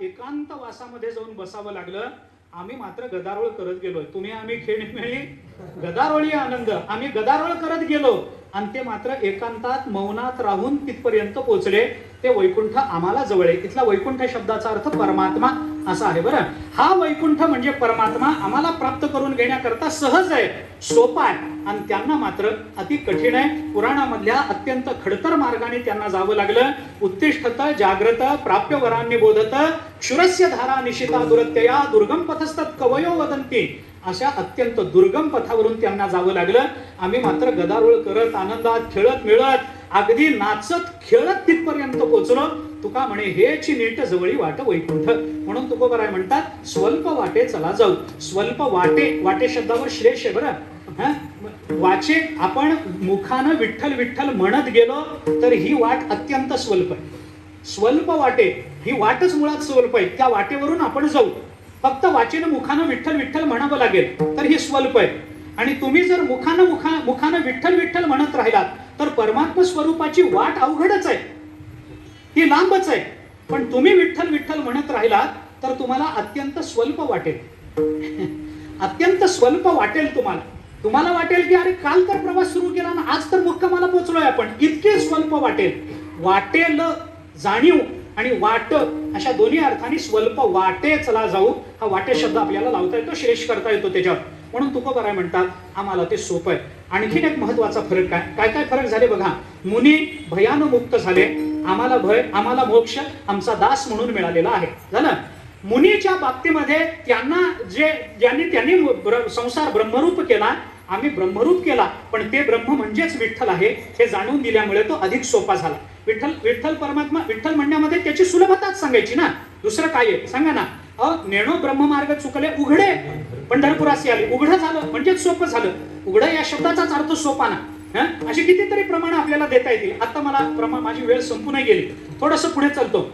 एकांत वासामध्ये जाऊन बसावं लागलं. आम्ही मात्र गदारोळ करत गेलोय. तुम्ही आम्ही खेळीमेळी, गदारोळी आनंद. आम्ही गदारोळ करत गेलो आणि ते मात्र एकांतात मौनात राहून तिथपर्यंत पोहोचले. ते वैकुंठ आम्हाला जवळ आहे. इथला वैकुंठ शब्दाचा अर्थ परमात्मा असा आहे. बरं, हा वैकुंठ म्हणजे परमात्मा आम्हाला प्राप्त करून घेण्याकरता सहज आहे, सोपा आहे, आणि त्यांना मात्र अति कठीण आहे. पुराणामधल्या अत्यंत खडतर मार्गाने त्यांना जावं लागलं. उत्तिष्ठत जाग्रत प्राप्य वरांनी बोधत क्षुरस्य धारा निशिता दुरत्यया दुर्गम पथस्तत कवयो वदंती. अशा अत्यंत दुर्गम पथावरून त्यांना जावं लागलं. आम्ही मात्र गदारोळ करत आनंदात खेळत मिळत अगदी नाचत खेळत तिथपर्यंत पोहोचलो. तुका म्हणे हेची नीट जवळी वाट वैकुंठ. म्हणून तुकोबराय म्हणतात स्वल्प वाटे चला जाऊ. स्वल्प वाटे, वाटे शब्दावर श्लेष आहे बरं. वाचे आपण मुखानं विठ्ठल विठ्ठल म्हणत गेलो तर ही वाट अत्यंत स्वल्प आहे. स्वल्प वाटे ही वाटच मुळात स्वल्प आहे. त्या वाटेवरून आपण जाऊ. फक्त वाचेनं मुखानं विठ्ठल विठ्ठल म्हणावं लागेल तर ही स्वल्प आहे. आणि तुम्ही जर मुखानं विठ्ठल विठ्ठल म्हणत राहिलात तर परमात्मा स्वरूपाची वाट अवघडच आहे, ती लांबच आहे. पण तुम्ही विठ्ठल विठ्ठल म्हणत राहिलात तर तुम्हाला अत्यंत स्वल्प वाटेल. अत्यंत स्वल्प वाटेल तुम्हाला. तुम्हाला वाटेल की अरे काल तर प्रवास सुरू केला ना, आज तर मुक्कामाला पोहोचलोय आपण. इतके स्वल्प वाटेल. वाटेल जाणीव आणि वाट अशा दोन्ही अर्थाने स्वल्प वाटे चला जाऊ. हा वाटे शब्द आपल्याला लावता येतो, श्रेष्ठ करता येतो त्याच्यावर. म्हणून तुकोबराय म्हणतात आम्हाला ते सोपं आहे. आणखीन एक महत्वाचा फरक काय काय फरक झाले बघा. मुनी भयानं मुक्त झाले. आम्हाला भय, आम्हाला मोक्ष आमचा दास म्हणून मिळालेला आहे. झालं. मुनीच्या बाबतीमध्ये त्यांनी संसार ब्रह्मरूप केला, आम्ही ब्रह्मरूप केला, पण ते ब्रह्म म्हणजेच विठ्ठल आहे हे जाणून दिल्यामुळे तो अधिक सोपा झाला. विठ्ठल परमात्मा, विठ्ठल म्हणण्यामध्ये त्याची सुलभताच सांगायची ना, दुसरं काय आहे सांगा ना. नेणो ब्रह्ममार्ग चुकले उघडे पंढरपुरासी आले. उघडं झालं म्हणजेच सोपं झालं. उघडं या शब्दाचाच अर्थ सोपा ना. अशी कितीतरी प्रमाण आपल्याला देता येतील. आता मला माझी वेळ संपून गेली, थोडस पुढे चालतो.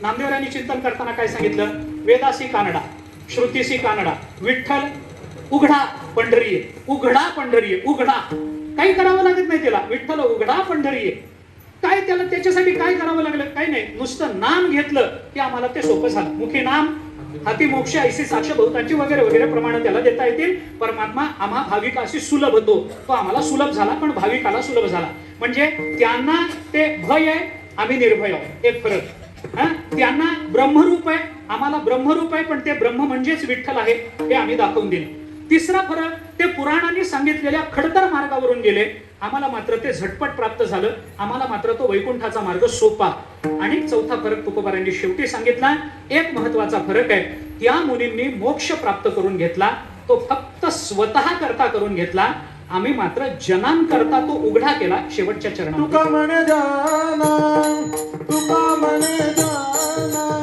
नामदेवरायांनी चिंतन करताना काय सांगितलं. वेदासी कानडा, श्रुतीसी कानडा, विठ्ठल उघडा पंढरी, उघडा पंढरी, उघडा. काही करावं लागत नाही त्याला. विठ्ठल उघडा पंढरी. काय त्याला त्याच्यासाठी काय करावं लागलं. काही नाही, नुसतं नाम घेतलं की आम्हाला ते सोपं झालं. मुखी नाम हाती मोक्ष ऐसी साक्ष बहुतांची वगैरे वगैरे प्रमाण त्याला देता येतील. परमात्मा आम्हा भाविकाशी सुलभ होतो. तो आम्हाला सुलभ झाला पण भाविकाला सुलभ झाला. म्हणजे त्यांना ते भय आहे, आम्ही निर्भय आहोत. एक फरक. त्यांना ब्रह्मरूप आहे, आम्हाला ब्रह्मरूप आहे, पण ते ब्रह्म म्हणजेच विठ्ठल आहे हे आम्ही दाखवून दिले. तिसरा फरक, ते पुराणांनी सांगितलेल्या खडतर मार्गावरून गेले, आम्हाला मात्र ते झटपट प्राप्त झालं. आम्हाला मात्र तो वैकुंठाचा मार्ग सोपा. आणि चौथा फरक तुकोबारांनी शेवटी सांगितला. एक महत्वाचा फरक आहे, त्या मुनींनी मोक्ष प्राप्त करून घेतला, तो फक्त स्वतः करता करून घेतला. आम्ही मात्र जनांकरता तो उघडा केला शेवटच्या चरणात. तुका म्हणे जाना, तुका म्हणे जाना,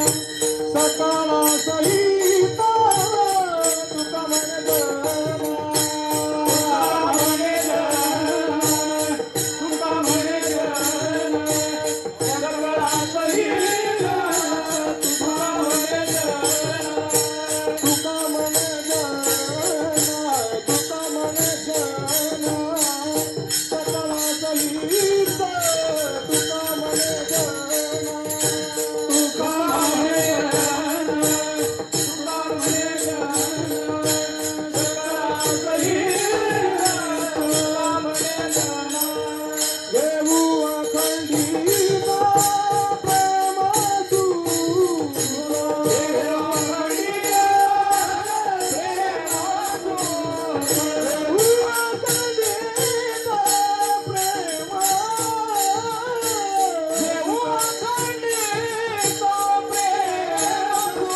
सकाळा सहित तुका म्हणे जाना, तुका म्हणे जाना, सकाळा सहित तुका म्हणे जाना, तुका म्हणे जाना, तुका म्हणे जाना, सकाळा सहित तुका म्हणे जाना, तुका म्हणे जाना, तुका म्हणे जाना, सकाळा सहित तुका म्हणे जाना. देऊ अखंडिता प्रेमातू, देऊ अखंडिता प्रेमातू, देऊ अखंडिता प्रेमा, देऊ अखंडिता प्रेमातू.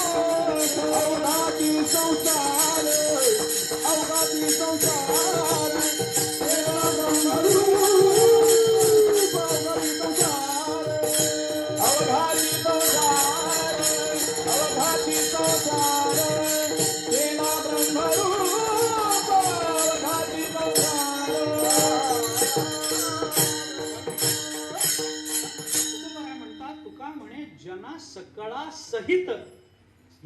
अवघाती संसार, अवघाती संसार, देवा ब्रह्मरूप अवघाती संसार, अवघाती संसार, अवघाती संसार, देवा ब्रह्मरूप अवघाती संसार. तुकोबाराय म्हणतात तुका म्हणे जना सकळा सहित.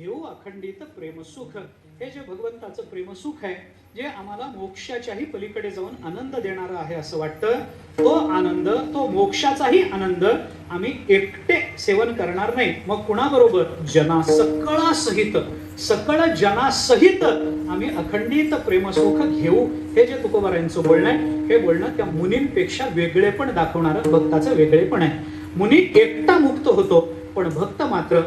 घेऊ अखंडित प्रेमसुख. हे जे भगवंताचं प्रेमसुख आहे, जे आम्हाला मोक्षाच्याही पलीकडे जाऊन आनंद देणारा आहे असं वाटतं, तो आनंद, तो मोक्षाचाही आनंद आम्ही एकटे सेवन करणार नाही. मग कुणाबरोबर? जना सकळासहित, सकळ जनासहित आम्ही अखंडित प्रेमसुख घेऊ. हे जे तुकोबारायांचं बोलणं आहे, हे बोलणं त्या मुनींपेक्षा वेगळेपण दाखवणारं भक्ताचं वेगळेपण आहे. मुनी एकटा मुक्त होतो, पण भक्त मात्र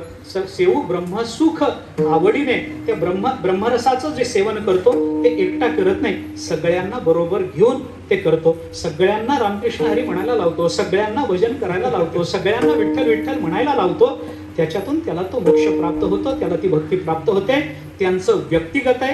सेवू ब्रह्मसुख आवडीने त्या ब्रह्मरसाचं जे सेवन करतो ते एकटा करत नाही, सगळ्यांना बरोबर घेऊन ते करतो. सगळ्यांना रामकृष्ण हरी म्हणायला लावतो, सगळ्यांना भजन करायला लावतो, सगळ्यांना विठ्ठल विठ्ठल म्हणायला लावतो. त्याच्यातून त्याला तो मोक्ष प्राप्त होतो, त्याला ती भक्ती प्राप्त होते. त्यांचं व्यक्तिगत आहे,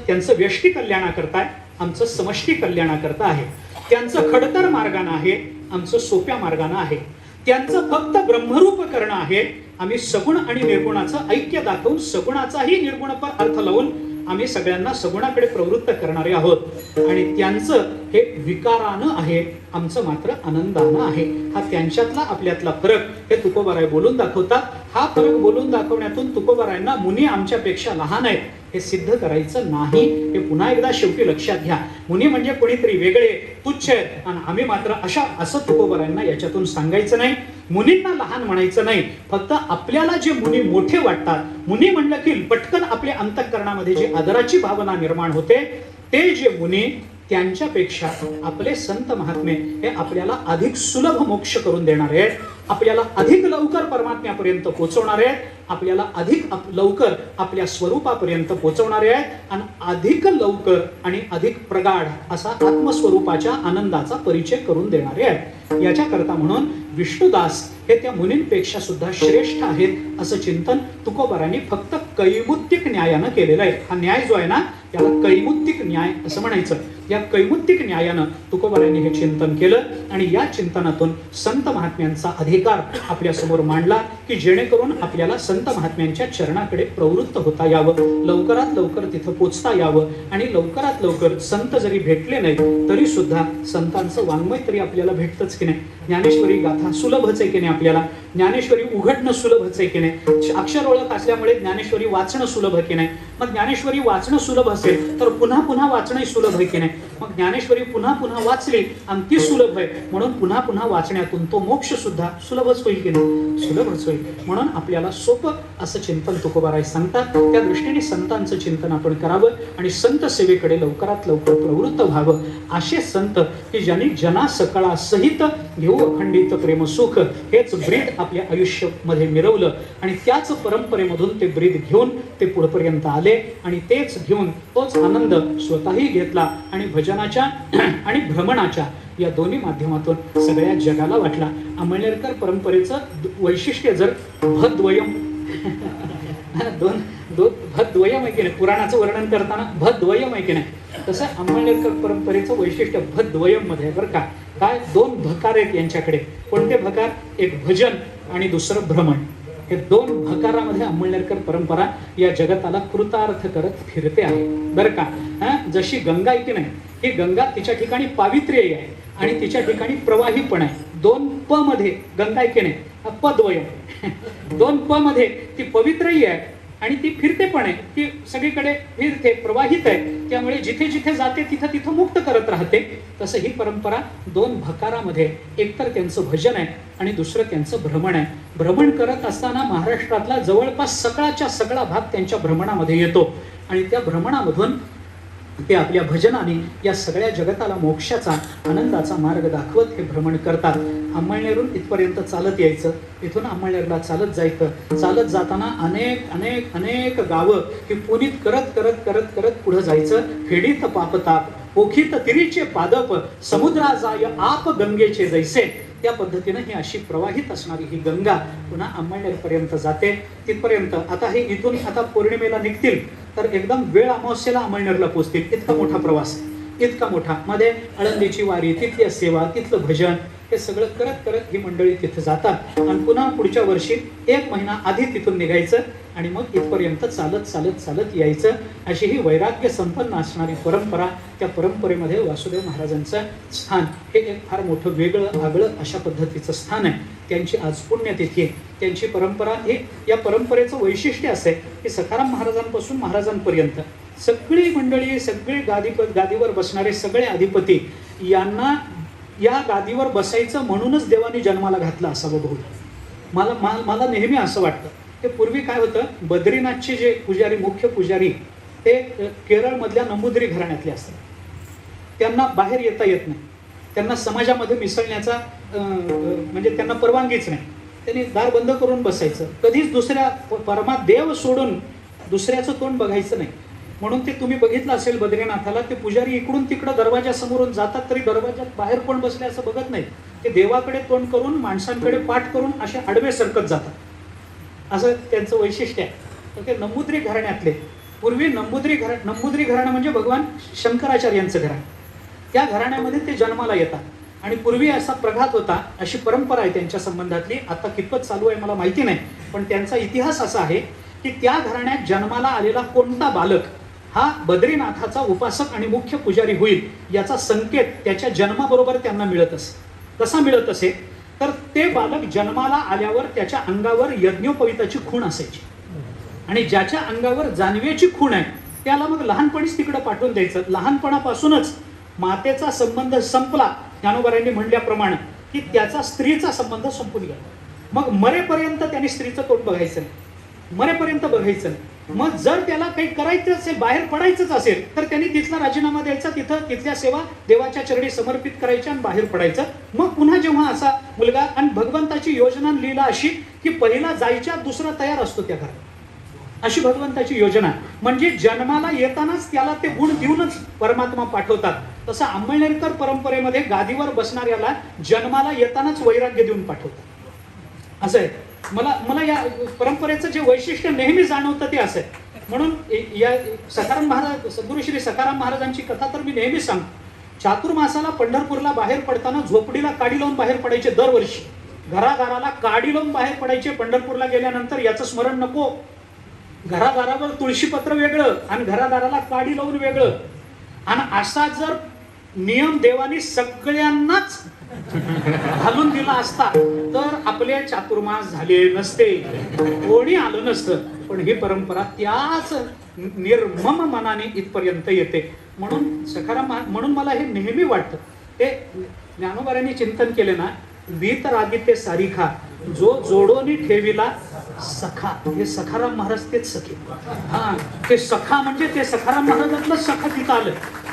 त्यांचं व्यष्टी कल्याणाकरता आहे, आमचं समष्टी कल्याणाकरता आहे. त्यांचं खडतर मार्गानं आहे, आमचं सोप्या मार्गानं आहे. त्यांचं फक्त ब्रह्मरूप करणं आहे, आम्ही सगुण आणि निर्गुणाचं ऐक्य दाखवून सगुणाचाही निर्गुणपर अर्थ लावून आम्ही सगळ्यांना सगुणाकडे प्रवृत्त करणारे आहोत. आणि त्यांचं हे विकारानं आहे, आमचं मात्र आनंदानं आहे. हा त्यांच्यातला आपल्यातला फरक हे तुकोबाराय बोलून दाखवतात. हा फरक बोलून दाखवण्यातून तुकोबारायांना मुनी आमच्यापेक्षा लहान आहेत हे सिद्ध करायचं नाही, हे पुन्हा एकदा शेवटी लक्षात घ्या. मुनी म्हणजे कोणीतरी वेगळे, तुच्छ आहेत, आणि आम्ही मात्र असं तुकोबारायांना याच्यातून सांगायचं नाही. मुनींना लहान म्हणायचं नाही, फक्त आपल्याला जे मुनी मोठे वाटतात, मुनी म्हणलं की पटकन आपल्या अंतःकरणामध्ये जी आदराची भावना निर्माण होते, ते जे मुनी, त्यांच्यापेक्षा आपले संत महात्मे हे आपल्याला अधिक सुलभ मोक्ष करून देणारे आहेत, आपल्याला अधिक लवकर परमात्म्यापर्यंत पोहोचवणारे आहेत, आपल्याला अधिक लवकर आपल्या स्वरूपापर्यंत पोहोचवणारे आहेत, आणि अधिक लवकर आणि अधिक प्रगाढ असा आत्मस्वरूपाच्या आनंदाचा परिचय करून देणारे आहेत. याच्याकरता म्हणून विष्णुदास हे त्या मुनींपेक्षा सुद्धा श्रेष्ठ आहेत असं चिंतन तुकोबारांनी फक्त कैमुत्तिक न्यायानं केलेलं आहे. हा न्याय जो आहे ना, त्याला कैमुत्तिक न्याय असं म्हणायचं. या कैमुत्तिक न्यायानं तुकोबारांनी हे चिंतन केलं, आणि या चिंतनातून संत महात्म्यांचा अधिकार आपल्या समोर मांडला, की जेणेकरून आपल्याला संत महात्म्यांच्या चरणाकडे प्रवृत्त होता यावं, लवकरात लवकर तिथं पोचता यावं. आणि लवकरात लवकर संत जरी भेटले नाही तरी सुद्धा संतांचं वाङ्मय तरी आपल्याला भेटतंच की नाही. ज्ञानेश्वरी गाथा सुलभच आहे की नाही, आपल्याला ज्ञानेश्वरी उघडणं सुलभच आहे की नाही, अक्षर ओळख असल्यामुळे ज्ञानेश्वरी वाचणं सुलभ की नाही. मग ज्ञानेश्वरी वाचणं सुलभ असेल तर पुन्हा पुन्हा वाचणंही सुलभ आहे की नाही. मग ज्ञानेश्वरी पुन्हा पुन्हा वाचली आणि ती सुलभ आहे, म्हणून पुन्हा पुन्हा वाचण्यातून तो मोक्ष सुद्धा सुलभच होईल की नाही, सुलभच होईल. म्हणून आपल्याला सोपं असं चिंतन तुकोबाराय सांगतात. त्या दृष्टीने संतांचं चिंतन आपण करावं आणि संत सेवेकडे लवकरात लवकर प्रवृत्त व्हावं. असे संत की ज्यांनी जना सकळा सहित घेऊ अखंडित प्रेमसुख हेच ब्रीद आपल्या आयुष्यामध्ये मिरवलं, आणि त्याच परंपरेमधून ते ब्रीद घेऊन ते पुढपर्यंत आले, आणि तेच घेऊन तोच आनंद स्वतःही घेतला, आणि भजनाच्या आणि भ्रमणाच्या या दोन्ही माध्यमातून सगळ्या जगाला वाटला. अंमळनेरकर परंपरेचं वैशिष्ट्य जर भद्वयम दोन भद्वयम आहे की नाही, पुराणाचं वर्णन करताना भद्वयम आहे की नाही, तसं अंमळनेरकर परंपरेचं वैशिष्ट्य भद्वयम मध्ये आहे बरं का. काय दोन भकार आहेत यांच्याकडे. कोणते भकार? एक भजन आणि दुसरं भ्रमण. हे दोन भकारामध्ये अंमळनेरकर परंपरा या जगताला कृतार्थ करत फिरते आहे बरं का. जशी गंगा आहे की नाही, ही गंगा तिच्या ठिकाणी पावित्र्य आहे आणि तिच्या ठिकाणी प्रवाही पण आहे. दोन प मध्ये गंगा आहे की नाही, पद्वयम. दोन प मध्ये ती पवित्रही आहे आणि ती फिरते पण आहे, ती सगळीकडे फिरते, प्रवाहित आहे, त्यामुळे जिथे जिथे जाते तिथं तिथं मुक्त करत राहते. तसं ही परंपरा दोन भकारामध्ये, एकतर त्यांचं भजन आहे आणि दुसरं त्यांचं भ्रमण आहे. भ्रमण करत असताना महाराष्ट्रातला जवळपास सगळाच्या सगळा भाग त्यांच्या भ्रमणामध्ये येतो, आणि त्या भ्रमणामधून ते आपल्या भजनाने या सगळ्या जगताला मोक्षाचा आनंदाचा मार्ग दाखवत हे भ्रमण करतात. अंमळनेरहून इथपर्यंत चालत यायचं, इथून अंमळनेरला चालत जायचं. चालत जाताना अनेक अनेक अनेक गावं ही पुनीत करत करत करत करत पुढे जायचं. फेडीत पापताप ओखीत तिरीचे पादप समुद्रा जाय आप गंगेचे जैसे. त्या पद्धतीनं ही अशी प्रवाहित असणारी ही गंगा पुन्हा अंमळनेरपर्यंत जाते. तिथपर्यंत आता हे इथून आता पौर्णिमेला निघतील तर एकदम वेळ अमावस्येला अंमळनेरला पोहोचतील. इतका मोठा प्रवास, इतका मोठा. मध्ये आळंदीची वारी, तिथली सेवा, तिथलं भजन, हे सगळं करत करत ही मंडळी तिथे जातात. आणि पुन्हा पुढच्या वर्षी 1 महिना आधी तिथून निघायचं आणि मग इथपर्यंत चालत चालत चालत यायचं. अशी ही वैराग्य संपन्न असणारी परंपरा. त्या परंपरेमध्ये वासुदेव महाराजांचं स्थान हे एक फार मोठं वेगळं आगळं अशा पद्धतीचं स्थान आहे. त्यांची आज पुण्यतिथी आहे. त्यांची परंपरा हे, या परंपरेचं वैशिष्ट्य असं आहे की सखाराम महाराजांपासून महाराजांपर्यंत सगळी मंडळी, सगळे गादीवर बसणारे सगळे अधिपती यांना या गादीवर बसायचं म्हणूनच देवाने जन्माला घातलं असावं बहुधा. मला नेहमी असं वाटतं. ते पूर्वी काय होतं, बद्रीनाथचे जे पुजारी, मुख्य पुजारी ते केरळमधल्या नंबूद्री घराण्यातले असतात. त्यांना बाहेर येता येत नाही, त्यांना समाजामध्ये मिसळण्याचा म्हणजे त्यांना परवानगीच नाही. त्यांनी दार बंद करून बसायचं, कधीच दुसऱ्या परमादेव सोडून दुसऱ्याचं तोंड बघायचं नाही. म्हणून ते तुम्ही बघितलं असेल बद्रीनाथाला, ते पुजारी इकडून तिकडं दरवाजासमोरून जातात तरी दरवाजात बाहेर कोण बसले असं बघत नाही. ते देवाकडे तोंड करून, माणसांकडे पाठ करून असे आडवे सरकत जातात. असं त्यांचं वैशिष्ट्य आहे. तर ते नंबूद्री घराण्यातले, पूर्वी नंबूद्री घराणं म्हणजे भगवान शंकराचार्यांचं घराणं. त्या घराण्यामध्ये ते जन्माला येतात आणि पूर्वी असा प्रघात होता, अशी परंपरा आहे त्यांच्या संबंधातली. आता कितपत चालू आहे मला माहिती नाही, पण त्यांचा इतिहास असा आहे की त्या घराण्यात जन्माला आलेला कोणता बालक हा बद्रीनाथाचा उपासक आणि मुख्य पुजारी होईल याचा संकेत त्याच्या जन्माबरोबर त्यांना मिळत असे. कसा मिळत असे तर ते बालक जन्माला आल्यावर त्याच्या अंगावर यज्ञोपवीताची खूण असायची आणि ज्याच्या अंगावर जानवेची खूण आहे त्याला मग लहानपणीच तिकडं पाठवून द्यायचं. लहानपणापासूनच मातेचा संबंध संपला, ज्ञानोबारांनी म्हणल्याप्रमाणे, की त्याचा स्त्रीचा संबंध संपून गेला. मग मरेपर्यंत त्याने स्त्रीचं तोंड बघायचं नाही, मरेपर्यंत बघायचं नाही. मग जर त्याला काही करायचं असेल, बाहेर पडायचंच असेल, तर त्यांनी तिथला राजीनामा द्यायचा, तिथल्या सेवा देवाच्या चरणी समर्पित करायच्या आणि बाहेर पडायचं. मग पुन्हा जेव्हा असा मुलगा, आणि भगवंताची योजना लीला अशी की पहिला जायच्या दुसरा तयार असतो त्या घरात, अशी भगवंताची योजना. म्हणजे जन्माला येतानाच त्याला ते गुण देऊनच परमात्मा पाठवतात. तसं आंबळनेरकर परंपरेमध्ये गादीवर बसणाऱ्याला जन्माला येतानाच वैराग्य देऊन पाठवतात. असं आहे. मला या परंपरेचं जे वैशिष्ट्य नेहमी जाणवतं ते असं आहे. म्हणून या सखाराम महाराज, सद्गुरू श्री सखाराम महाराजांची कथा तर मी नेहमी सांगतो. चातुर्मासाला पंढरपूरला बाहेर पडताना झोपडीला काडी लावून बाहेर पडायचे दरवर्षी. घरादाराला काडी लावून बाहेर पडायचे पंढरपूरला गेल्यानंतर. याचं स्मरण नको. घरादारावर तुळशीपत्र वेगळं आणि घरादाराला काडी लावून वेगळं. आणि असा जर नियम देवाने सगळ्यांनाच घालून दिला असता तर आपले चातुर्मास झाले नसते, कोणी आलं नसतं. पण ही परंपरा त्याच निर्मम मनाने इथपर्यंत येते. म्हणून सखाराम, म्हणून मला हे नेहमी वाटतं, ते ज्ञानोबारांनी चिंतन केले ना, वीत रागिते सारिखा जो जोडोनी ठेविला सखा. हे सखाराम महाराज तेच सखे. हा, ते सखा म्हणजे ते सखाराम महाराजातलं सखा तिथं आलं.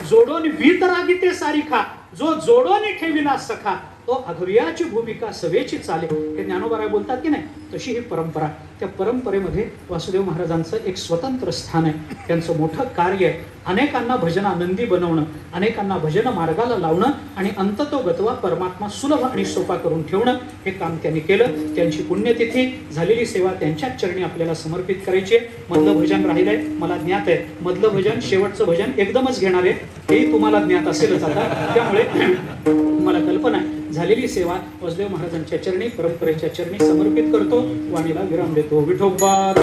जोडोनी वीत रागिते सारिखा जो जोडोनी ठेविला सखा तो अघव्याची भूमिका सवेची चाले. हे ज्ञानोबाराय बोलतात की नाही, तशी ही परंपरा. त्या परंपरेमध्ये वासुदेव महाराजांचं एक स्वतंत्र स्थान आहे. त्यांचं मोठं कार्य आहे. अनेकांना भजनानंदी बनवणं, अनेकांना भजन मार्गाला लावणं आणि अंततोगत्वा परमात्मा सुलभ आणि सोपा करून ठेवणं, हे काम त्यांनी केलं. त्यांची पुण्यतिथी, झालेली सेवा त्यांच्याच चरणी आपल्याला समर्पित करायची आहे. मधलं भजन राहिलंय, मला ज्ञात आहे. मधलं भजन, शेवटचं भजन एकदमच घेणार आहे, हेही तुम्हाला ज्ञात असेलच आता. त्यामुळे मला कल्पना आहे, झालेली सेवा वासुदेव महाराजांच्या चरणी, परंपरेच्या चरणी समर्पित करतो. वाणीला विराम देतो. विठोबा